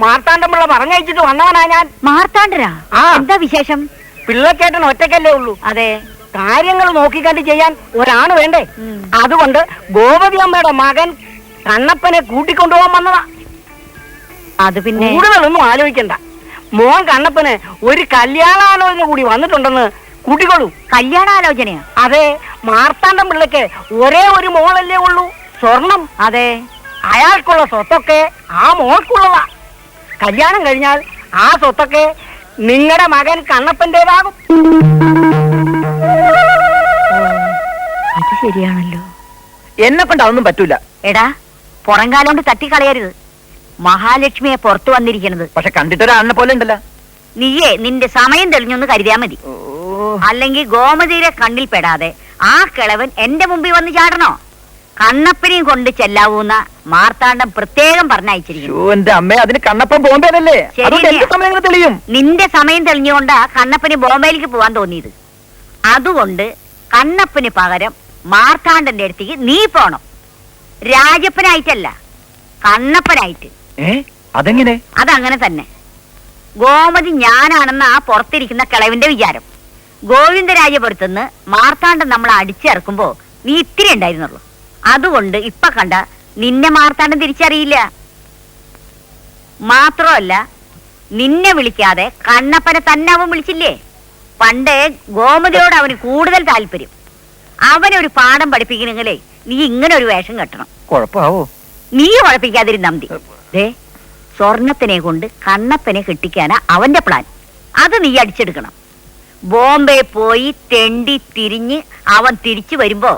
മാർത്താണ്ഡമുള്ള പറഞ്ഞയച്ചിട്ട് വന്നവനാ ഞാൻ. മാർത്താണ്ഡരാ? എന്താ വിശേഷം? പിള്ളച്ചേട്ടൻ ഒറ്റയ്ക്കല്ലേ ഉള്ളൂ. അതെ, കാര്യങ്ങൾ നോക്കിക്കണ്ട് ചെയ്യാൻ ഒരാണ് വേണ്ടേ. അതുകൊണ്ട് ഗോപതി അമ്മയുടെ മകൻ കണ്ണപ്പനെ കൂട്ടിക്കൊണ്ടുപോകാൻ വന്നതാ. അത് പിന്നെ കൂടുതലൊന്നും ആലോചിക്കണ്ട. മോൻ കണ്ണപ്പന് ഒരു കല്യാണാലോചന കൂടി വന്നിട്ടുണ്ടെന്ന് കൂട്ടിക്കൊള്ളൂ. കല്യാണാലോചനയാ? അതെ, മാർത്താണ്ഡം പിള്ളയ്ക്ക് ഒരേ ഒരു മോളല്ലേ ഉള്ളൂ, സ്വർണം. അതെ, അയാൾക്കുള്ള സ്വത്തൊക്കെ ആ മോൾക്കുള്ളതാ. കല്യാണം കഴിഞ്ഞാൽ ആ സ്വത്തൊക്കെ നിങ്ങളുടെ മകൻ കണ്ണപ്പന്റേതാകും. അത് ശരിയാണല്ലോ. എന്നെ കൊണ്ട് അതൊന്നും പറ്റൂല. എടാ, പുറംകാലം കൊണ്ട് തട്ടിക്കളയരുത്. മഹാലക്ഷ്മിയെ പുറത്തു വന്നിരിക്കണത്. പക്ഷെ കണ്ടിട്ടൊരാളിനെ പോലെ ഉണ്ടല്ലോ. നീയേ നിന്റെ സമയം തെളിഞ്ഞൊന്ന് കരുതിയാ മതി. അല്ലെങ്കിൽ ഗോമതിയുടെ കണ്ണിൽ പെടാതെ ആ കിളവൻ എന്റെ മുമ്പിൽ വന്ന് ചാടണോ? കണ്ണപ്പനെയും കൊണ്ട് ചെല്ലാവൂന്ന മാർത്താണ്ഡം പ്രത്യേകം പറഞ്ഞയച്ചിരിക്കുന്നു. എന്റെ അമ്മ, അതിന് കണ്ണപ്പൻ ബോംബെയിലല്ലേ? തെളിയും. നിന്റെ സമയം തെളിഞ്ഞുകൊണ്ടാ കണ്ണപ്പന് ബോംബെയിലേക്ക് പോവാൻ തോന്നിയത്. അതുകൊണ്ട് കണ്ണപ്പന് പകരം മാർത്താണ്ഡന്റെ അടുത്തേക്ക് നീ പോണം. രാജപ്പനായിട്ടല്ല, കണ്ണപ്പനായിട്ട്. അതെങ്ങനെ? അതങ്ങനെ തന്നെ. ഗോമതി ഞാനാണെന്ന് ആ പുറത്തിരിക്കുന്ന കിളവിന്റെ വിചാരം. ഗോവിന്ദരാജപുരത്തുനിന്ന് മാർത്താണ്ഡൻ നമ്മളെ അടിച്ചിറക്കുമ്പോ നീ ഇത്തിരി ഉണ്ടായിരുന്നുള്ളൂ. അതുകൊണ്ട് ഇപ്പൊ കണ്ട നിന്നെ മാർത്താണ്ഡൻ തിരിച്ചറിയില്ല. മാത്രമല്ല, നിന്നെ വിളിക്കാതെ കണ്ണപ്പനെ തന്നെ അവൻ വിളിച്ചില്ലേ? പണ്ട് ഗോമതിയോട് അവന് കൂടുതൽ താല്പര്യം. അവനൊരു പാഠം പഠിപ്പിക്കണമെങ്കിലേ നീ ഇങ്ങനെ ഒരു വേഷം കെട്ടണം. കുഴപ്പമാവോ? നീ ഉഴപ്പിക്കാതിരുന്ന മതി. സ്വർണത്തിനെ കൊണ്ട് കണ്ണപ്പനെ കെട്ടിക്കാനാ അവന്റെ പ്ലാൻ. അത് നീ അടിച്ചെടുക്കണം. ബോംബെ പോയി തെണ്ടി തിരിഞ്ഞ് അവൻ തിരിച്ചു വരുമ്പോ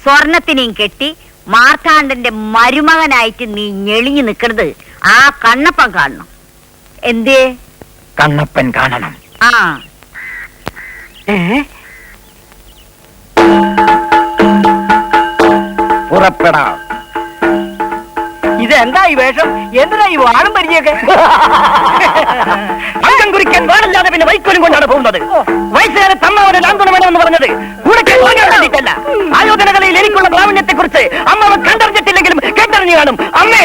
സ്വർണത്തിനെയും കെട്ടി മാർത്താണ്ഡന്റെ മരുമകനായിട്ട് നീ ഞെളിഞ്ഞു നിൽക്കണത് ആ കണ്ണപ്പൻ കാണണം. എന്തേ? കണ്ണപ്പൻ കാണണം. ആ, പുറപ്പെടാം. ഇതെന്താ ഈ വേഷം? എന്തിനാ ഈ വാണം പരിചയൊക്കെ? അംഗം കുറിക്കാൻ വാണില്ലാതെ പിന്നെ വൈക്കോലും കൊണ്ടാണ് പോകുന്നത്. വയസ്സുകാരെ തമ്മാവന് ലാന്തനം വേണമെന്ന് പറഞ്ഞത് കൂടല്ല. ആയോധനകളിൽ എനിക്കുള്ള പ്രാവീണ്യത്തെ കുറിച്ച് അമ്മാവ കണ്ടറിഞ്ഞിട്ടില്ലെങ്കിലും കേട്ടറിഞ്ഞു കാണും. അമ്മേ,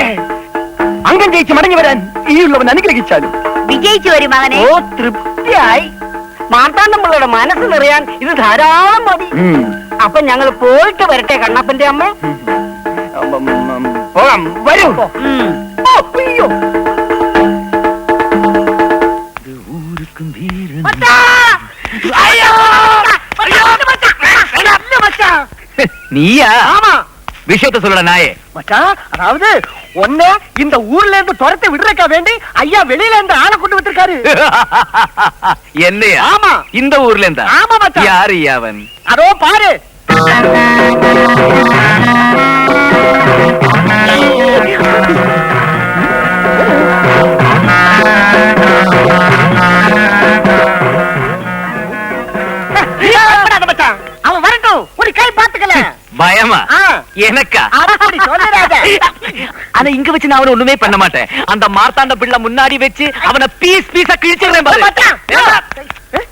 അംഗം ജയിച്ച് മടങ്ങി വരാൻ ഈ ഉള്ളവൻ അനുഗ്രഹിച്ചാലും. വിജയിച്ചു വരും മകനെ. ഓ, തൃപ്തിയായി. മാർത്താണ്ഡമ്പിള്ളയുടെ മനസ്സ് നിറയാൻ ഇത് ധാരാളം മതി. അപ്പൊ ഞങ്ങൾ പോയിട്ട് വരട്ടെ കണ്ണപ്പന്റെ അമ്മ. പോകാം, വരൂ. അയ്യോ, நீயா? ஆமா. விஷயத்த சொல்லுட நாயே. மச்சான், அதாவது ஒண்ணு இந்த ஊர்ல இருந்து துரத்தை விடுறக்கா வேண்டி ஐயா வெளியில இருந்து ஆளை கொண்டு வந்திருக்காரு. என்னையா? ஆமா. இந்த ஊர்ல இருந்தா? ஆமா மச்சான். யாரு அவன்? அதோ பாரு. அவன் வரட்டும், ஒரு கை பாத்துக்கல. பயமா? எனக்கா? அப்படி சொல்லறாத. ஆனா இங்க வச்சு நான் அவனை ஒண்ணுமே பண்ண மாட்டேன். அந்த மார்த்தாண்ட பிள்ளை முன்னாடி வச்சு அவனை பீஸ் பீஸா கிழிச்சிடுறேன் பாரு.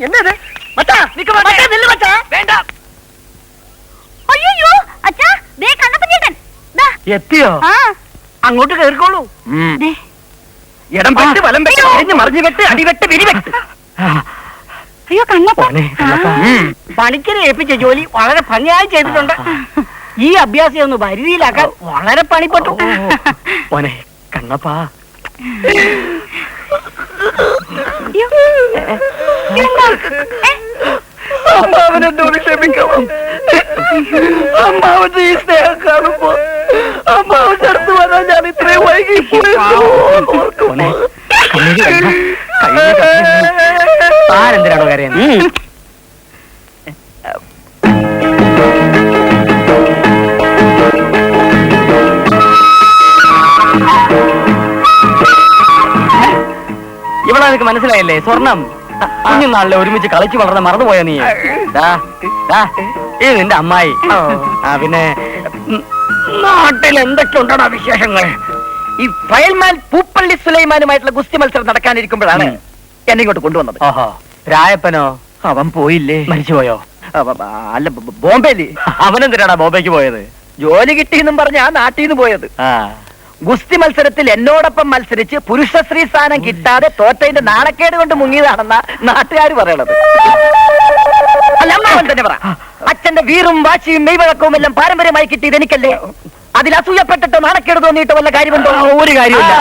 என்னது மச்சான்? நிக்க மாட்டேன். நில்லு மச்சான். வேண்டாம். അയ്യോ അച്ഛാ, ദേ കണ്ണപ്പൻ ചേട്ടൻ. എത്തിയോ? അങ്ങോട്ട് കേറിക്കോളൂ. ഇടം വെട്ട്, വലം വെട്ട്, തിരിഞ്ഞ് മറിഞ്ഞു വെട്ട്, അടിവെട്ട്, വിരിവെട്ട്. അയ്യോ കണ്ണപ്പൻ. പണിക്കരെ ഏൽപ്പിച്ച ജോലി വളരെ ഭംഗിയായി ചെയ്തിട്ടുണ്ട്. ഈ അഭ്യാസം ഒന്ന് പരിധിയിലാക്കാൻ വളരെ പണിപ്പെട്ടു. മോനെ കണ്ണപ്പാ, അമ്മാവനെന്നോട് ക്ഷമിക്കണം. അമ്മാവന്റെ ഈ സ്നേഹം കാണുമ്പോ അമ്മാവന്റെ അടുത്ത് വരാൻ ഞാൻ ഇത്രയും വൈകിപ്പോയി. എന്താണോ എനിക്ക് മനസ്സിലായില്ലേ? സ്വർണം. കുഞ്ഞുനാളിലെ ഒരുമിച്ച് കളിച്ചു വളർന്ന മറന്നുപോയ നീ. ഇത് നിന്റെ അമ്മായി. പിന്നെ നാട്ടിൽ എന്തൊക്കെ ഉണ്ടോ വിശേഷങ്ങൾ? ഈ ഫയൽമാൻ പൂപ്പള്ളി സുലൈമാനുമായിട്ടുള്ള ഗുസ്തി മത്സരം നടക്കാനിരിക്കുമ്പോഴാണ് എന്നെ ഇങ്ങോട്ട് കൊണ്ടുവന്നത്. ഓഹോ, രായപ്പനോ? അവൻ പോയില്ലേ? മരിച്ചുപോയോ? അല്ല, ബോംബെയില്. അവനെന്തിനാടാ ബോംബെക്ക് പോയത്? ജോലി കിട്ടിയെന്നും പറഞ്ഞ ആ നാട്ടിൽ നിന്ന് പോയത്. ഗുസ്തി മത്സരത്തിൽ എന്നോടൊപ്പം മത്സരിച്ച് പുരുഷശ്രീ സ്ഥാനം കിട്ടാതെ തോറ്റതിന്റെ നാണക്കേട് കൊണ്ട് മുങ്ങിയതാണെന്ന നാട്ടുകാർ പറയണത്. അല്ല, അമ്മാവൻ തന്നെ പറ. അച്ഛന്റെ വീറും വാശിയും മെയ്വഴക്കവും എല്ലാം പാരമ്പര്യമായി കിട്ടിയത് എനിക്കല്ലേ? അതിൽ അസൂയപ്പെട്ടിട്ടോ നാണക്കേട് തോന്നിയിട്ടോ വല്ല കാര്യമുണ്ടോ? ഒരു കാര്യമില്ല.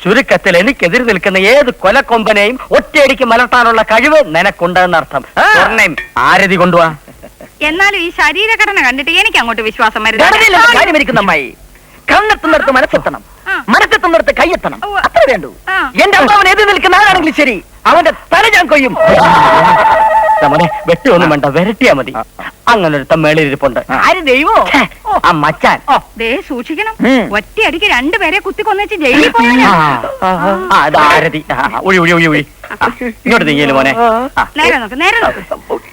ചുരുക്കത്തിൽ എനിക്കെതിരെ നിൽക്കുന്ന ഏത് കൊലക്കൊമ്പനെയും ഒറ്റയടിക്ക് മലർത്താനുള്ള കഴിവ് നിനക്കുണ്ടെന്നർത്ഥം. ആരതി കൊണ്ടുപോവാ. എന്നാലും ഈ ശരീരഘടന കണ്ടിട്ട് എനിക്ക് അങ്ങോട്ട് വിശ്വാസം കാര്യമിരിക്കുന്ന അമ്മായി. കണ്ണെത്തുന്നിടത്ത് മനസ്സെത്തണം, മനസ്സെത്തുന്നിടത്ത് കൈയെത്തണം, അത്ര വേണ്ടു. എന്റെ അമ്മാവൻ എതിർ നിൽക്കുന്ന ആളാണെങ്കിലും ശരി, അവന്റെ തല ഞാൻ കൊയ്യും. നമ്മുടെ വെട്ടിയൊന്നും വേണ്ട, വരട്ടിയാ മതി. അങ്ങനെ ഒരു തമ്മേളിരിപ്പുണ്ട്. ആര് ദൈവോ? ആ മച്ചാൻ. ദേ സൂക്ഷിക്കണം, ഒറ്റയടിക്ക് രണ്ടുപേരെ കുത്തിക്കൊന്നിച്ച് ജയിലിൽ പോയാ. ആരതി. ഒഴി ഒഴി ഒഴി ഒഴി. ഇങ്ങോട്ട് നീങ്ങിയല്ലോ മോനെ. നേരെ നോക്ക്, നേരെ നോക്ക്.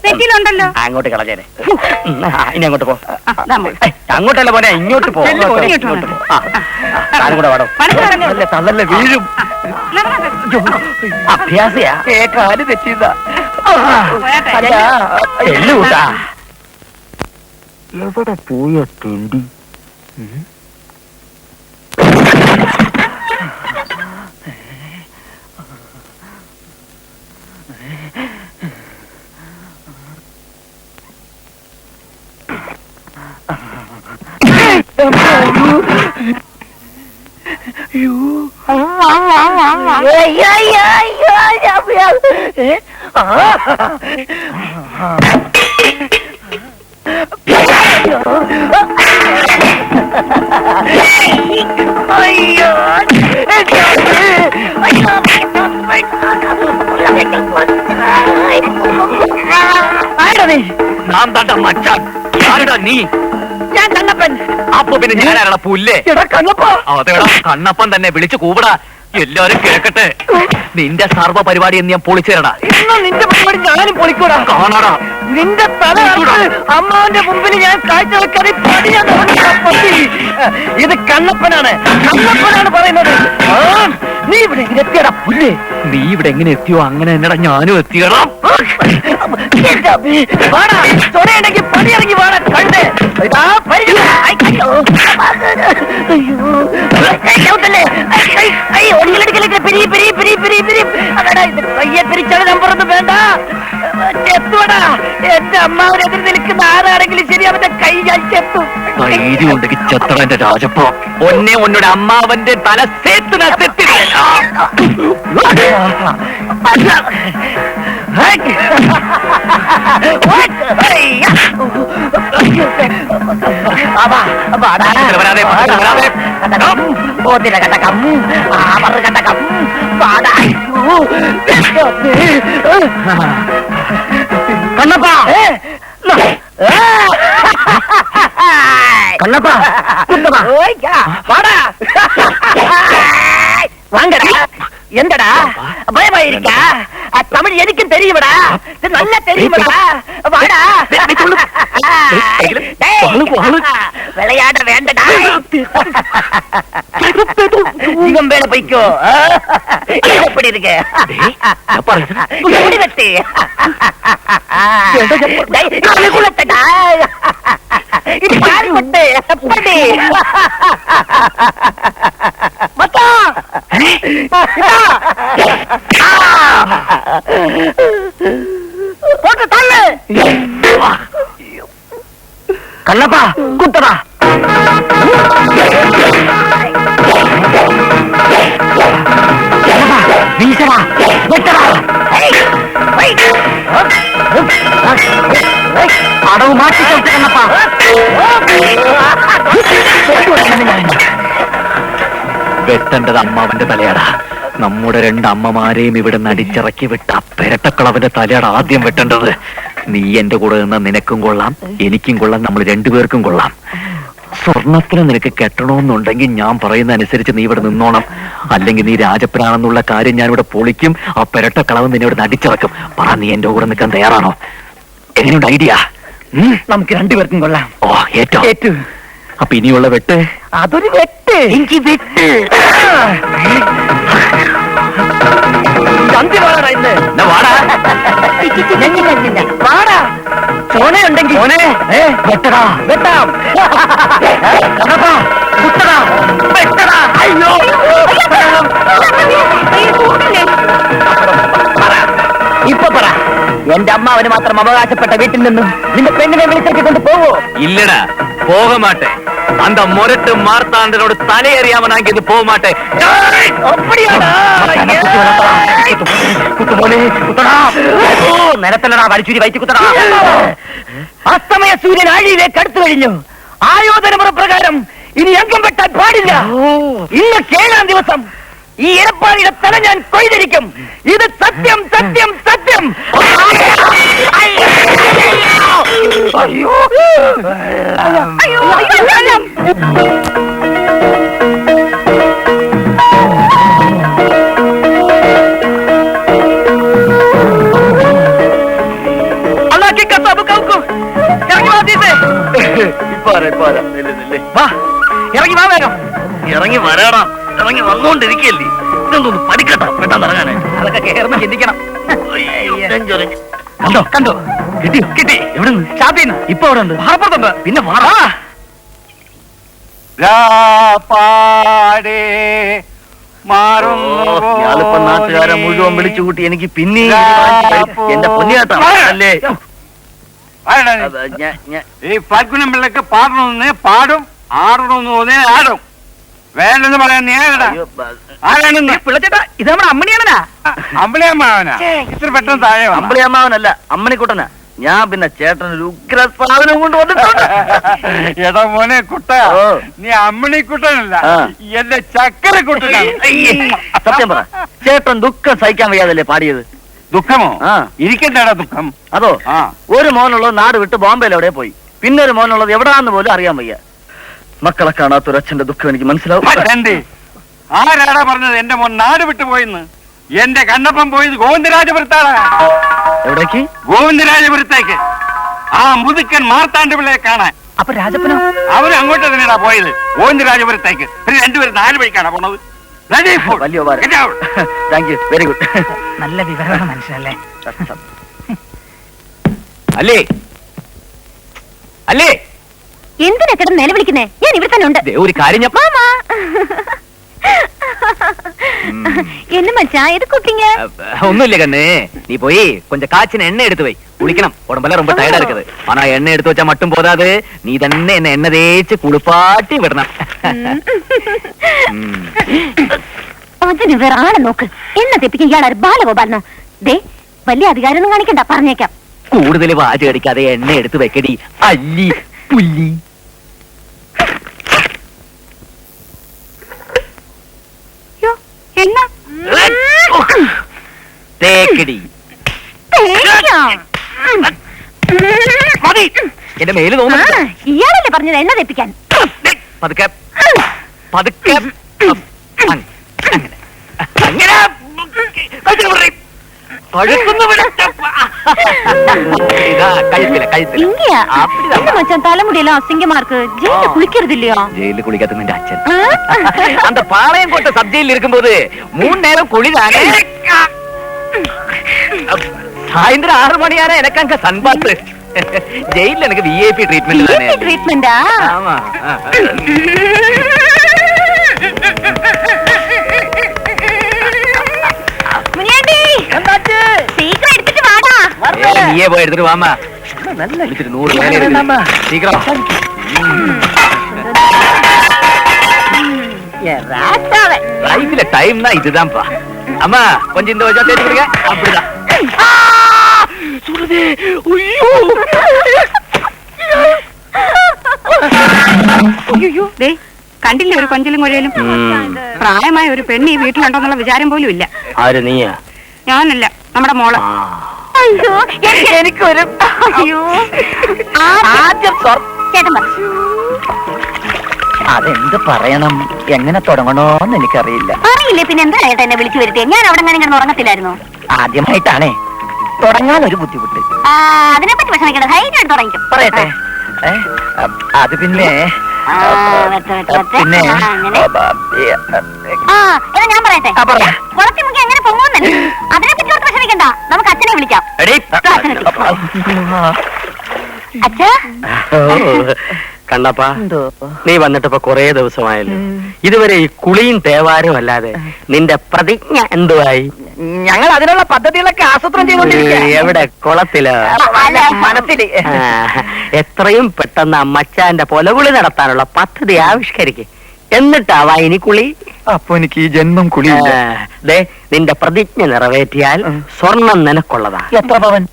നെറ്റിയിലുണ്ടല്ലോ. അങ്ങോട്ട് കളഞ്ഞേനെ. ഇനി അങ്ങോട്ട് പോ. അങ്ങോട്ടല്ല മോനെ, ഇങ്ങോട്ട് പോ. കൂടെ വേണം. തന്നല്ലേ വീഴും. അഭ്യാസിയാ. കാല് തെറ്റിയതാ. എവിടെ പോയ തെണ്ടി? നീ ഞാൻ കണ്ണപ്പൻ. അപ്പൊ പിന്നെ ഞാനാരാണ് പുല്ലേ? അതെടാ കണ്ണപ്പൻ തന്നെ. വിളിച്ചു കൂവിടാ, എല്ലാരും കേൾക്കട്ടെ. നിന്റെ സർവ്വ പരിപാടി എന്ന് ഞാൻ പൊളിച്ചേരടാ. ഇന്ന് നിന്റെ പരിപാടി ഞാനും പൊളിക്കൂടാ. കാണാടാ നിന്റെ തല അമ്മാവന്റെ മുമ്പിൽ ഞാൻ കാഴ്ചവെക്കാതെ ഇത് കണ്ണപ്പനാണ്, കണ്ണപ്പനാണ് പറയുന്നത്. നീ ഇവിടെ എങ്ങനെ എത്തിയടാ പുല്ലേ? നീ ഇവിടെ എങ്ങനെ എത്തിയോ അങ്ങനെ എന്നടാ ഞാനും എത്തിയടാ. ചൊരയുണ്ടെങ്കിൽ പണിയിറങ്ങി വേണം കണ്ട്. പിരിച്ചാണ് നമ്പറൊന്നും വേണ്ട. എത്തുവടാ. എന്റെ അമ്മാവനെതിരെ നിൽക്കുന്ന ആരാണെങ്കിലും ശരി, അവന്റെ കൈ ഞാൻ ചെത്തും. ധൈര്യം ഉണ്ടെങ്കിൽ ചെത്തടന്റെ രാജപ്പോ ഒന്നെ ഒന്നോട് അമ്മാവന്റെ തല കണ്ണപ്പ കണ്ണപ്പ வாங்கடா. எந்தடா பயமாயிருக்கா? தமிழ் எனக்கும் தெரியுமடா, நல்லா தெரியுமடா. வாடா. விளையாட வேண்டடா. இவன் மேல போய்க்கோ. எப்படி இருக்கு? இது யாரு கொண்டு எப்படி போட்டு தள்ளு. கண்ணப்பா குத்தடா. வீசடா, வெட்டடா. അടവ് മാറ്റി കണ്ണപ്പാ. വെട്ടേണ്ടത് അമ്മാവന്റെ തലയാടാ. നമ്മുടെ രണ്ടമ്മമാരെയും ഇവിടെ നടിച്ചിറക്കി വിട്ട പെരട്ടക്കളവന്റെ തലയാടാ ആദ്യം വെട്ടേണ്ടത്. നീ എന്റെ കൂടെ നിന്ന നിനക്കും കൊള്ളാം, എനിക്കും കൊള്ളാം, നമ്മൾ രണ്ടുപേർക്കും കൊള്ളാം. സ്വർണത്തിന് നിനക്ക് കെട്ടണമെന്നുണ്ടെങ്കിൽ ഞാൻ പറയുന്ന അനുസരിച്ച് നീ ഇവിടെ നിന്നോണം. അല്ലെങ്കിൽ നീ രാജപ്പനാണെന്നുള്ള കാര്യം ഞാൻ ഇവിടെ പൊളിക്കും. ആ പെരട്ട കളവ് നിന്നെ ഇവിടെ നടിച്ചിറക്കും. പറ, നീ എന്റെ കൂടെ നിൽക്കാൻ തയ്യാറാണോ? എങ്ങനെയുണ്ട് ഐഡിയ? നമുക്ക് രണ്ടുപേർക്കും കൊള്ളാം. ഓ, ഏറ്റു. അപ്പൊ ഇനിയുള്ള വെട്ട് അതൊരു വെട്ട്. എനിക്ക് വെട്ട്. വാടാ. ചോനയുണ്ടെങ്കിൽ വെട്ടടാ. വെട്ടാം. കുത്തടാ. വെട്ടടാ. അയ്യോ. ഇപ്പൊ പറ, എന്റെ അമ്മാവന് മാത്രം അവകാശപ്പെട്ട വീട്ടിൽ നിന്നും നിന്റെ പെണ്ണിനെ വിളിച്ചെടുക്കൊണ്ട് പോവോ? ഇല്ലടാ, പോക മാട്ടെ. அந்த முரட்டு மார்த்தாண்டனோட தலையறியாமனாங்க இது போக மாட்டேன். നിലത്തല്ലടാ വലിച്ചൂരി വയറ്റി കുത്തടാ. അസ്തമയ സൂര്യൻ ആഴിയിലേക്ക് അടുത്തു കഴിഞ്ഞു. ആയോധനമുറ പ്രകാരം ഇനി അംഗം വെട്ടാൻ പാടില്ല. ഇന്ന് 7-ാം ദിവസം ഈ ഇടപ്പാടിയുടെ തല ഞാൻ കൊയ്തിരിക്കും. ഇത് സത്യം, സത്യം, സത്യം. അയ്യോ. ഇറങ്ങി വാ വേഗം. ഇറങ്ങി വരാടാ. ഇറങ്ങി വന്നുകൊണ്ടിരിക്കല്ലേ. ഇതൊന്നും പഠിക്കട്ടോ പെട്ടെന്ന് ഇറങ്ങാനായിട്ട്. അതൊക്കെ കേറുമ്പോ ചിന്തിക്കണം. കണ്ടോ കണ്ടോ? കിട്ടി. എവിടെ നിന്ന്? ഷാപ്പിന്ന്. ഇപ്പൊ അവിടെ ഉണ്ട്. ഭാരപ്പുറത്തുണ്ട്. പിന്നെ വാടാ. ഇയാളിപ്പോ നാട്ടുകാരെ മുഴുവൻ വിളിച്ചു കൂട്ടി എനിക്ക് പിന്നെ എന്റെ പൊന്നിയാട്ടാ അല്ലേ? ഈ ഫൽഗുനം പിള്ളക്ക് പാടണമെന്ന് പാടും, ആടണമെന്ന് തോന്നിയ ആടും. വേണ്ടെന്ന് പറയാൻ നീ ആരാണെന്ന്? പിള്ളച്ചേട്ടാ, ഇത് നമ്മുടെ അമ്മണിയാണനാ. അമ്പളിയമ്മാവനാ? ഇത്ര പെട്ടെന്ന് താഴെ അമ്പളിയമ്മാവനല്ല, അമ്മണിക്കുട്ടനാ. ഞാൻ പിന്നെ ചേട്ടനൊരു ഉഗ്ര സാധനം കൊണ്ട് വന്നിട്ടുണ്ട്. എടാ മോനെ കുട്ട, നീ അമ്മണിക്കുട്ടനല്ല, എന്റെ ചക്കരക്കുട്ടനാണ്. സത്യം പറ, ചേട്ടൻ ദുഃഖം സഹിക്കാൻ വയ്യാതല്ലേ പാടിയത്? ദുഃഖമോ? ഇരിക്കണ്ടേടാ ദുഃഖം. അതോ? ഒരു മോനുള്ളത് നാട് വിട്ട് ബോംബെയിൽ എവിടെ പോയി, പിന്നെ ഒരു മോനുള്ളത് എവിടാന്ന് പോലും അറിയാൻ വയ്യ. മക്കളെ കാണാത്തൊരച്ഛന്റെ ദുഃഖം എനിക്ക് മനസ്സിലാവും. ആരാടാ പറഞ്ഞത് എന്റെ മോൻ നാട് വിട്ടു പോയിന്ന്? എന്റെ കണ്ണപ്പം പോയത് ഗോവിന്ദരാജപുരത്താണ്. എവിടേക്ക്? ഗോവിന്ദരാജപുരത്തേക്ക്. ആ മുതുക്കൻ മാർത്താണ്ഡ പിള്ളയെ കാണാൻ. അപ്പൊ രാജപ്പനോ? അവരും അങ്ങോട്ട് തന്നെയാ പോയത്, ഗോവിന്ദരാജപുരത്തേക്ക്. പിന്നെ രണ്ടുപേരും 4 വഴിക്കാണ് പോണത്. വലിയ താങ്ക് യു, വെരി ഗുഡ്. നല്ല വിവരമാണ് മനുഷ്യനല്ലേ? അല്ലേ അല്ലേ? എന്തിനാ കിടന്ന് നിലവിളിക്കുന്നേ? ഞാൻ ഇവിടെ തന്നെ ഉണ്ട്. ഒരു കാര്യം ഞാൻ என்ன மச்சான், எது கூப்பிட்டீங்க? ஒண்ணும் இல்ல கண்ணு, நீ போய் கொஞ்சம் காய்ச்சின எண்ணெய் எடுத்து வை, குளிக்கணும். உடம்பெல்லாம் ரொம்ப டயர்டா இருக்குது. ஆனா எண்ணெய் எடுத்து வச்சா மட்டும் போதாது, நீ തന്നെ என்ன எண்ணெய் தேய்ச்சு குளிப்பாட்டி விடணும். അതിന് വേറെ ആളെ നോക്ക്. എണ്ണ തെപ്പിക്കാൻ ഇയാളൊരു ബാലഗോപാലനോ? ദേ, വലിയ അധികാരമൊന്നും കാണിക്കണ്ട, പറഞ്ഞേക്കാം. കൂടുതൽ വാചകം അടിക്കാതെ എണ്ണ എടുത്ത് വെക്കടി, അല്ലി പുല്ലി. തേക്കടി. എന്റെ മേല് തോന്നുന്നു. ഇയാളല്ലേ പറഞ്ഞത് എണ്ണ തെപ്പിക്കാൻ? പതുക്കെ പതുക്കെ. അങ്ങനെ അങ്ങനെ மச்சான் தலைமுடியெல்லாம் அசிங்கமா இருக்கு. ஜெயில குளிக்கிறது இல்லையா? ஜெயில குளிக்காத நின்ற அச்சன். அந்த பாளையம் கோட்டை சப்ஜெயில் இருக்கும்போது 3 நேரம் குளிதானே. சாயந்தரம் 6 மணியான எனக்கு அங்க சன்பாத்து. ஜெயில எனக்கு விஐபி ட்ரீட்மெண்ட் தானே. ட்ரீட்மெண்டா? ஆமா. நீயே போய் எடுத்துட்டு வாமா. நல்லா 100 மேலே இருக்கு. சீக்கிரம். லைஃப்ல டைம்னா இதுதான்ப்பா. அம்மா கொஞ்சம் இந்த வச்சா தேடி கொடுங்க. அப்படிதான். சுடுதே. ஐயோ. അയ്യോ, ദേ കണ്ടില്ലേ ഒരു കൊഞ്ചലും കൊഴയിലും? പ്രായമായ ഒരു പെണ്ണ് ഈ വീട്ടിലുണ്ടോന്നുള്ള വിചാരം പോലും ഇല്ല. ആര്? നീയാ? ഞാനല്ല, നമ്മുടെ മോള്. അയ്യോ, എനിക്കൊരു. അയ്യോ, ആദ്യം ചേട്ടൻ അതെന്ത് പറയണം, എങ്ങനെ തുടങ്ങണോന്ന് എനിക്കറിയില്ല. അറിയില്ലേ പിന്നെ എന്താ ഏട്ടാ എന്നെ വിളിച്ചു വരുത്തിയ? ഞാൻ അവിടെ ഇങ്ങനെ ഉറങ്ങത്തില്ലായിരുന്നു. ആദ്യമായിട്ടാണേ തുടങ്ങാൻ ഒരു ബുദ്ധിമുട്ട്. അതിനെപ്പറ്റി വിഷമിക്കണ്ട, ധൈര്യം തുടങ്ങിക്കും. പറയട്ടെ. അത് പിന്നെ പിന്നെ എന്നാ ഞാൻ പറയട്ടെ. കുറച്ച് മുഖ്യം എങ്ങനെ പൊങ്ങുന്നല്ലേ, അതിനെപ്പറ്റി ഓർത്ത് വിഷമിക്കണ്ട. നമുക്ക് അച്ഛനെ വിളിക്കാം. അച്ഛാ കണ്ണപ്പാ, നീ വന്നിട്ട് ഇപ്പൊ കൊറേ ദിവസമായല്ലോ. ഇതുവരെ ഈ കുളിയും തേവാരും അല്ലാതെ നിന്റെ പ്രതിജ്ഞ എന്തുവായി? ഞങ്ങൾ അതിനുള്ള പദ്ധതികളൊക്കെ ആസൂത്രണം ചെയ്തുകൊണ്ടിരിക്കുകയാണ്. എവിടെ? കുളത്തില്? മനസ്സില്. എത്രയും പെട്ടെന്ന് മച്ചാന്റെ പൊലകുളി നടത്താനുള്ള പദ്ധതി ആവിഷ്കരിക്കും. എന്നിട്ടാവാ ഇനി കുളി. അപ്പൊ എനിക്ക് ഈ ജന്മം കുളി. നിന്റെ പ്രതിജ്ഞ നിറവേറ്റിയാൽ സ്വർണം നിനക്കുള്ളതാ. എത്ര പവൻ?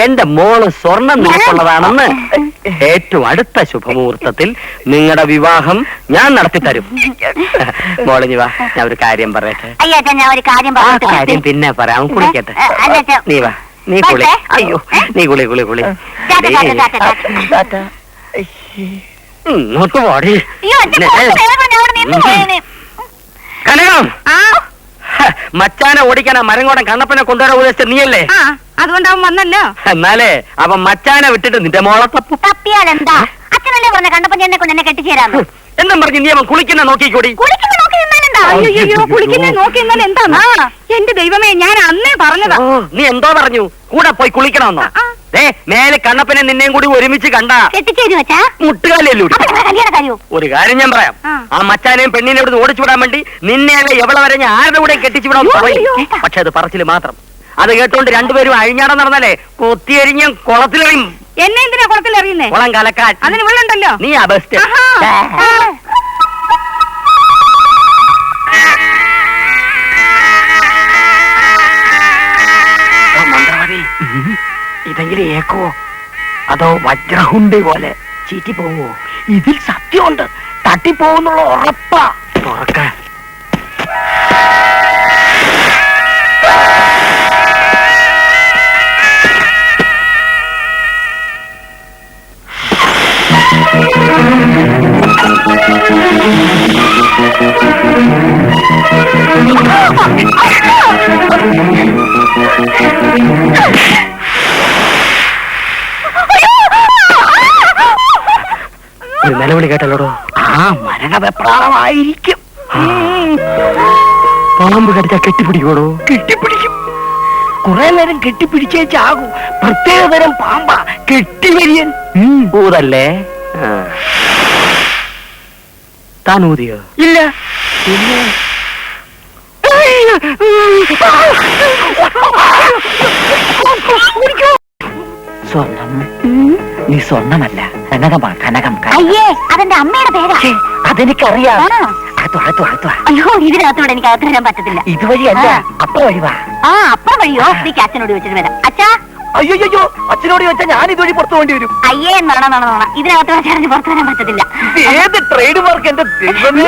എന്റെ മോള് സ്വർണം നിനക്കുള്ളതാണെന്ന് ഏറ്റവും അടുത്ത ശുഭമുഹൂർത്തത്തിൽ നിങ്ങളുടെ വിവാഹം ഞാൻ നടത്തിത്തരും. മോളിഞ്ഞു വാ, ഞാൻ ഒരു കാര്യം പറയട്ടെ. അയ്യാ ഞാൻ ഒരു കാര്യം കാര്യം പിന്നെ പറയാം, കുളിക്കട്ടെ. നീ വാ, നീ കുളി. അയ്യോ, നീ കുളി കുളി കുളി. ഇങ്ങോട്ട് പോടി. കനകം, മച്ചാനെ ഓടിക്കാനാ മരങ്ങോടൻ കണ്ണപ്പനെ കൊണ്ടുവരാൻ ഉദ്ദേശിച്ച നീയല്ലേ? അതുകൊണ്ട് അവൻ വന്നല്ലോ. എന്നാലേ അവൻ മച്ചാനെ വിട്ടിട്ട് നിന്റെ മോളെ തപ്പും. തപ്പിയാലെന്താ? അച്ഛനല്ലേ പറഞ്ഞ കണ്ടപ്പോ എന്നെ കൊണ്ട് എന്നെ കെട്ടിച്ചേരാന്ന്. എന്നും പറഞ്ഞ് നീ അവൻ കുളിക്കുന്ന നോക്കിക്കൂടി. അയ്യോ, കുളിക്കുന്ന നോക്കി എന്നാൽ എന്താ? എന്റെ ദൈവമേ, ഞാൻ അന്നേ പറഞ്ഞതാ. നീ എന്തോ പറഞ്ഞു? കൂടെ പോയി കുളിക്കണമെന്നോ? മേലെ കണ്ണപ്പനെ നിന്നെയും കൂടി ഒരുമിച്ച് കണ്ടാ മുട്ടുകാലല്ലോ. ഒരു കാര്യം ഞാൻ പറയാം, ആ മച്ചാനെയും പെണ്ണിനെ ഇവിടെ ഓടിച്ചു വിടാൻ വേണ്ടി നിന്നെയല്ല എവിടെ വരെ ഞാൻ ആരുടെ കൂടെ കെട്ടിച്ചു വിടാൻ പറയും. പക്ഷെ അത് പറച്ചില് മാത്രം. അത് കേട്ടോണ്ട് രണ്ടുപേരും അഴിഞ്ഞാടം നടന്നാലേ കൊത്തിയരിഞ്ഞ കുളത്തിലെറിയും. എന്നെ എന്തിനാ കുളത്തിൽ എറിയുന്നേ? കുളം കലക്കാൻ. അതിന് വെള്ളമുണ്ടല്ലോ. നീ ആ ബെസ്റ്റ്. മന്ത്രവാദി, ഇതെങ്കിലും ഏക്കോ അതോ വജ്രഹുണ്ടി പോലെ ചീറ്റി പോവോ? ഇതിൽ സത്യമുണ്ട്, തട്ടിപ്പോകുന്നുള്ള ഉറപ്പാ. തുറക്കാൻ നിലവിളി കേട്ടല്ലോടോ? ആ മരണവെപ്രാളമായിരിക്കും. പാമ്പ് കടിച്ചാ കെട്ടിപ്പിടിക്കോടോ? കെട്ടിപ്പിടിക്കും. കുറെ നേരം കെട്ടിപ്പിടിച്ചേച്ചാകൂ. പ്രത്യേക തരം പാമ്പാ, കെട്ടിവരിയൻ. ഊതല്ലേ? താൻ ഊതിയോ? ഇല്ല. പിന്നെ സ്വർണം? നീ സ്വർണമല്ല, കനകമാ. കനകം. അയ്യേ, അതെന്റെ അമ്മയുടെ പേരാ. അതെനിക്കറിയാം. അയ്യോ, ഇതിനകത്തോടെ എനിക്ക് അകത്ത് വരാൻ പറ്റത്തില്ല. ഇതുവഴിയല്ല, അപ്പ വഴിവാ. അപ്പ വഴിയോ? എനിക്ക് അച്ഛനോട് ചോദിച്ചിട്ട് വരാം. അച്ഛാ. അയ്യോ, അച്ഛനോട് ചോദിച്ചാൽ ഞാൻ ഇതുവഴി പുറത്തു പോകേണ്ടി വരും. അയ്യേ, നടന്ന ഇതിനകത്ത് വെച്ചാൽ പുറത്തു വരാൻ പറ്റത്തില്ല. ഏത് ട്രേഡ് മാർക്ക്? എന്റെ ദൈവമേ.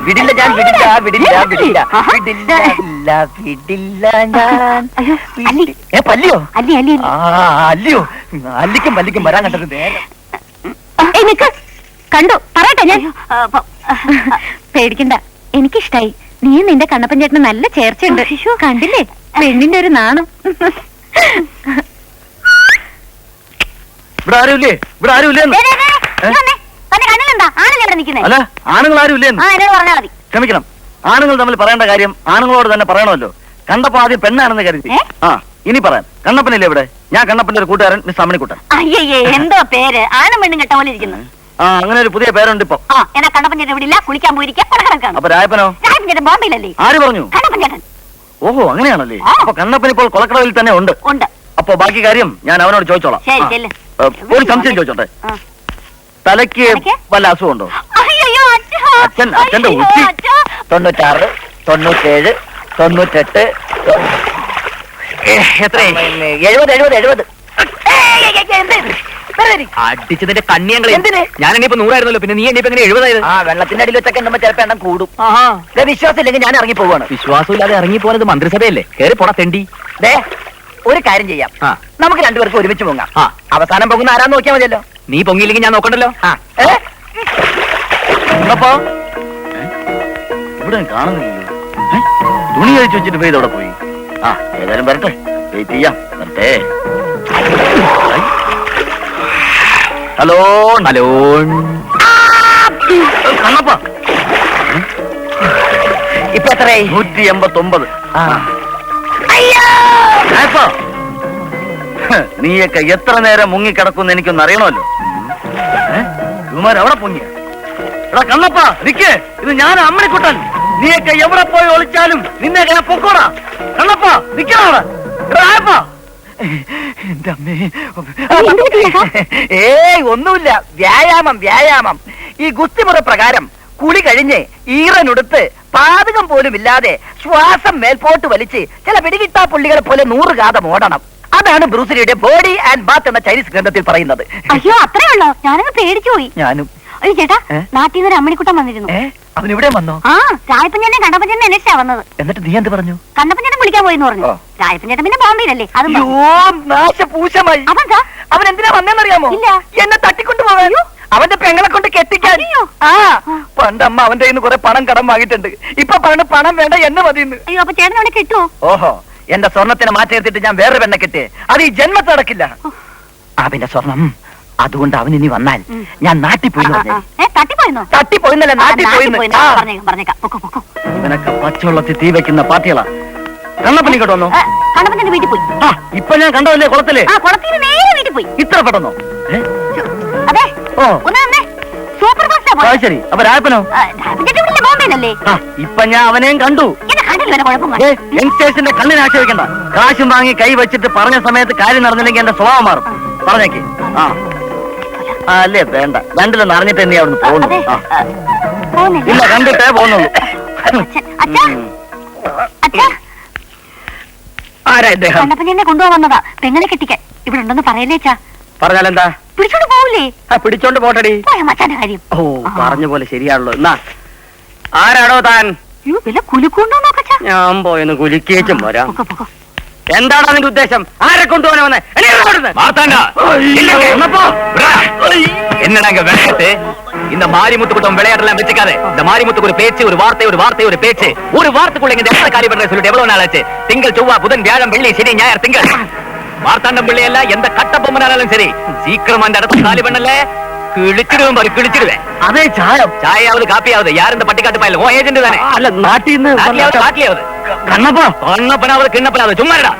വിടില്ല ഞാൻ. പല്ലിയോ? അല്ലയോ? അല്ലിക്കും പല്ലിക്കും വരാൻ കണ്ടത് നേരം. കണ്ടു പറയട്ടെ ഞാൻ. പേടിക്കണ്ട, എനിക്കിഷ്ടായി. നീ നിന്റെ കണ്ണപ്പൻ ചേട്ടന് നല്ല ചേർച്ചയുണ്ട്. കണ്ടില്ലേ പെണ്ണിന്റെ ഒരു നാണം. ഇവിടെ ആരുമില്ലേ? ഇവിടെ ആരുമില്ലേ? അല്ല, ആണുങ്ങൾ ആരുമില്ലേ? ക്ഷമിക്കണം, ആണുങ്ങൾ തമ്മിൽ പറയേണ്ട കാര്യം ആണുങ്ങളോട് തന്നെ പറയണമല്ലോ. കണ്ടപ്പോ ആദ്യം പെണ്ണാണെന്ന് കരുതി. ഇനി പറയാൻ കണ്ണപ്പനല്ലേ ഇവിടെ? ഞാൻ കണ്ണപ്പന്റെ ഒരു കൂട്ടുകാരൻ, മിസ് അമ്മണിക്കുട്ടൻ. അയ്യേ, എന്തോ പേര്? ആണും പെണ്ണും കെട്ട പോലെ ഇരിക്കുന്നു. അങ്ങനെ ഒരു പുതിയ പേരുണ്ട് ഇപ്പൊ. എന്നാ കണ്ണപ്പൻ ചേട്ടൻ ഇവിടെ ഇല്ല, കുളിക്കാൻ പോയിരിക്കാം. അപ്പൊ രായപ്പനോ? രായപ്പൻ ചേട്ടൻ ബോംബെയിലല്ലേ? ആര് പറഞ്ഞു? കണ്ണപ്പൻ ചേട്ടൻ. ഓഹോ, അങ്ങനെയാണല്ലേ? അപ്പൊ കണ്ണപ്പൻ ഇപ്പോൾ കൊളക്കടവിൽ തന്നെ ഉണ്ട്. അപ്പൊ ബാക്കി കാര്യം ഞാൻ അവനോട് ചോദിച്ചോളാം. ഒരു സംശയം ചോദിച്ചോട്ടെ, തലയ്ക്ക് വല്ല അസുഖമുണ്ടോ? അച്ഛന്റെ ഉച്ചി 96, 97, 98, എത്ര? 70. അടിച്ചതിന്റെ കണ്ണിയങ്ങൾ എന്തിന്? ഞാൻ ഇനിയിപ്പോ 100 ആയിരുന്നല്ലോ, പിന്നെ നീ ഇനിയിപ്പോ എങ്ങനെ 70 ആയത്? വെള്ളത്തിന്റെ അടിയിൽ വെച്ചൊക്കെ എണ്ണുമ്പോ ചിലപ്പോ എണ്ണം കൂടും. വിശ്വാസം ഇല്ലെങ്കിൽ ഞാൻ ഇറങ്ങി പോവാണ്. വിശ്വാസം ഇല്ലാതെ ഇറങ്ങി പോകുന്നത് മന്ത്രിസഭയല്ലേ? കയറി പോടാ തെണ്ടി. ഒരു കാര്യം ചെയ്യാം, നമുക്ക് രണ്ടുപേർക്ക് ഒരുമിച്ച് പൊങ്ങാം. അവസാനം പൊങ്ങുന്ന ആരാന്ന് നോക്കിയാൽ മതിയല്ലോ. നീ പൊങ്ങിയില്ലെങ്കിൽ ഞാൻ നോക്കണ്ടല്ലോ. അപ്പോ ഇവിടെ കാണുന്നില്ലല്ലോ. തുണി കഴിച്ചു വെച്ചിട്ട് പോയി ഇതവിടെ പോയി. ഏതായാലും വരട്ടെ, വെയിറ്റ് ചെയ്യാം. വരട്ടെ. ഹലോ ഹലോ കണ്ണപ്പ, ഇപ്പൊ എത്രയായി? 189. നീയൊക്കെ എത്ര നേരം മുങ്ങിക്കിടക്കുമെന്ന് എനിക്കൊന്ന് അറിയണമല്ലോ. ഇവന്മാർ എവിടെ പൊങ്ങിയ? എടാ കണ്ണപ്പ നിക്ക്, ഇത് ഞാൻ അമ്മണിക്കുട്ടൻ. നീയൊക്കെ എവിടെ പോയി ഒളിച്ചാലും നിന്നെ ഞാൻ പൊക്കോടാ. കണ്ണപ്പ നിക്കണവിടെ. എന്റെ അമ്മേ. ഏയ് ഒന്നുമില്ല, വ്യായാമം വ്യായാമം. ഈ ഗുസ്തിമുറ പ്രകാരം കുളി കഴിഞ്ഞ് ഈറനുടുത്ത് പാതകം പോലും ഇല്ലാതെ ശ്വാസം മേൽപോട്ട് വലിച്ച് ചില പിടികിട്ടാ പുള്ളികളെ പോലെ 100 കാതം ഓടണം. അതാണ് ബ്രൂസിലിയുടെ ബോഡി ആൻഡ് ബാത്ത് എന്ന ചൈനീസ് ഗ്രന്ഥത്തിൽ പറയുന്നത്. അയ്യോ അത്രേ ഉള്ളോ? ഞാനങ്ങ് പേടിച്ചു പോയി. ഞാനും. അയ്യോ ചേട്ടാ, നാട്ടിൽ നിന്ന് ഒരു അമ്മണിക്കുട്ടൻ വന്നിരുന്നു. അവൻ ഇവിടെ വന്നോ? ആ, രായപ്പഞ്ചേട്ടനെ കണ്ടപ്പഞ്ചേട്ടനെ അന്വേഷിച്ചാ വന്നത്. എന്നിട്ട് നീ എന്ത് പറഞ്ഞു? കണ്ടപ്പഞ്ചേട്ടൻ വിളിക്കാൻ പോയെന്ന് പറഞ്ഞു. രായപ്പഞ്ചേട്ടൻ പിന്നെ ബോംബെയിലല്ലേ? അതും നാശപൂശമായി. അതെന്താ? അവൻ എന്തിനാ വന്നേന്നറിയാമോ? ഇല്ല. എന്നെ തട്ടിക്കൊണ്ടു പോകാൻ, അവന്റെ പെങ്ങളെ കൊണ്ട് കെട്ടിക്കാൻ. ആ, പണ്ടമ്മ അവന്റെ കയ്യിൽ നിന്ന് കുറെ പണം കടം വാങ്ങിയിട്ടുണ്ട്. ഇപ്പൊ പറഞ്ഞ പണം വേണ്ട, എന്നെ മതിയെന്ന്. അയ്യോ, അപ്പൊ ചേട്ടൻ അവിടെ കിട്ടുമോ? ഓഹോ, എന്റെ സ്വർണത്തിനെ മാറ്റിയെടുത്തിട്ട് ഞാൻ വേറെ പെണ്ണെ കിട്ടിയേ. അത് ഈ ജന്മത്ത് നടക്കില്ല. പിന്നെ സ്വർണം അതുകൊണ്ട് അവൻ ഇനി വന്നാൽ ഞാൻ നാട്ടിൽ പോയി. തട്ടിപ്പോയിന്നോ? തട്ടിപ്പോയിന്നല്ല, നാട്ടിൽ പോയി. പറഞ്ഞേക്കാം. ഇവനൊക്കെ പച്ചവെള്ളത്തിൽ തീ വെക്കുന്ന പാർട്ടികളാ. കണ്ണപ്പൻ ഇങ്ങോട്ട് വന്നോ? കണ്ടപ്പഞ്ചേട്ടൻ വീട്ടിൽ പോയി. ഇപ്പൊ ഞാൻ കണ്ടതല്ലേ കുളത്തില്? ആ, കുളത്തിൽ നേരെ വീട്ടിൽ പോയി. ഇത്ര പെട്ടെന്നോ? അതെ. ഓ, സൂപ്പർ ഫാസ്റ്റാ പോയി. ശരി. അപ്പൊ രായപ്പനോ? രായപ്പഞ്ചേട്ടൻ വീട്ടിലെ ബോംബെയിലല്ലേ? ഇപ്പൊ ഞാൻ അവനെയും കണ്ടു. എന്നെ കണ്ടില്ല, കുഴപ്പം. യങ്സ്റ്റേഴ്സിന്റെ കണ്ണിന് ആക്ഷേപിക്കണ്ട. കാശും വാങ്ങി കൈ വെച്ചിട്ട് പറഞ്ഞ സമയത്ത് കാര്യം നടന്നില്ലെങ്കിൽ എന്റെ സ്വഭാവം മാറും. പറഞ്ഞേക്ക്. അല്ലേ വേണ്ട, രണ്ടിലൊന്ന് അറിഞ്ഞിട്ട് തന്നെ അവിടുന്ന് പോകുന്നു. ഇല്ല, കണ്ടിട്ടേ പോകുന്നുള്ളൂ. ആരാ ഇദ്ദേഹം? കണ്ടപ്പഞ്ചേട്ടനെ കൊണ്ടുപോകുന്നതാ പെങ്ങളെ കെട്ടിക്കാൻ. ഇവിടെ ഉണ്ടെന്ന് പറയലേച്ചാ. പറഞ്ഞാലെന്താ? പിടിച്ചോണ്ട് പോവില്ലേ? പിടിച്ചോണ്ട് പോട്ടടി. മച്ചാന്റെ കാര്യം. ഓ, പറഞ്ഞ പോലെ ശരിയാണല്ലോ. എന്നാ ആരാടോ താൻ? വില കുലുക്കൊണ്ടോ നോക്കച്ചാ. ഞാൻ പോയെന്ന് കുലുക്കിയേച്ചും വരാം. എന്താണ് അതിന്റെ ഉദ്ദേശം? ആരെ കൊണ്ടുപോകാൻ വന്നേ? என்னடாங்க விளையாட்டு? இந்த மாரிமுத்து கூட்டம் விளையாட்டுலாம் வச்சுக்காத. இந்த மாரிமுத்துக்கு ஒரு பேச்சு, ஒரு வார்த்தை, ஒரு வார்த்தை, ஒரு பேச்சு. ஒரு வார்த்தைக்குள்ள இந்த எத்தனை காரியம் பண்ற சொல்லிட்டு எவ்வளவு நாள் ஆச்சு? திங்கள், செவ்வாய், புதன், வியாழன், வெள்ளி, சனி, ஞாயிறு, திங்கள். மார்த்தாண்டம் பிள்ளை எல்லாம் எந்த கட்ட பொம்மனாலும் சரி, சீக்கிரமா அந்த இடத்துல காலி பண்ணல, கிழிச்சிடுவேன் பாரு, கிழிச்சிடுவேன். அதே சாயம். சாயாவது காப்பியாவது யார் இந்த பட்டிக்காட்டு பாயில? ஓ ஏஜென்ட் தானே? அல்ல, நாட்டின்னு காட்டியாவது. கண்ணப்பா கண்ணப்பனாவது கிண்ணப்பனாவது சும்மா இருடா.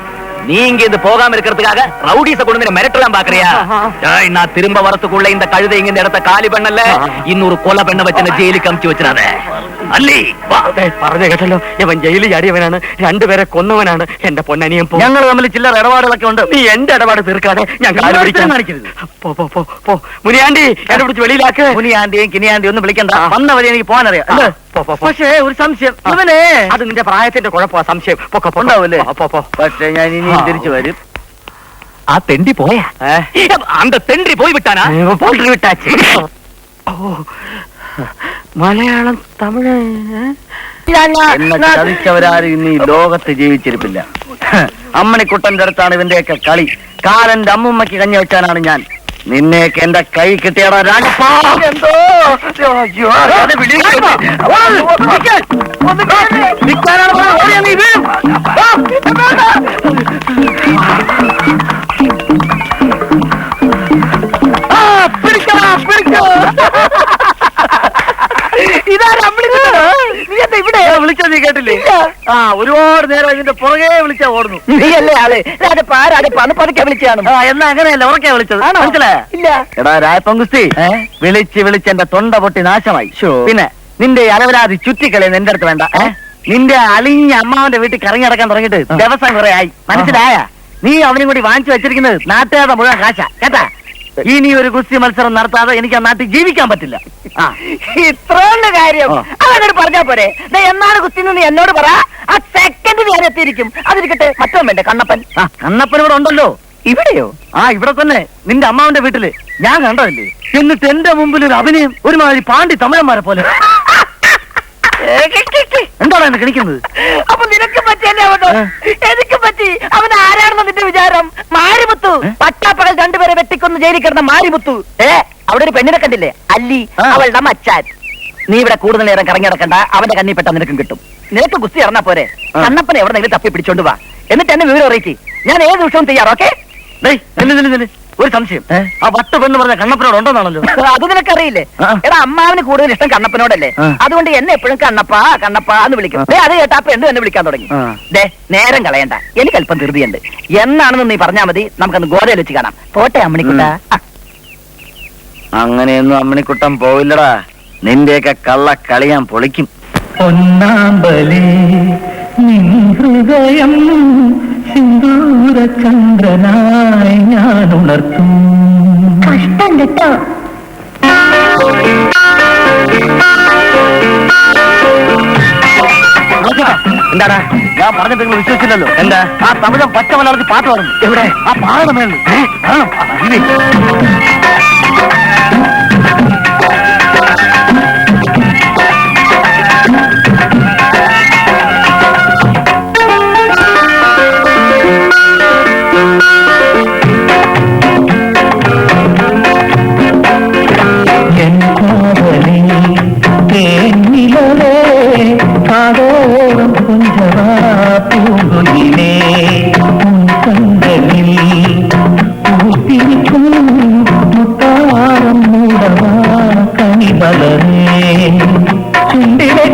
நீங்க இது போகாம இருக்கிறதுக்காக ரவுடிஸ கொண்டு மிரட்டலாம் பாக்குறியா? நான் திரும்ப வரத்துக்குள்ள இந்த கழுதை இங்க இந்த இடத்த காலி பண்ணல, இன்னொரு கொலை பெண்ண வச்சு ஜெயிலுக்கு அமுச்சு வச்சிடாத. അല്ലേ പറഞ്ഞു കേട്ടല്ലോ, ഇവൻ ജയിലിൽ ചാടിയവനാണ്, രണ്ടുപേരെ കൊന്നവനാണ്. എന്റെ പൊന്നനിയും ഞങ്ങൾ തമ്മിൽ ചില്ലറ ഇടപാടുകളൊക്കെ ഉണ്ട്. നീ എന്റെ ഇടപാട് തീർക്കാതെ ഞാൻ കാണിക്കരുത്. പോ മുനിയാണ്ടി, എന്നെ പിടിച്ച് വെളിയിലാക്ക്. മുനിയാണ്ടിയും കിനിയാണ്ടിയും ഒന്നും വിളിക്കണ്ട. വന്ന വഴി എനിക്ക് പോകാനറിയാം. പക്ഷേ ഒരു സംശയം, ഇവനെ അത് നിന്റെ പ്രായത്തിന്റെ കുഴപ്പമാ. സംശയം ഉണ്ടാവൂല്ലേ? പക്ഷേ ഞാൻ ഇനി തിരിച്ചു വരും. ആ തെണ്ടി പോയാ? അന്ത തെണ്ടി പോയി വിട്ടാനാ? പോൾട്രി വിട്ടാച്ച്. മലയാളം, തമിഴ് എന്നെ ചതിച്ചവരാരും ഇന്ന് ഈ ലോകത്ത് ജീവിച്ചിരിപ്പില്ല. അമ്മണിക്കുട്ടന്റെ അടുത്താണ് ഇവന്റെയൊക്കെ കളി. കാലന്റെ അമ്മുമ്മയ്ക്ക് കഞ്ഞി വെച്ചാനാണ് ഞാൻ. നിന്നെയൊക്കെ എന്റെ കൈ കിട്ടിയടാ രാജപ്പാ. എന്തോ വിളിച്ചത് നീ കേട്ടില്ലേ? ഒരുപാട് നേരം ഇതിന്റെ പുറകെ വിളിച്ചാ ഓടുന്നു. നീയല്ലേ ആള്? രാജപ്പാന്ന് പതുക്കെ വിളിച്ചാണ്. എന്നാ അങ്ങനെയല്ല, ഉറക്കെ വിളിച്ചത്. മനസ്സിലായ? ഇല്ല. എടാ രായപ്പങ്കുസ്തി, വിളിച്ച് എന്റെ തൊണ്ട പൊട്ടി നാശമായി. പിന്നെ നിന്റെ അലവരാതി ചുറ്റിക്കളയുന്ന എന്റെ അടുത്ത് വേണ്ട. നിന്റെ അളിഞ്ഞ അമ്മാവന്റെ വീട്ടിൽ കറങ്ങി നടക്കാൻ തുടങ്ങിയിട്ട് ദിവസം കുറെ ആയി. മനസ്സിലായ? നീ അവനും കൂടി വാങ്ങിച്ചു വെച്ചിരിക്കുന്നത് നാട്ടുകാരുടെ മുഴുവൻ കാശ. കേട്ടാ? ഇനി ഒരു ഗുസ്തി മത്സരം നടത്താതെ എനിക്ക് ആ നാട്ടിൽ ജീവിക്കാൻ പറ്റില്ല. ഇത്രയുള്ള കാര്യം അവനോട് പറഞ്ഞാ പോരെ? എന്നാണ് ഗുസ്തി നീ എന്നോട് പറ. ആ സെക്കൻഡ് ഞാൻ എത്തിയിരിക്കും. അതിരിക്കട്ടെ, മറ്റോ വേണ്ടേ കണ്ണപ്പൻ? കണ്ണപ്പൻ ഇവിടെ ഉണ്ടല്ലോ. ഇവിടെയോ? ഇവിടെ തന്നെ, നിന്റെ അമ്മാവന്റെ വീട്ടില്. ഞാൻ കണ്ടതല്ലേ? എന്നിട്ട് എന്റെ മുമ്പിൽ ഒരു അഭിനയം, ഒരുമാതിരി പാണ്ടി തമിഴന്മാരെ പോലെ. എന്താണ് എന്നെ കിണിക്കുന്നത്? അപ്പൊ നിനക്ക് പറ്റിയല്ലേ അവനോ? എനിക്ക് പറ്റി. അവൻ ആരാണെന്ന് നിന്റെ വിചാരം? മാരിമുത്തു പട്ടാപ്പകൽ രണ്ടുപേരെ വെട്ടിക്കൊന്ന് ജയിലിൽ കിടന്ന മാരിമുത്തു അവിടെ ഒരു പെണ്ണിനെ കണ്ടില്ലേ, അല്ലി, അവളുടെ മച്ചാൻ. നീ ഇവിടെ കൂടുതൽ നേരം കറങ്ങി നടക്കണ്ട, അവന്റെ കണ്ണി പെട്ട നിനക്കും കിട്ടും. നിനക്ക് ഗുസ്തി ഇറങ്ങാ പോരെ, കണ്ണപ്പനെ എവിടെന്നെങ്കിലും തപ്പി പിടിച്ചോണ്ട് വാ, എന്നിട്ട് എന്നെ വിവരം അറിയിക്ക്. ഞാൻ ഏത് നിമിഷവും തയ്യാറോ? ഓക്കെ? ഒരു സംശയം, ആ വട്ട് പെണ്ണ് പറഞ്ഞ കണ്ണപ്പനോട് ഉണ്ടെന്നാണല്ലോ. അത് നിനക്കറിയില്ലേ? എടാ, അമ്മാവിന് കൂടുതൽ ഇഷ്ടം കണ്ണപ്പനോടല്ലേ, അതുകൊണ്ട് എന്നെ എപ്പോഴും കണ്ണപ്പ കണ്ണപ്പ എന്ന് വിളിക്കും. അത് കേട്ടാ പെണ്ണു എന്നെ വിളിക്കാൻ തുടങ്ങി. നേരം കളയണ്ട, എനിക്ക് അല്പം ധൃതിയുണ്ട്. എന്നാണെന്ന് നീ പറഞ്ഞാൽ മതി, നമുക്കന്ന് ഗോതയിൽ വെച്ച് കാണാം. പോട്ടെ അമ്മണിക്കുട്ട. അങ്ങനെയൊന്നും അമ്മണിക്കുട്ടൻ പോവില്ലടാ, നിന്റെയൊക്കെ കള്ള കളി ഞാൻ പൊളിക്കും. പൊന്നാമ്പലേ നിൻ ഹൃദയം സിന്ദൂരചന്ദ്രനായി ഞാൻ ഉണർത്തും. കഷ്ടം കേട്ടോ. എന്താടാ ഞാൻ പറഞ്ഞിട്ട് നിങ്ങൾ വിശ്വസിച്ചില്ലല്ലോ? എന്താ? ആ തമിഴൻ പച്ച മലയാളത്തിൽ പാട്ട് പറഞ്ഞു. എവിടെ? ആ പാടം മേളിൽ. കാതോരം കുഞ്ചവാ പൂങ്കുയിലേ മുൻകണ്ടലിൽ പൂത്തിരിക്കും മുത്താരം മൂടവാ കണിമലരേ ചുണ്ടിലെ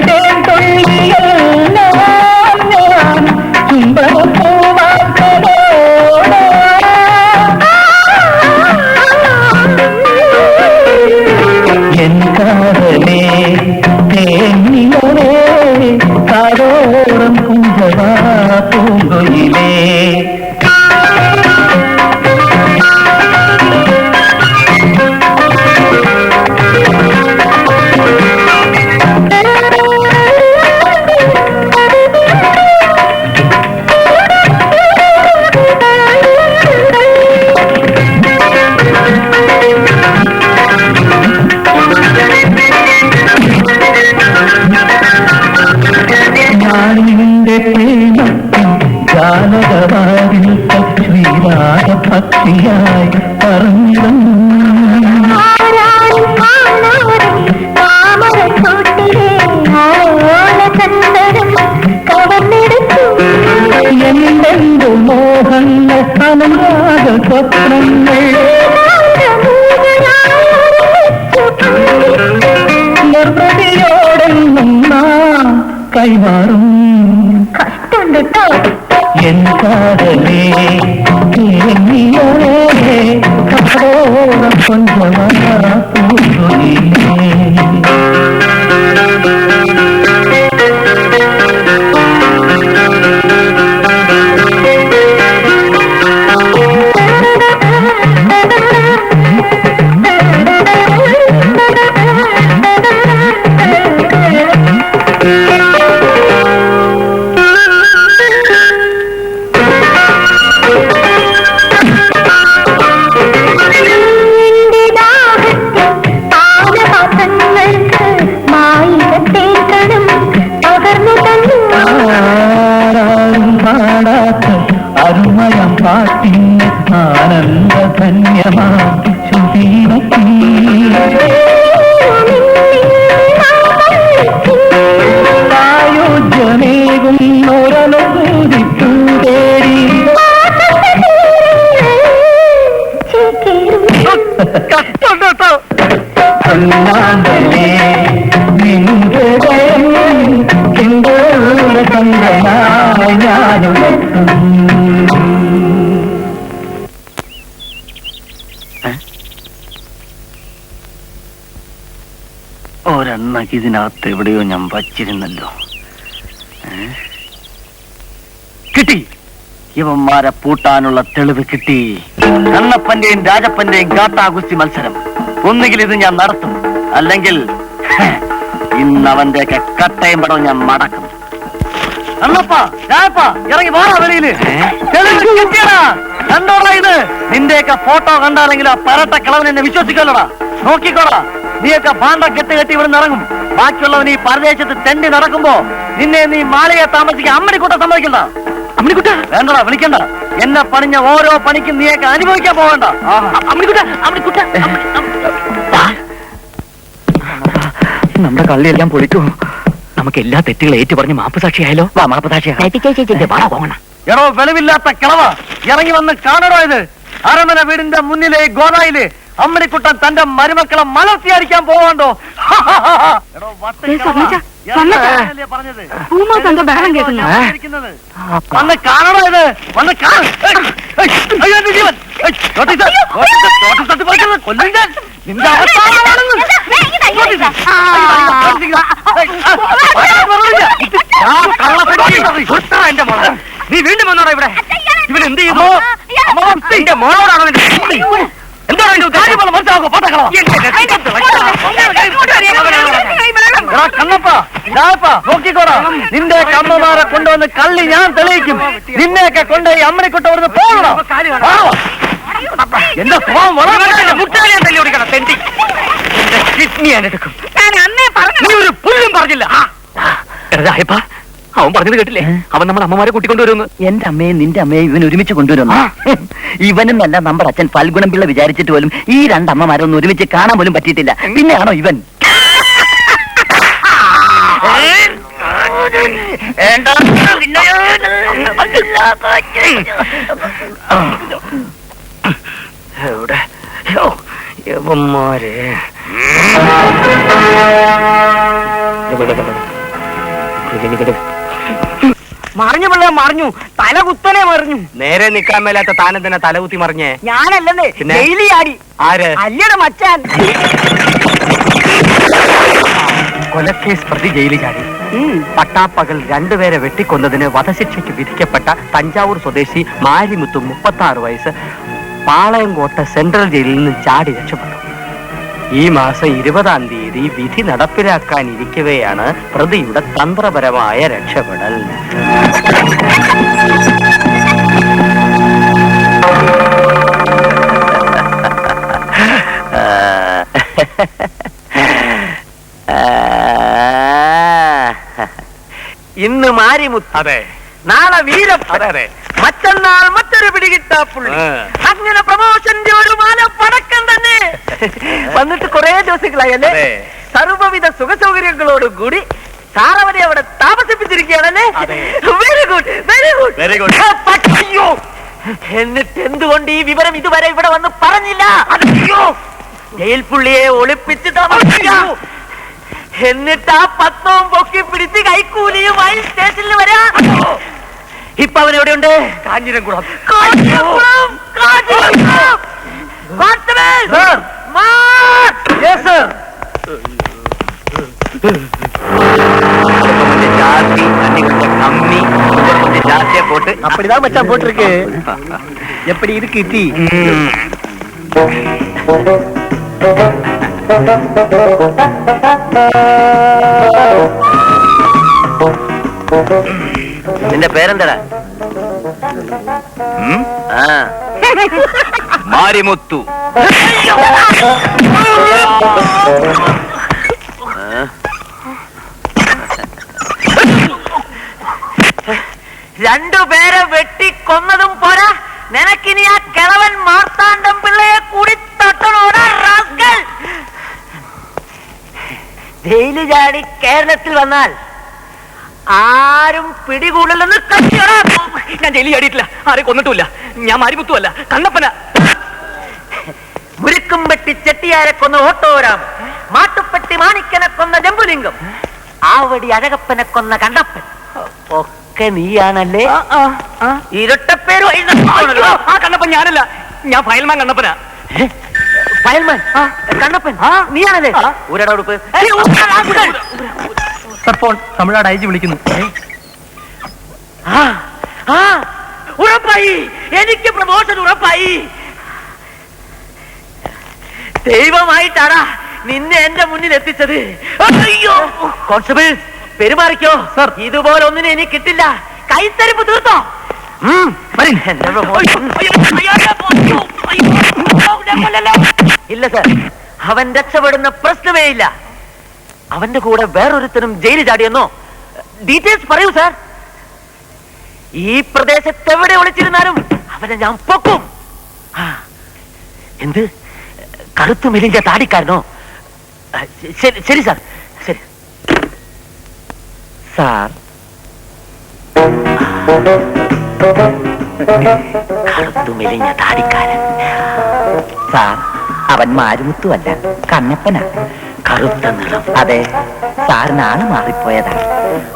തൊള്ളിയല്ല ഞാൻ ചുംബനപ്പൂവാക്കലോട എൻ കാതലേ തേനിലേ കാതോരം കുഞ്ചവാ പൂങ്കുയിലേ. ജാലകവാതിൽ ശ്രീരാഗ ഭക്തിയായി പറഞ്ഞിരുന്നു. എന്തെന്തു മോഹങ്ങൾ അനുരാഗ സ്വപ്നങ്ങൾ നിർവൃതിയോടെന്നും നാം കൈമാറും. കഷ്ടം കേട്ടോ. എൻ കാതലേ തേനിലേ കാതോരം കുഞ്ചവാ പൂങ്കുയിലേ. അരുമയം പാട്ടിന് ആനന്ദധന്യമാക്കി ചുതിരത്തി ആയോജ്യമേകും ഒരനുഭൂതിപ്പൂ തേടി പൊന്നാമ്പലേ നിൻ ഹൃദയം സിന്ദൂരചന്ദ്രനായി ഞാനുണർത്തും. ഒരെണ്ണക്ക് ഇതിനകത്ത് എവിടെയോ ഞാൻ വച്ചിരുന്നല്ലോ. കിട്ടി, ഇവന്മാരെ പൂട്ടാനുള്ള തെളിവ് കിട്ടി. കണ്ണപ്പന്റെയും രാജപ്പന്റെയും ഗാട്ടാഗുസ്തി മത്സരം ഒന്നുകിൽ ഇത് ഞാൻ നടത്തും, അല്ലെങ്കിൽ ഇന്നവന്റെയൊക്കെ കട്ടയും പടവും ഞാൻ മടക്കും. കണ്ണപ്പാ, രാജപ്പാ, ഇറങ്ങി വാ വെളിയില്. കണ്ടോടാ ഇത്, നിന്റെയൊക്കെ ഫോട്ടോ കണ്ടാലെങ്കിലും ആ പരട്ട കിളവൻ എന്നെ വിശ്വസിക്കല്ലോടാ. നോക്കിക്കോടാ, നീയൊക്കെ ഭാണ്ഡ കെട്ട് കെട്ടി ഇവിടെ ഇറങ്ങും. ബാക്കിയുള്ളവൻ ഈ പരദേശത്ത് തെണ്ടി നടക്കുമ്പോ നിന്നെ നീ മാലയെ താമസിക്കാൻ അമ്മണിക്കൂട്ട സമ്മതിക്കണ്ട. അമ്മണിക്കുട്ട വേണ്ടടാ, വിളിക്കണ്ട. എന്നെ പണിഞ്ഞ ഓരോ പണിക്കും നീയൊക്കെ അനുഭവിക്കാൻ പോകണ്ട. നമ്മുടെ കള്ളിയെല്ലാം പൊളിക്കൂ. നമുക്ക് എല്ലാ തെറ്റുകളും ഏറ്റു പറഞ്ഞ് മാപ്പ് സാക്ഷിയായാലോ? മാപ്പ് സാക്ഷിയാണ്. എടോ വെളിവില്ലാത്ത കിളവ, ഇറങ്ങി വന്ന് കാണണോ ഇത്? അരമന വീടിന്റെ മുന്നിലെ ഗോദായില് അമ്മണിക്കുട്ടൻ തന്റെ മരുമക്കളെ മലർത്തിയടിക്കാൻ പോവാണ്ടോ? പറഞ്ഞത് ബഹളം കേൾക്കുന്നു. വന്ന് കാണണോ ഇത്? വന്ന് ജീവൻ കൊല്ലിന്റെ നിന്റെ നീ വീണ്ടും വന്നോടാ ഇവിടെ. ഇവൻ എന്ത് ചെയ്തു? എന്റെ മോളോടാണോ എന്താണ് മനസ്സിലാക്കോ? കണ്ണപ്പ നോക്കിക്കോടാ, നിന്റെ കമ്മമാരെ കൊണ്ടുവന്ന് കള്ളി ഞാൻ തെളിയിക്കും. നിന്നെയൊക്കെ കൊണ്ടുപോയി അമ്മനെക്കൊട്ട് അവിടുന്ന് പോകണം. എന്റെ മുട്ടാലിയാൻ തല്ലി ഓടിക്കണം. തെണ്ടി കിഡ്നി ഞാൻ എടുക്കും. നീ ഒരു പുല്ലും പറഞ്ഞില്ല. അവൻ പറഞ്ഞത് കേട്ടില്ലേ? അവൻ നമ്മുടെ അമ്മമാരെ കൂട്ടിക്കൊണ്ടുവരുന്നു. എന്റെ അമ്മയും നിന്റെ അമ്മയും ഇവൻ ഒരുമിച്ച് കൊണ്ടുവരുന്നു. ഇവനും അല്ല നമ്മുടെ അച്ഛൻ ഫൽഗുണം പിള്ള വിചാരിച്ചിട്ട് പോലും ഈ രണ്ടമ്മമാരൊന്നും ഒരുമിച്ച് കാണാൻ പോലും പറ്റിയിട്ടില്ല. പിന്നെയാണോ ഇവൻ? എവിടെ യവന്മാരെ? മറിഞ്ഞു പിള്ളേ മറിഞ്ഞു, തല കുത്തനെ മറിഞ്ഞു. നേരെ നിക്കാൻ മേലാത്ത താനെന്തിനാ തലകുത്തി മറിഞ്ഞേ? ഞാനല്ലെന്നേ, ഡെയിലി ആടി. ആര്? അല്ലയുടെ മച്ചാൻ. കൊലക്കേസ് പ്രതി ജയിലിൽ ചാടി. പട്ടാപ്പകൽ രണ്ടുപേരെ വെട്ടിക്കൊന്നതിന് വധശിക്ഷയ്ക്ക് വിധിക്കപ്പെട്ട തഞ്ചാവൂർ സ്വദേശി മാരിമുത്തു 36 വയസ്സ് പാളയംകോട്ട സെൻട്രൽ ജയിലിൽ നിന്ന് ചാടി രക്ഷപ്പെട്ടു. ഈ മാസം 20-ാം തീയതി വിധി നടപ്പിലാക്കാനിരിക്കവെയാണ് പ്രതിയുടെ തന്ത്രപരമായ രക്ഷപ്പെടൽ. ഇന്ന് മാരിമുത്ത്, അതെ. നാളെ വീരം, അതെ. മറ്റന്നാൾ മറ്റൊരു പിടികിട്ടാ പുള്ളി. അങ്ങനെ പ്രമോഷന്റെ ഒരു മാല പടക്കം തന്നെ. വന്നിട്ട് കുറെ ദിവസങ്ങളായല്ലേ? സർവ്വവിധ സുഖസൗകര്യങ്ങളോടും കൂടി സാറവനെ അവിടെ താമസിപ്പിച്ചിരിക്കുകയാണല്ലേ? Very good, very good, very good. അയ്യോ, എന്നിട്ട് എന്തുകൊണ്ട് ഈ വിവരം ഇതുവരെ ഇവിടെ വന്ന് പറഞ്ഞില്ല? അയ്യോ, ജയിൽ പുള്ളിയെ ഒളിപ്പിച്ച് താമസിച്ചു. എന്നിട്ട് ആ പത്രവും പൊക്കി പിടിച്ച് കൈക്കൂലിയുമായി സ്റ്റേഷനിൽ വരാ. ഇപ്പൊ അവൻ എവിടെയുണ്ട്? കാഞ്ഞിരംകുളം. ஜாதி தண்ணி கொஞ்சம் கம்மி, கொஞ்சம் ஜாஸ்தியா போட்டு. அப்படிதான் மச்சான் போட்டிருக்கு. எப்படி இருக்கு டீ? നിന്റെ പേരെന്താടാ? മാരിമുത്തു. രണ്ടുപേരെ വെട്ടിക്കൊന്നതും പോരാ, നിനക്കിനി ആ കിളവൻ മാർത്താണ്ഡം പിള്ളയെ കൂടി തൊട്ടണോടാ റാസ്കൽ. ജയില് ചാടി കേരളത്തിൽ വന്നാൽ ആരും പിടികൂടലെന്ന് കത്തിയോടാ. ഞാൻ ജയിലിൽ ചാടിയിട്ടില്ല, ആരെ കൊന്നിട്ടുമില്ല. ഞാൻ മാരിമുത്തുമല്ല, കണ്ണപ്പന. മുരുക്കുംപെട്ടി ചെട്ടിയാരെ കൊന്ന ഓട്ടോരാം, മാട്ടുപ്പെട്ടി മാണിക്കനെ കൊന്ന ജമ്പുലിംഗം, ആവടി അഴകപ്പനെ കൊന്ന കണ്ടപ്പൻ ഒക്കെ നീയാണല്ലേ? ഇരട്ടപ്പേര്. ആ കണ്ണപ്പൻ ഞാനല്ല, ഞാൻ ഫയൽമാൻ കണ്ണപ്പനാ. ഫയൽമാൻ കണ്ണപ്പൻ നീയാണല്ലേ? ഊരടോടുപ്പ്. തമിഴ്നാട് ഐജി വിളിക്കുന്നു. ഉറപ്പായി, എനിക്ക് പ്രമോഷൻ ഉറപ്പായി. ദൈവമായിട്ടാടാ നിന്നെ എന്റെ മുന്നിൽ എത്തിച്ചത്. അയ്യോ കോൺസ്റ്റബിൾ, പെരുമാറിക്കോ സർ. ഇതുപോലെ ഒന്നിനും എനിക്ക് കിട്ടില്ല. കൈത്തരിപ്പ് തീർത്തോ? ഇല്ല സർ, അവൻ രക്ഷപ്പെടുന്ന പ്രശ്നമേ ഇല്ല. അവന്റെ കൂടെ വേറൊരുത്തനും ജയിലിൽ ചാടിയെന്നോ? ഡീറ്റെയിൽസ് പറയൂ സാർ. ഈ പ്രദേശത്ത് എവിടെ ഒളിച്ചിരുന്നാലും അവനെ ഞാൻ പൊക്കും. എന്ത് കറുത്തു മെലിഞ്ഞ താടിക്കാരനോ? ശരി ശരി സാർ, ശരി സാർ. കറുത്തു മെലിഞ്ഞ താടിക്കാരൻ സാർ. അവൻ മാരുമുത്തുമല്ല, കണ്ണപ്പനാ. കറുത്ത നിറം. അതെ, സാറിനാണ് മാറിപ്പോയതാണ്.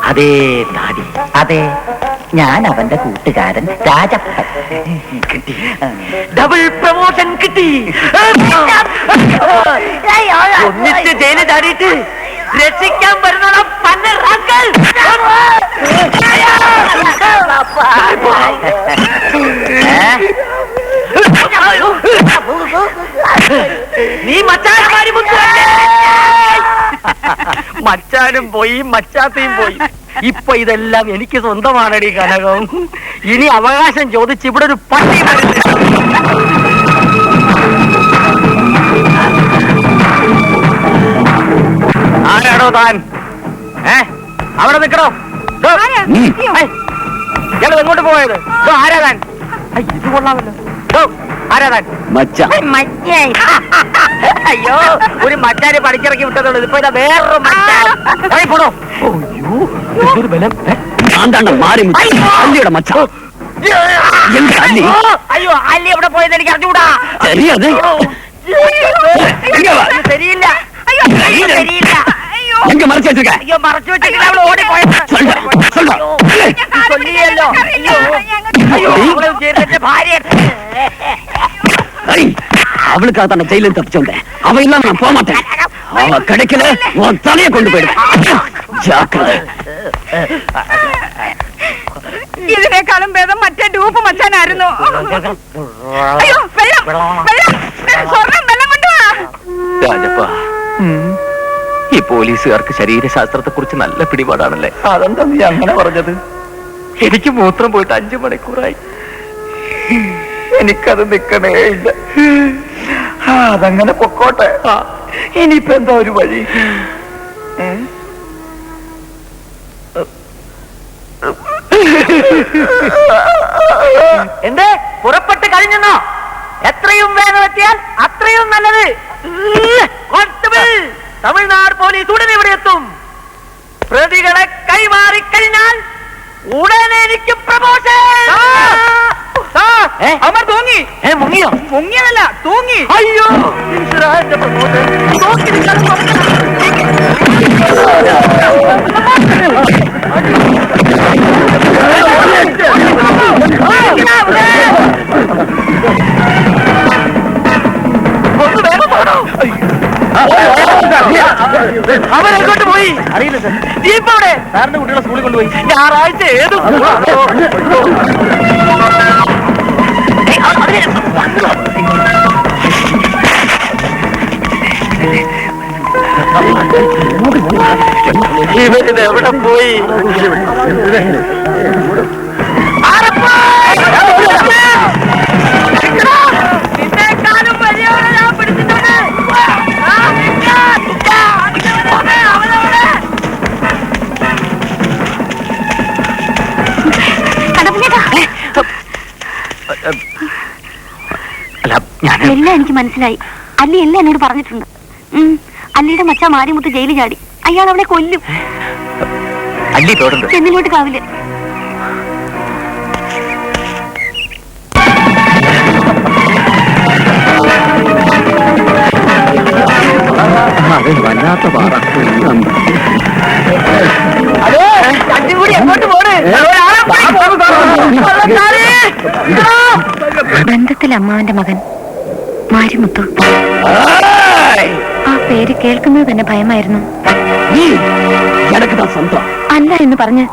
അതേ താടി. അതെ, ഞാൻ അവന്റെ കൂട്ടുകാരൻ രാജപ്പൻ. കിട്ടി, ഡബിൾ പ്രമോഷൻ കിട്ടി. ഒന്നിച്ച് ജയിലിൽ ചാടിയിട്ട് രക്ഷിക്കാൻ വരുന്ന പന്നറാക്കൾ. നീ മച്ചാനും മച്ചാനും പോയി, മച്ചാത്തയും പോയി. ഇപ്പൊ ഇതെല്ലാം എനിക്ക് സ്വന്തമാണടി കനകം. ഇനി അവകാശം ചോദിച്ച് ഇവിടെ ഒരു പട്ടി. ആരാടോ താൻ? അവിടെ നിൽക്കണോ? ഇയാൾ എങ്ങോട്ട് പോയത്? ആരാ താൻ? ഇത് കൊള്ളാമല്ലോ. ആരാ താൻ? അയ്യോ, ഒരു മച്ചാനെ പഠിച്ചിറക്കി വിട്ടതുള്ളൂ. ഇപ്പൊ ഇതാ വേറൊരു മച്ചാൻ. പോടോ. അയ്യോ, ബലം. അയ്യോ, അല്ലി എവിടെ പോയത് എനിക്ക് അറിഞ്ഞൂടാ. ശരിയില്ല. ശരിയില്ല. അയ്യോ, മറച്ചു വെച്ചിട്ട് അവള് ഓടിപ്പോയത്. ചൊല്ലിയല്ലോ. അയ്യോ, ഭാര്യ. அவளுக்காக ஜெயிலும் தப்பிச்சோங்க. அவ இல்லாம நான் போக மாட்டேன். அவ கிடைக்கல, உன் தலையை கொண்டு போயிடு. ஜாக்கிரதை. ഇതിനേക്കാളും ഭേദം മറ്റേ ഡൂപ്പ് മച്ചാനായിരുന്നു. അയ്യോ, വെള്ളം, വെള്ളം, സ്വർണ്ണം, വെള്ളം കൊണ്ടുവാ. രാജപ്പ, ഈ പോലീസുകാർക്ക് ശരീരശാസ്ത്രത്തെ കുറിച്ച് നല്ല പിടിപാടാണല്ലേ. അതെന്താ നീ അങ്ങനെ പറഞ്ഞത്? എനിക്ക് മൂത്രം പോയിട്ട് 5 മണിക്കൂറായി. എനിക്കത് നിക്കണേ ഇല്ല. അതങ്ങനെ പൊക്കോട്ടെ. ഇനിയിപ്പോ എന്താ ഒരു വഴി? എന്തേ പുറപ്പെട്ട് കഴിഞ്ഞെന്നോ? എത്രയും വേഗം എത്തിയാൽ അത്രയും നല്ലത്. കോൺസ്റ്റബിൾ, തമിഴ്നാട് പോലീസ് ഉടനെ ഇവിടെ എത്തും. പ്രതികളെ കൈമാറിക്കഴിഞ്ഞാൽ ഉടനെ എനിക്ക് പ്രമോഷൻ. അമർ തൂങ്ങി. മുങ്ങിയോ? മുങ്ങിയതല്ല, തൂങ്ങി. അയ്യോ, എന്റെ പ്രമോഷൻ. ഒന്ന് വേഗം പോകണോ? അവരെങ്ങോട്ട് പോയി അറിയില്ല സാർ. ജീപ്പ് അവിടെ സാറിന്റെ കുട്ടികളെ സ്കൂളിൽ കൊണ്ടുപോയി. ഞായറാഴ്ച ഏത് ഇവരിത് എവിടെ പോയി? നിന്നേക്കാളും വലിയവരെ ഞാൻ പിടിച്ചിട്ടുണ്ട്. എല്ലാം എനിക്ക് മനസ്സിലായി. അല്ലി എല്ലാം എന്നോട് പറഞ്ഞിട്ടുണ്ട്. അല്ലിയുടെ മച്ച മാരിമുത്ത് ജയിലിൽ ചാടി. അയാൾ അവളെ കൊല്ലും. ചെന്നിലോട്ട് കാവില്. വല്ലാത്ത പാറ. ബന്ധത്തിൽ അമ്മാവന്റെ മകൻ മാരിമുത്തു. ആ പേര് കേൾക്കുന്നത് തന്നെ ഭയമായിരുന്നു. അല്ല എന്ന് പറഞ്ഞ്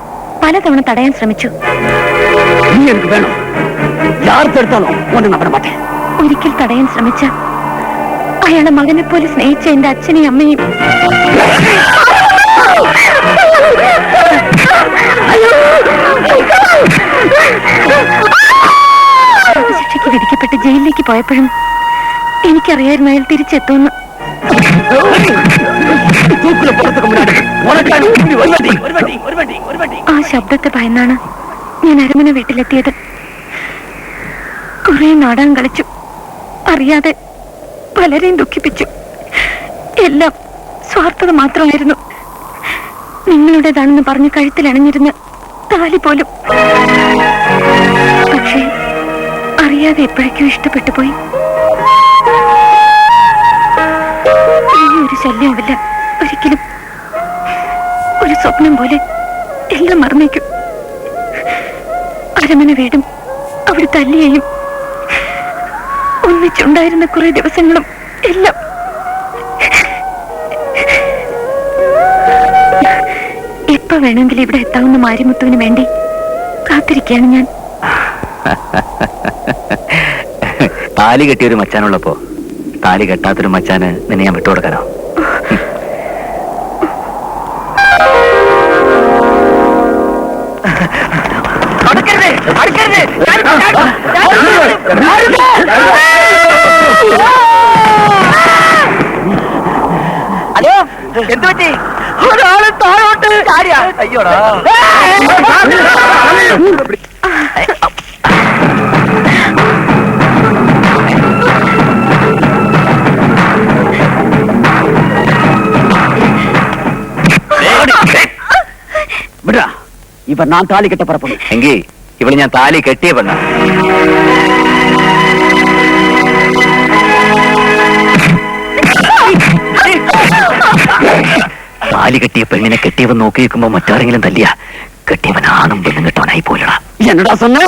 പലതവണ തടയാൻ ശ്രമിച്ചു. ഒരിക്കൽ തടയാൻ ശ്രമിച്ച അയാളെ മകനെ പോലെ സ്നേഹിച്ച എന്റെ അച്ഛനെയും അമ്മയും ശിക്ഷയ്ക്ക് വിധിക്കപ്പെട്ട് ജയിലിലേക്ക് പോയപ്പോഴും എനിക്കറിയായിരുന്നു അയാൾ തിരിച്ചെത്തുമെന്ന്. ആ ശബ്ദത്തെ ഭയന്നാണ് ഞാൻ അരമന വീട്ടിലെത്തിയത്. കുറെ നാടകം കളിച്ചു, അറിയാതെ പലരെയും ദുഃഖിപ്പിച്ചു. എല്ലാം സ്വാർത്ഥത മാത്രമായിരുന്നു. നിങ്ങളുടേതാണെന്ന് പറഞ്ഞ് കഴുത്തിലണിഞ്ഞിരുന്ന താലി പോലും. പക്ഷേ അറിയാതെ എപ്പോഴേക്കോ ഇഷ്ടപ്പെട്ടു പോയി. ഇനിയൊരു ശല്യമില്ല ഒരിക്കലും. ഒരു സ്വപ്നം പോലെ എല്ലാം മറന്നേക്കും. അരമന വീടും അവിടുത്തെ അല്ലിയെയും ഒന്നിച്ചുണ്ടായിരുന്ന കുറെ ദിവസങ്ങളും എല്ലാം. എപ്പോ വേണമെങ്കിലും ഇവിടെ എത്താവുന്ന മാരിമുത്തുവിന് വേണ്ടി കാത്തിരിക്കുകയാണ് ഞാൻ. താലി കെട്ടിയൊരു മച്ചാനുള്ളപ്പോ താലി കെട്ടാത്തൊരു മച്ചാന് നിന്നെ ഞാൻ വിട്ടുകൊടുക്കാനോ? ഹലോ, എന്ത് പറ്റി? ഒരാള് താഴോട്ട് അയ്യോടാ. ഇവർ ഞാൻ താലി കെട്ട പറപ്പുണ്ട് എങ്കിൽ ഇവിടെ ഞാൻ താലി കെട്ടിയ പെണ്ണ. താലി കെട്ടിയ പെണ്ണിനെ കെട്ടിയവൻ നോക്കി നിൽക്കുമ്പോ മറ്റാരെങ്കിലും തല്ലിയ കെട്ടിയവൻ ആണും പെണ്ണും കെട്ടവനായി പോലടാ. എന്നടാ சொன்ன?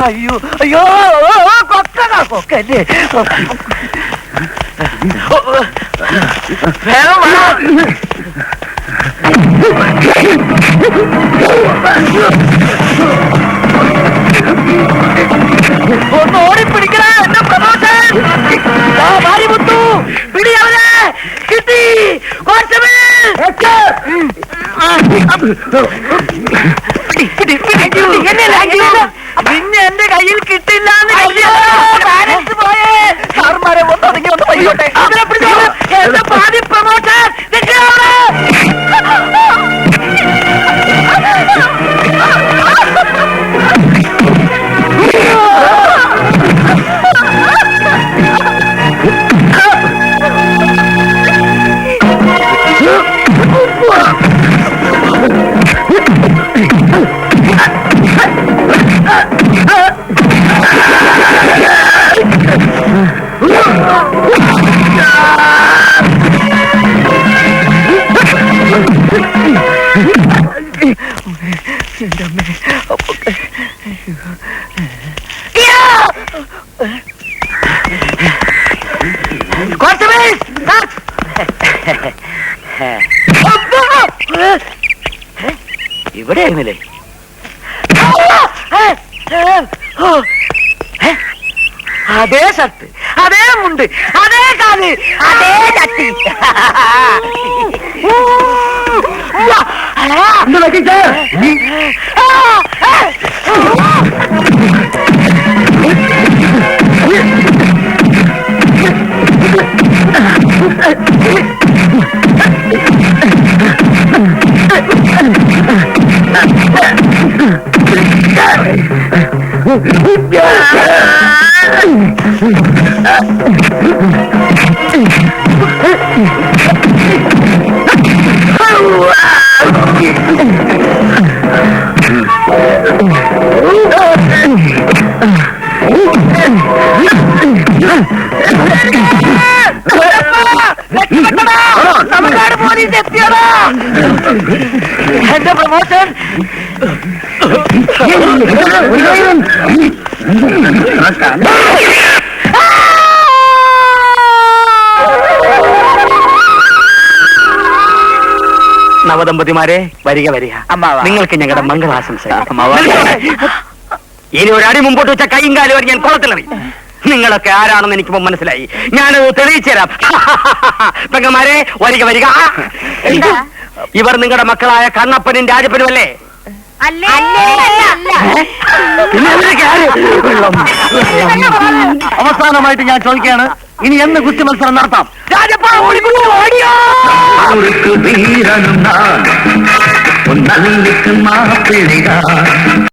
അയ്യോ അയ്യോ കൊക്കടാ കൊക്കല്ലേ. ഒന്ന് ഓടിപ്പിടിക്കണ എന്റെ പ്രമോഷൻ. മാരിമുത്തു പിടിയവനെ കിട്ടി. പിന്നെ എന്റെ കയ്യിൽ കിട്ടില്ല. പോയേ സാർമാരെ ഒന്നൊതുങ്ങി ഒന്ന് പോയിക്കോട്ടെ. എന്റെ പാതി പ്രമോഷൻ. ഇവിടെ ആയിരുന്നില്ലേ? അതേ ഷർട്ട്, അതേ മുണ്ട്, അതേ കാല്, അതേ ചട്ടി. തമിഴ്നാട് പോലീസ് എത്തിയതാ. എന്റെ പ്രമോഷൻ. നവദമ്പതിമാരെ വരിക വരിക. അമ്മാവാ. നിങ്ങൾക്ക് ഞങ്ങളുടെ മംഗളാശംസകൾ. അമ്മാവാ. ഇനി ഒരു അടി മുമ്പോട്ട് വെച്ച കൈയും കാലും വരെ ഞാൻ കുളത്തിലറി. നിങ്ങളൊക്കെ ആരാണെന്ന് എനിക്കിപ്പോ മനസ്സിലായി. ഞാനത് തെളിയിച്ചു തരാം. പെങ്ങന്മാരെ വരിക വരിക. എന്താ? ഇവർ നിങ്ങളുടെ മക്കളായ കണ്ണപ്പനും രാജപ്പനും അല്ലേ? പിന്നെ ഇവരൊക്കെ ആര്? അവസാനമായിട്ട് ഞാൻ ചോദിക്കുകയാണ്, ഇനി എന്ന് ഗുസ്തി മത്സരം നടത്താം? രാജപ്പ ഓടിയോ? வீரனும் நான் உன் நல்லிக்கு மாப்பிள்ளைதான்